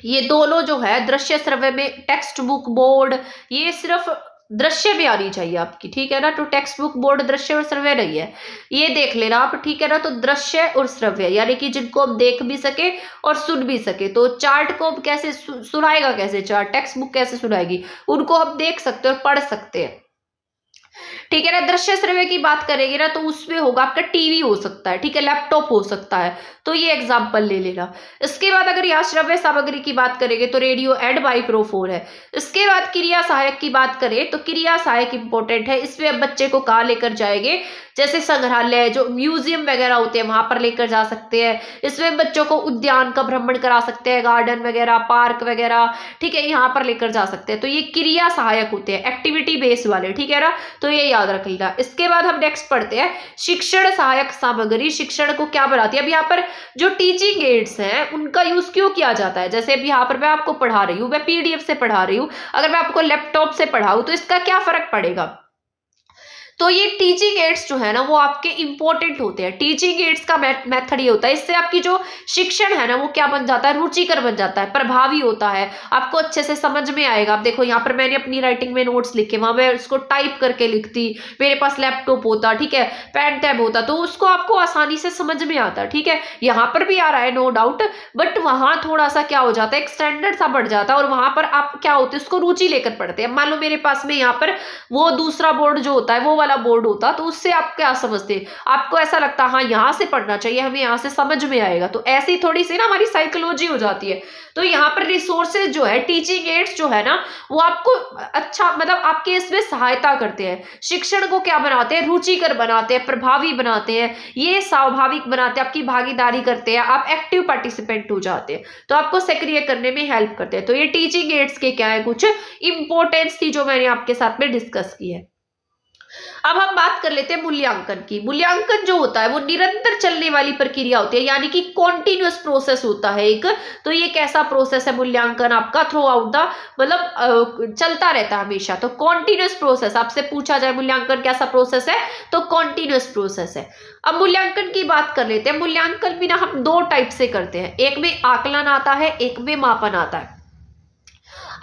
ये दोनों जो है दृश्य श्रव्य में, टेक्स्ट बुक, बोर्ड, ये सिर्फ दृश्य भी आनी चाहिए आपकी। ठीक है ना, तो टेक्स्ट बुक, बोर्ड दृश्य और श्रव्य नहीं है, ये देख लेना आप। ठीक है ना, तो दृश्य और श्रव्य यानी कि जिनको हम देख भी सके और सुन भी सके। तो चार्ट को कैसे सुनाएगा, कैसे चार्ट, टेक्स्ट बुक कैसे सुनाएगी, उनको हम देख सकते हैं और पढ़ सकते हैं। ठीक है ना, दृश्य श्रव्य की बात करेंगे ना तो उसमें होगा आपका टीवी हो सकता है, ठीक है, लैपटॉप हो सकता है, तो ये एग्जांपल ले लेना। इसके बाद अगर यहाँ श्रव्य सामग्री की बात करेंगे तो रेडियो एंड माइक्रोफोन है। इसके बाद क्रिया सहायक की बात करें तो क्रिया सहायक इंपॉर्टेंट है। इसमें अब बच्चे को कहाँ लेकर जाएंगे, जैसे संग्रहालय, जो म्यूजियम वगैरह होते हैं वहां पर लेकर जा सकते हैं। इसमें बच्चों को उद्यान का भ्रमण करा सकते हैं, गार्डन वगैरह, पार्क वगैरह, ठीक है, यहाँ पर लेकर जा सकते हैं। तो ये क्रिया सहायक होते हैं, एक्टिविटी बेस्ड वाले। ठीक है ना, तो ये याद रख लेना। इसके बाद हम नेक्स्ट पढ़ते हैं शिक्षण सहायक सामग्री। शिक्षण को क्या बनाती है, अब यहाँ पर जो टीचिंग एड्स हैं उनका यूज क्यों किया जाता है। जैसे अब यहाँ पर मैं आपको पढ़ा रही हूँ, मैं पीडीएफ से पढ़ा रही हूँ, अगर मैं आपको लैपटॉप से पढ़ाऊँ तो इसका क्या फर्क पड़ेगा। तो ये टीचिंग एड्स जो है ना वो आपके इंपॉर्टेंट होते हैं। टीचिंग एड्स का मेथड ये होता है, इससे आपकी जो शिक्षण है ना वो क्या बन जाता है, रुचिकर बन जाता है, प्रभावी होता है, आपको अच्छे से समझ में आएगा। आप देखो यहाँ पर मैंने अपनी राइटिंग में नोट्स लिखे, वहां मैं उसको टाइप करके लिखती, मेरे पास लैपटॉप होता, ठीक है, पेन टैब होता, तो उसको आपको आसानी से समझ में आता। ठीक है, यहाँ पर भी आ रहा है नो डाउट, बट वहां थोड़ा सा क्या हो जाता है, एक स्टैंडर्ड सा बढ़ जाता है, और वहां पर आप क्या होते हैं उसको रुचि लेकर पढ़ते हैं। मान लो मेरे पास में यहाँ पर वो दूसरा बोर्ड जो होता है वो वाला बोर्ड होता, तो उससे आप क्या समझते, आपको ऐसा लगता हाँ यहाँ से पढ़ना चाहिए, हमें यहाँ से समझ में आएगा। तो ऐसी थोड़ी सी ना हमारी साइकोलॉजी हो जाती है। तो यहाँ पर रिसोर्सेज जो है, टीचिंग एड्स जो है ना वो आपको अच्छा मतलब आपके इसमें सहायता करते हैं, शिक्षण को क्या बनाते हैं, रुचिकर बनाते हैं, प्रभावी बनाते हैं, ये स्वाभाविक बनाते हैं, आपकी भागीदारी करते हैं, आप एक्टिव पार्टिसिपेंट हो जाते हैं, तो आपको सक्रिय करने में हेल्प करते हैं। तो ये टीचिंग एड्स के क्या है, कुछ इंपॉर्टेंस थी जो मैंने आपके साथ में डिस्कस की है। अब हम बात कर लेते हैं मूल्यांकन की। मूल्यांकन जो होता है वो निरंतर चलने वाली प्रक्रिया होती है, यानी कि कॉन्टिन्यूअस प्रोसेस होता है एक। तो ये कैसा प्रोसेस है मूल्यांकन आपका, थ्रू आउट द मतलब चलता रहता है हमेशा। तो कॉन्टिन्यूअस प्रोसेस, आपसे पूछा जाए मूल्यांकन कैसा प्रोसेस है तो कॉन्टिन्यूअस प्रोसेस है। अब मूल्यांकन की बात कर लेते हैं। मूल्यांकन भी ना हम दो टाइप से करते हैं, एक में आकलन आता है, एक में मापन आता है।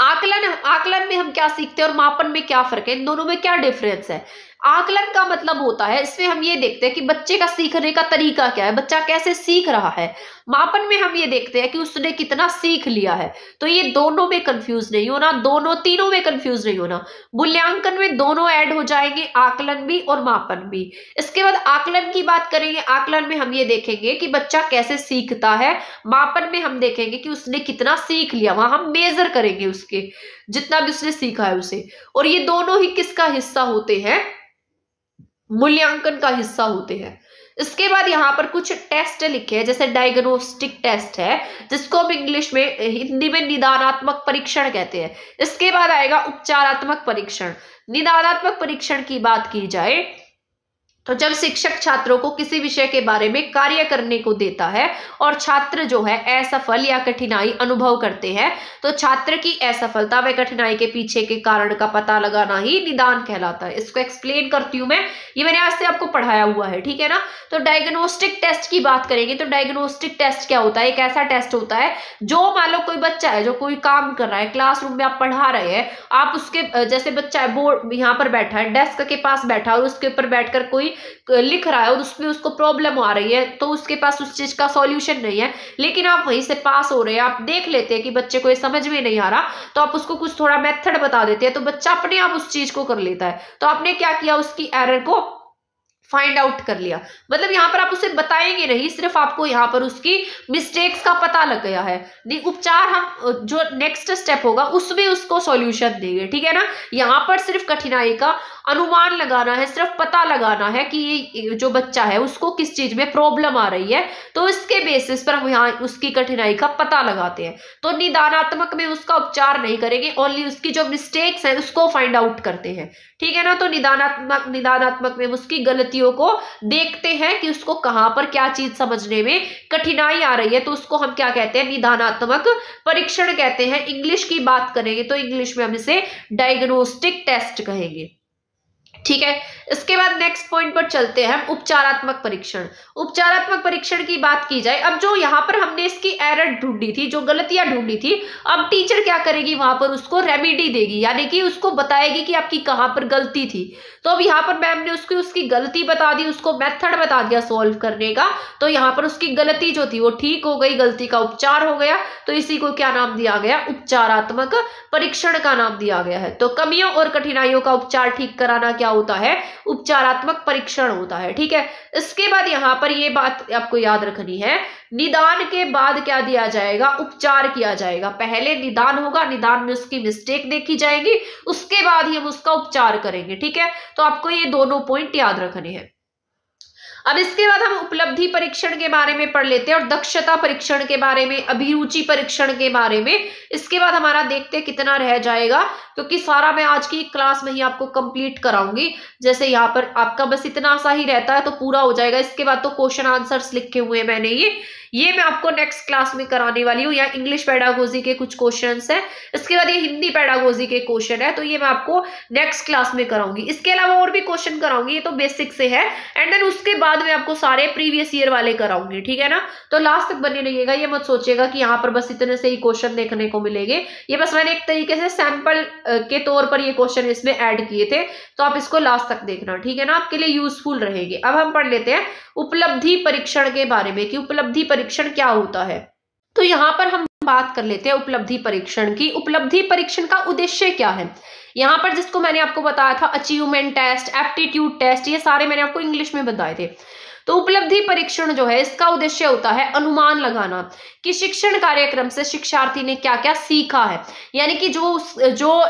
आकलन में हम क्या सीखते हैं और मापन में क्या फर्क है, इन दोनों में क्या डिफरेंस है। आकलन का मतलब होता है, इसमें हम ये देखते हैं कि बच्चे का सीखने का तरीका क्या है, बच्चा कैसे सीख रहा है। मापन में हम ये देखते हैं कि उसने कितना सीख लिया है। तो ये दोनों में कंफ्यूज नहीं होना, दोनों तीनों में कंफ्यूज नहीं होना। मूल्यांकन में दोनों ऐड हो जाएंगे, आकलन भी और मापन भी। इसके बाद आकलन की बात करेंगे, आकलन में हम ये देखेंगे कि बच्चा कैसे सीखता है, मापन में हम देखेंगे कि उसने कितना सीख लिया, वहां हम मेजर करेंगे उसके जितना भी उसने सीखा है उसे। और ये दोनों ही किसका हिस्सा होते हैं, मूल्यांकन का हिस्सा होते हैं। इसके बाद यहाँ पर कुछ टेस्ट लिखे हैं, जैसे डायग्नोस्टिक टेस्ट है जिसको हम इंग्लिश में, हिंदी में निदानात्मक परीक्षण कहते हैं। इसके बाद आएगा उपचारात्मक परीक्षण। निदानात्मक परीक्षण की बात की जाए तो जब शिक्षक छात्रों को किसी विषय के बारे में कार्य करने को देता है और छात्र जो है असफल या कठिनाई अनुभव करते हैं, तो छात्र की असफलता व कठिनाई के पीछे के कारण का पता लगाना ही निदान कहलाता है। इसको एक्सप्लेन करती हूं मैं, ये मैंने आज से आपको पढ़ाया हुआ है, ठीक है ना। तो डायग्नोस्टिक टेस्ट की बात करेंगे तो डायग्नोस्टिक टेस्ट क्या होता है? एक ऐसा टेस्ट होता है जो मान लो कोई बच्चा है जो कोई काम कर रहा है, क्लासरूम में आप पढ़ा रहे हैं, आप उसके जैसे बच्चा है बोर्ड यहाँ पर बैठा है, डेस्क के पास बैठा और उसके ऊपर बैठकर कोई लिख रहा है और उसमें उसको प्रॉब्लम आ रही है, तो उसके पास उस चीज का सॉल्यूशन नहीं है, लेकिन आप वहीं से पास हो रहे हैं, आप देख लेते हैं कि बच्चे को ये समझ में नहीं आ रहा, तो आप उसको कुछ थोड़ा मेथड बता देते हैं, तो बच्चा अपने आप उस चीज को कर लेता है। तो आपने क्या किया? उसकी एरर को फाइंड आउट कर लिया। मतलब यहाँ पर आप उसे बताएंगे नहीं, सिर्फ आपको यहाँ पर उसकी मिस्टेक्स का पता लग गया है। उपचार हम जो नेक्स्ट स्टेप होगा उसमें उसको सॉल्यूशन देंगे, ठीक है ना। यहाँ पर सिर्फ कठिनाई का अनुमान लगाना है, सिर्फ पता लगाना है कि ये जो बच्चा है उसको किस चीज में प्रॉब्लम आ रही है, तो इसके बेसिस पर हम यहाँ उसकी कठिनाई का पता लगाते हैं। तो निदानात्मक में उसका उपचार नहीं करेंगे, ओनली उसकी जो मिस्टेक्स है उसको फाइंड आउट करते हैं, ठीक है ना। तो निदानात्मक में उसकी गलतियों को देखते हैं कि उसको कहां पर क्या चीज समझने में कठिनाई आ रही है, तो उसको हम क्या कहते हैं? निदानात्मक परीक्षण कहते हैं। इंग्लिश की बात करेंगे तो इंग्लिश में हम इसे डायग्नोस्टिक टेस्ट कहेंगे, ठीक है। इसके बाद नेक्स्ट पॉइंट पर चलते हैं हम, उपचारात्मक परीक्षण। उपचारात्मक परीक्षण की बात की जाए, अब जो यहाँ पर हमने इसकी एरर ढूंढी थी, जो गलतियां ढूंढी थी, अब टीचर क्या करेगी? वहां पर उसको रेमेडी देगी, यानी कि उसको बताएगी कि आपकी कहां पर गलती थी। तो अब यहाँ पर मैम ने उसकी गलती बता दी, उसको मेथड बता दिया सॉल्व करने का, तो यहाँ पर उसकी गलती जो थी वो ठीक हो गई, गलती का उपचार हो गया। तो इसी को क्या नाम दिया गया? उपचारात्मक परीक्षण का नाम दिया गया है। तो कमियों और कठिनाइयों का उपचार ठीक कराना क्या होता है? उपचारात्मक परीक्षण होता है, ठीक है। इसके बाद यहाँ पर ये बात आपको याद रखनी है, निदान के बाद क्या दिया जाएगा? उपचार किया जाएगा। पहले निदान होगा, निदान में उसकी मिस्टेक देखी जाएगी, उसके बाद ही हम उसका उपचार करेंगे, ठीक है। तो आपको ये दोनों पॉइंट याद रखने हैं। अब इसके बाद हम उपलब्धि परीक्षण के बारे में पढ़ लेते हैं और दक्षता परीक्षण के बारे में, अभिरुचि परीक्षण के बारे में। इसके बाद हमारा देखते हैं कितना रह जाएगा, क्योंकि सारा मैं आज की क्लास में ही आपको कंप्लीट कराऊंगी। जैसे यहाँ पर आपका बस इतना सा ही रहता है तो पूरा हो जाएगा। इसके बाद तो क्वेश्चन आंसर्स लिखे हुए हैं मैंने, ये मैं आपको नेक्स्ट क्लास में कराने वाली हूँ। यहाँ इंग्लिश पेडागोजी के कुछ क्वेश्चंस हैं, इसके बाद ये हिंदी पेडागोजी के क्वेश्चन है, तो ये मैं आपको नेक्स्ट क्लास में कराऊंगी। इसके अलावा और भी क्वेश्चन कराऊंगी, ये तो बेसिक से है, एंड देन उसके बाद में आपको सारे प्रीवियस ईयर वाले कराऊंगी, ठीक है ना। तो लास्ट तक बने रहिएगा, ये मत सोचिएगा कि यहाँ पर बस इतने से ही क्वेश्चन देखने को मिलेंगे। ये बस मैंने एक तरीके से सैंपल के तौर पर ये क्वेश्चन इसमें ऐड किए थे, तो आप इसको लास्ट तक देखना, ठीक है ना, आपके लिए यूजफुल रहेंगे। अब हम पढ़ लेते हैं उपलब्धि परीक्षण के बारे में कि उपलब्धि परीक्षण क्या होता है। तो यहाँ पर हम बात कर लेते हैं उपलब्धि परीक्षण की। उपलब्धि परीक्षण का उद्देश्य क्या है? यहाँ पर जिसको मैंने आपको बताया था, अचीवमेंट टेस्ट, एप्टीट्यूड टेस्ट, ये सारे मैंने आपको इंग्लिश में बताए थे। तो उपलब्धि परीक्षण जो है, इसका उद्देश्य होता है अनुमान लगाना कि शिक्षण कार्यक्रम से शिक्षार्थी ने क्या क्या सीखा है। यानी कि जो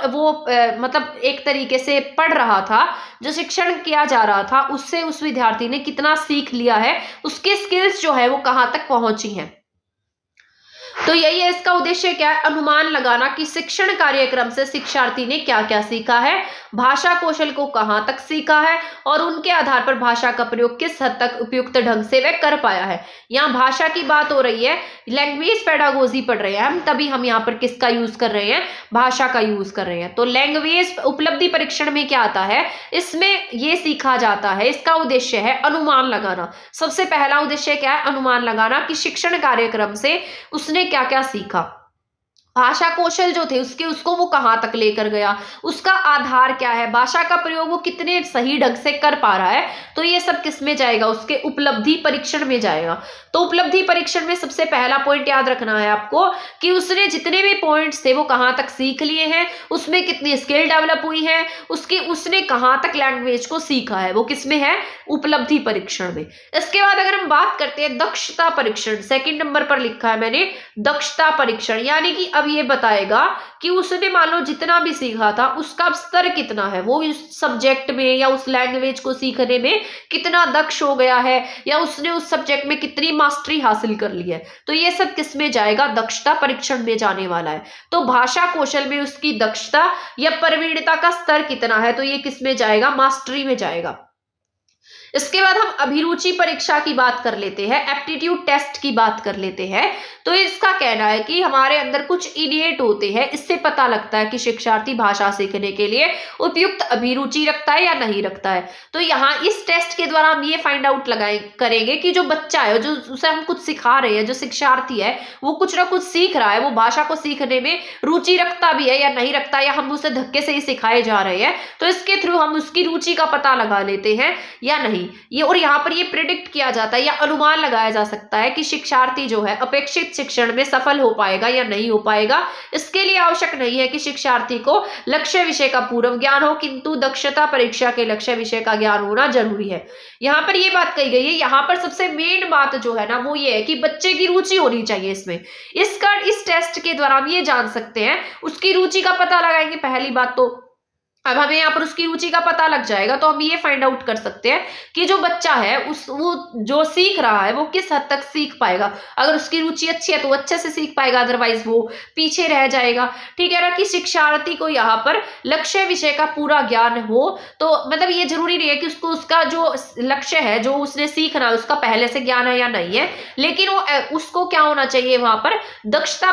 वो मतलब एक तरीके से पढ़ रहा था, जो शिक्षण किया जा रहा था, उससे उस विद्यार्थी ने कितना सीख लिया है, उसके स्किल्स जो है वो कहाँ तक पहुंची हैं। तो यही है इसका उद्देश्य, क्या है? अनुमान लगाना कि शिक्षण कार्यक्रम से शिक्षार्थी ने क्या क्या सीखा है, भाषा कौशल को कहां तक सीखा है, और उनके आधार पर भाषा का प्रयोग किस हद तक उपयुक्त ढंग से वह कर पाया है। यहाँ भाषा की बात हो रही है, लैंग्वेज पेडागोजी पढ़ रहे हैं हम, तभी हम यहाँ पर किसका यूज कर रहे हैं? भाषा का यूज कर रहे हैं। तो लैंग्वेज उपलब्धि परीक्षण में क्या आता है? इसमें ये सीखा जाता है, इसका उद्देश्य है अनुमान लगाना। सबसे पहला उद्देश्य क्या है? अनुमान लगाना कि शिक्षण कार्यक्रम से उसने क्या क्या सीखा, भाषा कौशल जो थे उसको वो कहां तक लेकर गया, उसका आधार क्या है, भाषा का प्रयोग वो कितने सही ढंग से कर पा रहा है। तो ये सब किस में जाएगा? उसके उपलब्धि परीक्षण में जाएगा। तो उपलब्धि परीक्षण में सबसे पहला पॉइंट याद रखना है आपको कि उसने जितने भी पॉइंट्स थे वो कहां तक सीख लिए हैं, उसमें कितनी स्किल डेवलप हुई है, उसने कहां तक लैंग्वेज को सीखा है, वो किसमें है? उपलब्धि परीक्षण में। इसके बाद अगर हम बात करते हैं दक्षता परीक्षण, सेकंड नंबर पर लिखा है मैंने दक्षता परीक्षण, यानी कि अब ये बताएगा कि उसने मान लो जितना भी सीखा था उसका स्तर कितना है, वो इस सब्जेक्ट में या उस लैंग्वेज को सीखने में कितना दक्ष हो गया है, या उसने उस सब्जेक्ट में कितनी मास्टरी हासिल कर ली है। तो ये सब किस में जाएगा? दक्षता परीक्षण में जाने वाला है। तो भाषा कौशल में उसकी दक्षता या प्रवीणता का स्तर कितना है, तो ये किस में जाएगा? मास्टरी में जाएगा। इसके बाद हम अभिरुचि परीक्षा की बात कर लेते हैं, एप्टीट्यूड टेस्ट की बात कर लेते हैं। तो इसका कहना है कि हमारे अंदर कुछ इनिएट होते हैं, इससे पता लगता है कि शिक्षार्थी भाषा सीखने के लिए उपयुक्त अभिरुचि रखता है या नहीं रखता है। तो यहाँ इस टेस्ट के द्वारा हम ये फाइंड आउट करेंगे कि जो बच्चा है, जो उसे हम कुछ सिखा रहे हैं, जो शिक्षार्थी है वो कुछ ना कुछ सीख रहा है, वो भाषा को सीखने में रुचि रखता भी है या नहीं रखता, या हम उसे धक्के से ही सिखाए जा रहे हैं। तो इसके थ्रू हम उसकी रुचि का पता लगा लेते हैं या नहीं। ये और यहाँ पर ये प्रिडिक्ट किया जाता है या अनुमान लगाया जा सकता है कि शिक्षार्थी जो है अपेक्षित शिक्षण में सफल हो पाएगा या नहीं हो पाएगा। इसके लिए आवश्यक नहीं है कि शिक्षार्थी को लक्ष्य विषय का पूर्व ज्ञान हो, किंतु दक्षता परीक्षा के लक्ष्य विषय का ज्ञान होना जरूरी है। यहाँ पर ये बात कही गई है। यहाँ पर सबसे मेन बात जो है ना वो ये है कि बच्चे की रुचि होनी चाहिए इसमें। इस टेस्ट के द्वारा हम ये जान सकते हैं, उसकी रुचि का पता लगाएंगे पहली बात। तो अब हमें यहाँ पर उसकी रुचि का पता लग जाएगा तो हम ये फाइंड आउट कर सकते हैं कि जो बच्चा है वो जो सीख रहा है वो किस हद तक सीख पाएगा। अगर उसकी रुचि अच्छी है तो अच्छे से सीख पाएगा, अदरवाइज वो पीछे रह जाएगा। ठीक है ना, कि शिक्षार्थी को यहाँ पर लक्ष्य विषय का पूरा ज्ञान हो। तो मतलब ये जरूरी नहीं है कि उसको उसका जो लक्ष्य है, जो उसने सीखना है, उसका पहले से ज्ञान है या नहीं है, लेकिन वो उसको क्या होना चाहिए, वहां पर दक्षता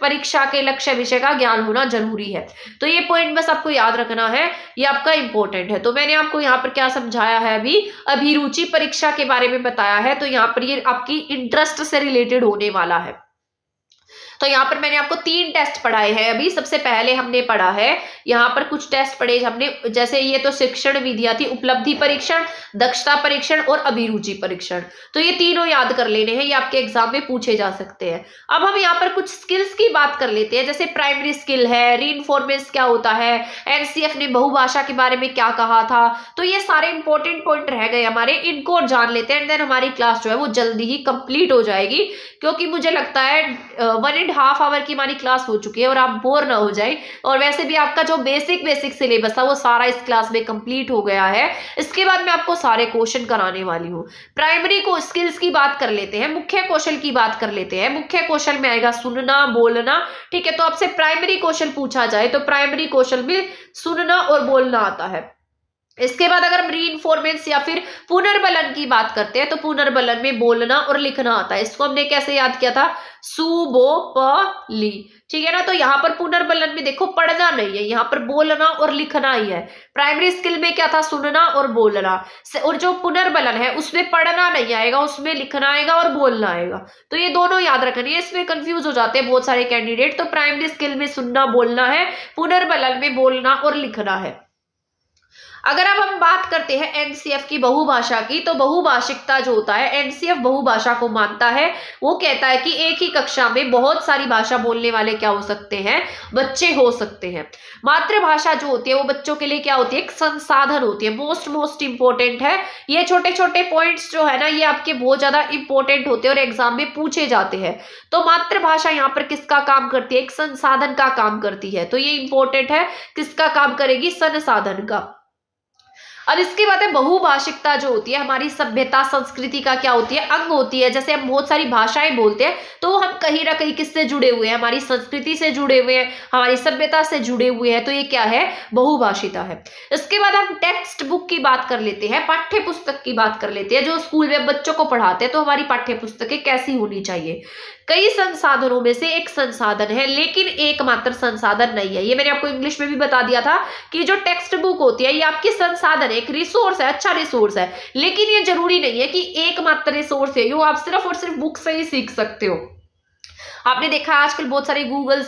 परीक्षा के लक्ष्य विषय का ज्ञान होना जरूरी है। तो ये पॉइंट बस आपको याद रखना है, ये आपका इंपॉर्टेंट है। तो मैंने आपको यहाँ पर क्या समझाया है, अभी अभिरुचि परीक्षा के बारे में बताया है। तो यहाँ पर ये आपकी इंटरेस्ट से रिलेटेड होने वाला है। तो यहाँ पर मैंने आपको 3 टेस्ट पढ़ाए हैं अभी। सबसे पहले हमने पढ़ा है यहाँ पर कुछ टेस्ट पढ़े हमने, जैसे ये तो शिक्षण विधियां थी, उपलब्धि परीक्षण, दक्षता परीक्षण और अभिरुचि परीक्षण। तो ये तीनों याद कर लेने हैं, ये आपके एग्जाम में पूछे जा सकते हैं। अब हम यहाँ पर कुछ स्किल्स की बात कर लेते हैं, जैसे प्राइमरी स्किल है, रीइंफोर्समेंट क्या होता है, एनसीएफ ने बहुभाषा के बारे में क्या कहा था। तो ये सारे इंपॉर्टेंट पॉइंट रह गए हमारे, इनको जान लेते हैं एंड देन हमारी क्लास जो है वो जल्दी ही कंप्लीट हो जाएगी। क्योंकि मुझे लगता है 1.5 आवर की हमारी क्लास हो चुकी है और आप बोर ना हो जाए। और वैसे भी आपका जो बेसिक सिलेबस था वो सारा इस क्लास में कंप्लीट हो गया है। इसके बाद मैं आपको सारे क्वेश्चन कराने वाली हूँ। प्राइमरी को स्किल्स की बात कर लेते हैं, मुख्य कौशल की बात कर लेते हैं। मुख्य कौशल में आएगा सुनना, बोलना। ठीक है, तो आपसे प्राइमरी कौशल पूछा जाए तो प्राइमरी कौशल में सुनना और बोलना आता है। इसके बाद अगर हम रीइंफोर्समेंट या फिर पुनर्बलन की बात करते हैं तो पुनर्बलन में बोलना और लिखना आता है। इसको हमने कैसे याद किया था, सुबोपली। ठीक है ना, तो यहाँ पर पुनर्बलन में देखो पढ़ना नहीं है, यहाँ पर बोलना और लिखना ही है। प्राइमरी स्किल में क्या था, सुनना और बोलना। और जो पुनर्बलन है उसमें पढ़ना नहीं आएगा, उसमें लिखना आएगा और बोलना आएगा। तो ये दोनों याद रखनी है, इसमें कंफ्यूज हो जाते हैं बहुत सारे कैंडिडेट। तो प्राइमरी स्किल में सुनना बोलना है, पुनर्बलन में बोलना और लिखना है। अगर अब हम बात करते हैं एनसीएफ की, बहुभाषा की, तो बहुभाषिकता जो होता है, एनसीएफ बहुभाषा को मानता है। वो कहता है कि एक ही कक्षा में बहुत सारी भाषा बोलने वाले क्या हो सकते हैं, बच्चे हो सकते हैं। मातृभाषा जो होती है वो बच्चों के लिए क्या होती है, एक संसाधन होती है। मोस्ट इंपॉर्टेंट है। ये छोटे छोटे पॉइंट्स जो है ना ये आपके बहुत ज्यादा इंपॉर्टेंट होते हैं और एग्जाम में पूछे जाते हैं। तो मातृभाषा यहाँ पर किसका काम करती है, एक संसाधन का काम करती है। तो ये इंपॉर्टेंट है, किसका काम करेगी, संसाधन का। अब इसके बाद है बहुभाषिकता जो होती है हमारी सभ्यता संस्कृति का क्या होती है, अंग होती है। जैसे हम बहुत सारी भाषाएं बोलते हैं तो हम कहीं ना कहीं किससे जुड़े हुए हैं, हमारी संस्कृति से जुड़े हुए हैं, हमारी सभ्यता से जुड़े हुए हैं। तो ये क्या है, बहुभाषिता है। इसके बाद हम टेक्स्ट बुक की बात कर लेते हैं, पाठ्य पुस्तक की बात कर लेते हैं। जो स्कूल में बच्चों को पढ़ाते हैं तो हमारी पाठ्य पुस्तकें कैसी होनी चाहिए। कई संसाधनों में से एक संसाधन है लेकिन एकमात्र संसाधन नहीं है। ये मैंने आपको इंग्लिश में भी बता दिया था कि जो टेक्स्ट बुक होती है ये आपकी संसाधन है, एक रिसोर्स है, अच्छा रिसोर्स है। लेकिन ये जरूरी नहीं है कि एकमात्र रिसोर्स है, आप सिर्फ और सिर्फ बुक से ही सीख सकते हो। आपने देखा आजकल बहुत सारी गूगल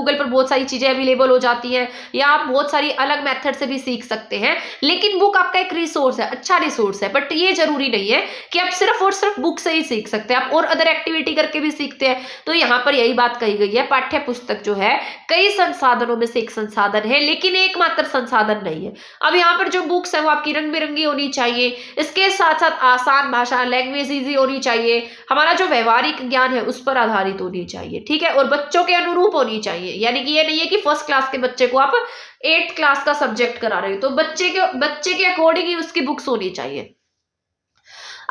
पर बहुत सारी चीजें अवेलेबल हो जाती हैं, या आप बहुत सारी अलग मेथड से भी सीख सकते हैं। लेकिन बुक आपका एक रिसोर्स है, अच्छा रिसोर्स है। बट ये जरूरी नहीं है कि आप सिर्फ और सिर्फ बुक से ही सीख सकते हैं, आप और अदर एक्टिविटी करके भी सीखते हैं। तो यहाँ पर यही बात कही गई है, पाठ्य पुस्तक जो है कई संसाधनों में से एक संसाधन है लेकिन एकमात्र संसाधन नहीं है। अब यहाँ पर जो बुक्स है वो आपकी रंग बिरंगी होनी चाहिए, इसके साथ साथ आसान भाषा, लैंग्वेज ईजी होनी चाहिए, हमारा जो व्यवहारिक ज्ञान है उस पर आधारित होनी चाहिए। ठीक है, और बच्चों के अनुरूप होनी चाहिए। यानी कि ये नहीं है कि फर्स्ट क्लास के बच्चे को आप 8th क्लास का सब्जेक्ट करा रहे हो, तो बच्चे के अकॉर्डिंग ही उसकी बुक्स होनी चाहिए।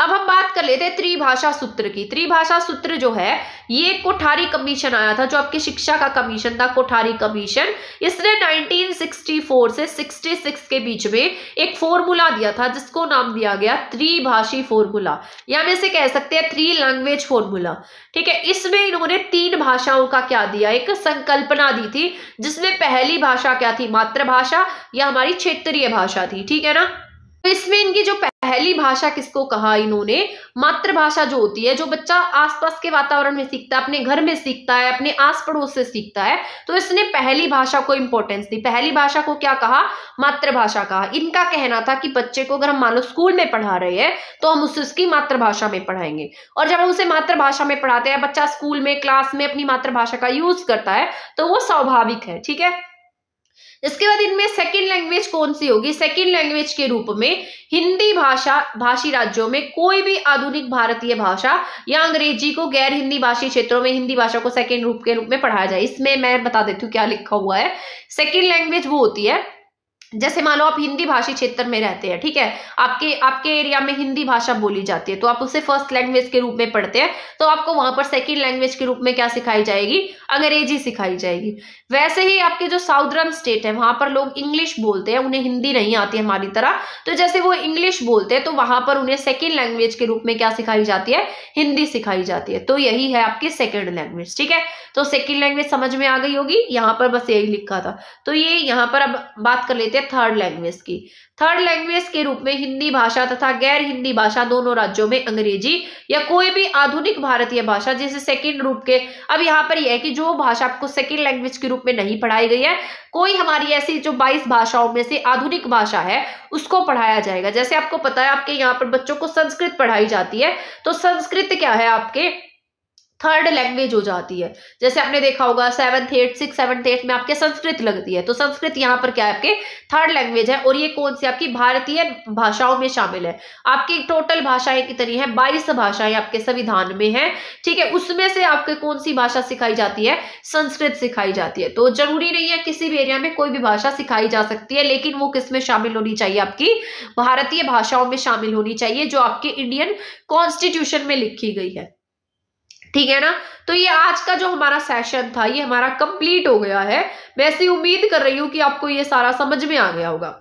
अब हम बात कर लेते हैं त्रिभाषा सूत्र की। त्रिभाषा सूत्र जो है ये कोठारी कमीशन आया था, जो आपकी शिक्षा का कमीशन था, कोठारी कमीशन। इसने 1964 से 66 के बीच में एक फॉर्मूला दिया था जिसको नाम दिया गया त्रिभाषी फॉर्मूला, या हम इसे कह सकते हैं 3 लैंग्वेज फॉर्मूला। ठीक है, इसमें इन्होंने 3 भाषाओं का क्या दिया, एक संकल्पना दी थी, जिसमें पहली भाषा क्या थी, मातृभाषा या हमारी क्षेत्रीय भाषा थी। ठीक है ना, तो इसमें इनकी जो पहली भाषा किसको कहा इन्होंने, मातृभाषा जो होती है, जो बच्चा आसपास के वातावरण में सीखता है, अपने घर में सीखता है, अपने आस पड़ोस से सीखता है, तो इसने पहली भाषा को इंपॉर्टेंस दी। पहली भाषा को क्या कहा, मातृभाषा कहा। इनका कहना था कि बच्चे को अगर हम मान लो स्कूल में पढ़ा रहे हैं तो हम उसे उसकी मातृभाषा में पढ़ाएंगे, और जब हम उसे मातृभाषा में पढ़ाते हैं, बच्चा स्कूल में क्लास में अपनी मातृभाषा का यूज करता है, तो वो स्वाभाविक है। ठीक है, इसके बाद इनमें सेकंड लैंग्वेज कौन सी होगी, सेकंड लैंग्वेज के रूप में हिंदी भाषा भाषी राज्यों में कोई भी आधुनिक भारतीय भाषा या अंग्रेजी को गैर हिंदी भाषी क्षेत्रों में हिंदी भाषा को सेकंड रूप के रूप में पढ़ाया जाए। इसमें मैं बता देती हूँ क्या लिखा हुआ है। सेकंड लैंग्वेज वो होती है, जैसे मान लो आप हिंदी भाषी क्षेत्र में रहते हैं, ठीक है, आपके एरिया में हिंदी भाषा बोली जाती है, तो आप उसे फर्स्ट लैंग्वेज के रूप में पढ़ते हैं, तो आपको वहां पर सेकंड लैंग्वेज के रूप में क्या सिखाई जाएगी, अंग्रेजी सिखाई जाएगी। वैसे ही आपके जो साउदर्न स्टेट है वहां पर लोग इंग्लिश बोलते हैं, उन्हें हिंदी नहीं आती हमारी तरह, तो जैसे वो इंग्लिश बोलते हैं तो वहां पर उन्हें सेकेंड लैंग्वेज के रूप में क्या सिखाई जाती है, हिंदी सिखाई जाती है। तो यही है आपकी सेकेंड लैंग्वेज। ठीक है, तो सेकेंड लैंग्वेज समझ में आ गई होगी, यहाँ पर बस यही लिखा था। तो ये यहाँ पर अब बात कर लेते हैं थर्ड लैंग्वेज की। थर्ड लैंग्वेज के रूप में हिंदी भाषा तथा गैर हिंदी भाषा दोनों राज्यों में अंग्रेजी या कोई भी आधुनिक भारतीय भाषा जैसे सेकंड रूप के, अब यहाँ पर यह है कि जो भाषा आपको सेकंड लैंग्वेज के रूप में नहीं पढ़ाई गई है, कोई हमारी ऐसी जो 22 भाषाओं में से आधुनिक भाषा है उसको पढ़ाया जाएगा। जैसे आपको पता है आपके यहाँ पर बच्चों को संस्कृत पढ़ाई जाती है, तो संस्कृत क्या है आपके थर्ड लैंग्वेज हो जाती है। जैसे आपने देखा होगा 7th 8th 6th 7th 8th में आपके संस्कृत लगती है, तो संस्कृत यहाँ पर क्या है आपके थर्ड लैंग्वेज है, और ये कौन सी आपकी भारतीय भाषाओं में शामिल है। आपकी टोटल भाषाएं कितनी है, 22 भाषाएं आपके संविधान में है। ठीक है, उसमें से आपके कौन सी भाषा सिखाई जाती है, संस्कृत सिखाई जाती है। तो जरूरी नहीं है किसी भी एरिया में कोई भी भाषा सिखाई जा सकती है, लेकिन वो किस में शामिल होनी चाहिए, आपकी भारतीय भाषाओं में शामिल होनी चाहिए जो आपके इंडियन कॉन्स्टिट्यूशन में लिखी गई है। ठीक है ना, तो ये आज का जो हमारा सेशन था ये हमारा कंप्लीट हो गया है। मैं ऐसी उम्मीद कर रही हूँ कि आपको ये सारा समझ में आ गया होगा।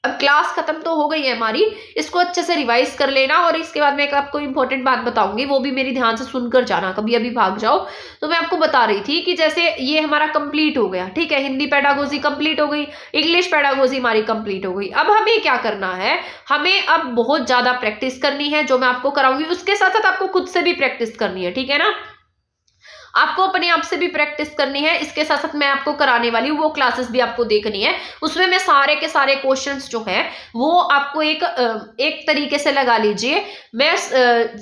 अब क्लास खत्म तो हो गई है हमारी, इसको अच्छे से रिवाइज कर लेना, और इसके बाद मैं एक आपको इंपॉर्टेंट बात बताऊंगी, वो भी मेरी ध्यान से सुनकर जाना, कभी अभी भाग जाओ। तो मैं आपको बता रही थी कि जैसे ये हमारा कंप्लीट हो गया, ठीक है, हिंदी पेडागोजी कंप्लीट हो गई, इंग्लिश पेडागोजी हमारी कंप्लीट हो गई। अब हमें क्या करना है, हमें अब बहुत ज्यादा प्रैक्टिस करनी है, जो मैं आपको कराऊंगी उसके साथ साथ आपको खुद से भी प्रैक्टिस करनी है। ठीक है ना, आपको अपने आप से भी प्रैक्टिस करनी है, इसके साथ साथ मैं आपको कराने वाली हूँ वो क्लासेस भी आपको देखनी है। उसमें मैं सारे के सारे क्वेश्चंस जो हैं वो आपको एक तरीके से लगा लीजिए, मैं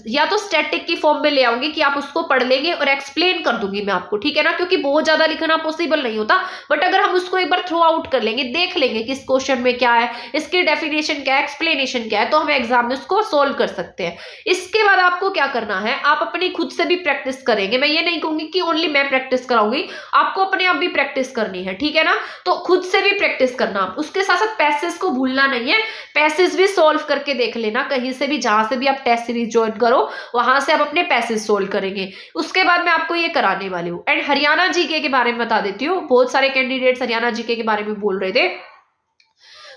या तो स्टैटिक की फॉर्म में ले आऊंगी कि आप उसको पढ़ लेंगे और एक्सप्लेन कर दूंगी मैं आपको। ठीक है ना, क्योंकि बहुत ज्यादा लिखना पॉसिबल नहीं होता, बट अगर हम उसको एक बार थ्रू आउट कर लेंगे, देख लेंगे कि इस क्वेश्चन में क्या है, इसकी डेफिनेशन क्या है, एक्सप्लेनेशन क्या है, तो हम एग्जाम में उसको सोल्व कर सकते हैं। इसके बाद आपको क्या करना है, आप अपनी खुद से भी प्रैक्टिस करेंगे। मैं ये नहीं कहूंगी कि ओनली मैं प्रैक्टिस कराऊंगी, आपको अपने आप भी प्रैक्टिस करनी है। ठीक है ना, तो खुद से भी प्रैक्टिस करना, उसके साथ साथ पैसेज को भूलना नहीं है, पैसेज भी सोल्व करके देख लेना, कहीं से भी जहां से भी आप टेस्ट सीरीज ज्वाइन करो वहां से आप अपने पैसेज सोल्व करेंगे। उसके बाद मैं आपको ये कराने वाली हूँ। एंड हरियाणा जीके के बारे में बता देती हूँ, बहुत सारे कैंडिडेट्स हरियाणा जीके के बारे में बोल रहे थे,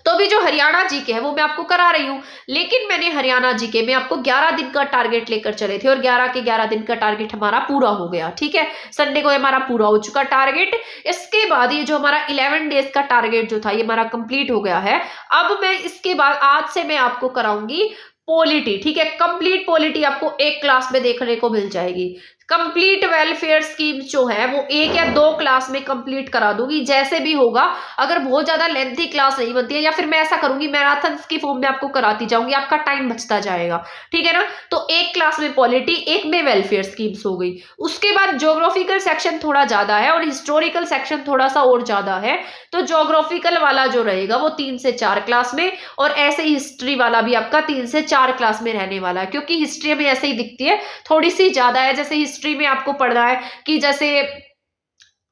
तो अभी जो हरियाणा जीके है वो मैं आपको करा रही हूँ, लेकिन मैंने हरियाणा जीके में आपको 11 दिन का टारगेट लेकर चले थे और 11 के 11 दिन का टारगेट हमारा पूरा हो गया। ठीक है, संडे को हमारा पूरा हो चुका टारगेट। इसके बाद ये जो हमारा 11 डेज का टारगेट जो था ये हमारा कंप्लीट हो गया है। अब मैं इसके बाद आज से मैं आपको कराऊंगी पॉलिटी। ठीक है, कंप्लीट पॉलिटी आपको एक क्लास में देखने को मिल जाएगी। कंप्लीट वेलफेयर स्कीम जो है वो 1 या 2 क्लास में कंप्लीट करा दूंगी, जैसे भी होगा। अगर बहुत ज्यादा लेंथी क्लास नहीं बनती है, या फिर मैं ऐसा करूंगी मैराथन की फॉर्म में आपको कराती जाऊंगी, आपका टाइम बचता जाएगा। ठीक है ना, तो एक क्लास में पॉलिटी, एक में वेलफेयर स्कीम्स हो गई। उसके बाद ज्योग्राफिकल सेक्शन थोड़ा ज्यादा है और हिस्टोरिकल सेक्शन थोड़ा सा और ज्यादा है, तो ज्योग्राफिकल वाला जो रहेगा वो 3 से 4 क्लास में, और ऐसे ही हिस्ट्री वाला भी आपका 3 से 4 क्लास में रहने वाला है, क्योंकि हिस्ट्री में ऐसे ही दिखती है, थोड़ी सी ज्यादा है। जैसे हिस्ट्री में आपको पढ़ना है कि जैसे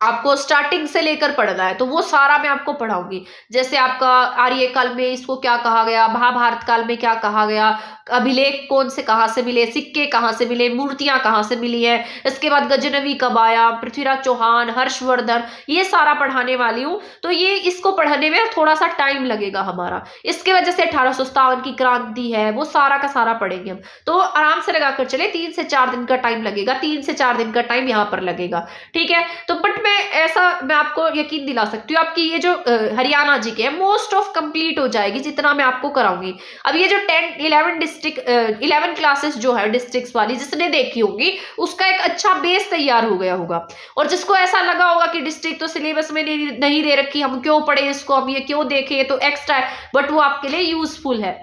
आपको स्टार्टिंग से लेकर पढ़ना है, तो वो सारा मैं आपको पढ़ाऊंगी। जैसे आपका आर्य काल में इसको क्या कहा गया, महाभारत काल में क्या कहा गया, अभिलेख कौन से कहाँ से मिले, सिक्के कहाँ से मिले, मूर्तियां कहाँ से मिली है, इसके बाद गजनवी कब आया, पृथ्वीराज चौहान, हर्षवर्धन, ये सारा पढ़ाने वाली हूँ। तो ये इसको पढ़ने में थोड़ा सा टाइम लगेगा हमारा, इसके वजह से 1857 की क्रांति है वो सारा का सारा पढ़ेंगे हम। तो आराम से लगाकर चले, 3 से 4 दिन का टाइम लगेगा, 3 से 4 दिन का टाइम यहाँ पर लगेगा, ठीक है। तो बट मैं आपको यकीन दिला सकती हूँ आपकी ये जो हरियाणा जी के मोस्ट ऑफ कंप्लीट हो जाएगी जितना मैं आपको कराऊंगी। अब ये जो 11 क्लासेस जो है डिस्ट्रिक्ट्स वाली जिसने देखी होगी उसका एक अच्छा बेस तैयार हो गया होगा। और जिसको ऐसा लगा होगा कि डिस्ट्रिक्ट तो सिलेबस में नहीं दे रखी, हम क्यों पढ़े इसको, हम ये क्यों देखें, ये तो एक्स्ट्रा है, बट वो आपके लिए यूजफुल है।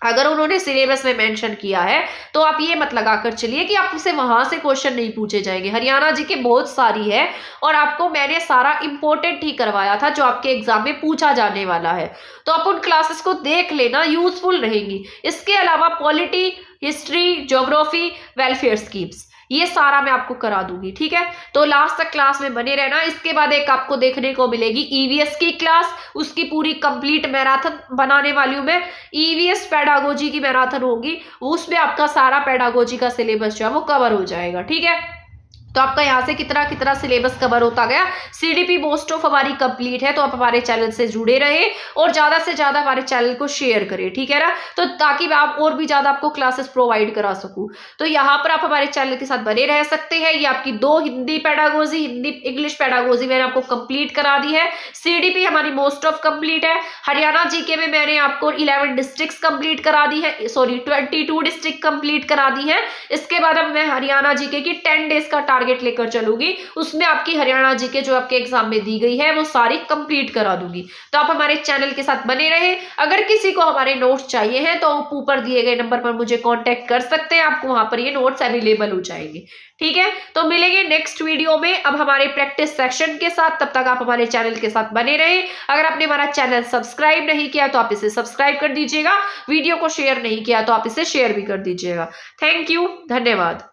अगर उन्होंने सिलेबस में मेंशन किया है तो आप ये मत लगाकर चलिए कि आपसे वहां से क्वेश्चन नहीं पूछे जाएंगे। हरियाणा जी के बहुत सारी है और आपको मैंने सारा इंपॉर्टेंट ही करवाया था जो आपके एग्जाम में पूछा जाने वाला है। तो आप उन क्लासेस को देख लेना, यूजफुल रहेंगी। इसके अलावा polity, history, geography, welfare schemes, ये सारा मैं आपको करा दूंगी, ठीक है। तो लास्ट तक क्लास में बने रहना। इसके बाद एक आपको देखने को मिलेगी ईवीएस की क्लास, उसकी पूरी कंप्लीट मैराथन बनाने वाली हूं मैं। ईवीएस पेडागोजी की मैराथन होगी, उसमें आपका सारा पेडागोजी का सिलेबस जो है वो कवर हो जाएगा, ठीक है। तो आपका यहाँ से कितना सिलेबस कवर होता गया। सीडीपी मोस्ट ऑफ हमारी कंप्लीट है, तो आप हमारे चैनल से जुड़े रहे और ज्यादा से ज्यादा हमारे चैनल को शेयर करें, ठीक है ना। तो ताकि मैं आप और भी ज्यादा आपको क्लासेस प्रोवाइड करा सकूं। तो यहाँ पर आप हमारे चैनल के साथ बने रह सकते हैं। ये आपकी 2 Hindi pedagogy, Hindi English pedagogy मैंने आपको कंप्लीट करा दी है। सीडीपी हमारी मोस्ट ऑफ कंप्लीट है। हरियाणा जीके में मैंने आपको 11 डिस्ट्रिक्ट कंप्लीट करा दी है, सॉरी 22 डिस्ट्रिक्ट कंप्लीट करा दी है। इसके बाद अब मैं हरियाणा जीके की 10 डेज का टारगेट लेकर चलूंगी, उसमें आपकी हरियाणा जीके जो आपके एग्जाम में दी गई है वो सारी कंप्लीट करा दूंगी। तो आप हमारे चैनल के साथ बने रहे। अगर किसी को हमारे नोट्स चाहिए हैं तो आप ऊपर दिए गए नंबर पर मुझे कांटेक्ट कर सकते हैं, आपको वहां पर ये नोट्स अवेलेबल हो जाएंगे, ठीक है। तो मिलेंगे नेक्स्ट वीडियो में अब हमारे प्रैक्टिस सेक्शन के साथ। तब तक आप हमारे चैनल के साथ बने रहे। अगर आपने हमारा चैनल सब्सक्राइब नहीं किया तो आप इसे सब्सक्राइब कर दीजिएगा, वीडियो को शेयर नहीं किया तो आप इसे शेयर भी कर दीजिएगा। थैंक यू, धन्यवाद।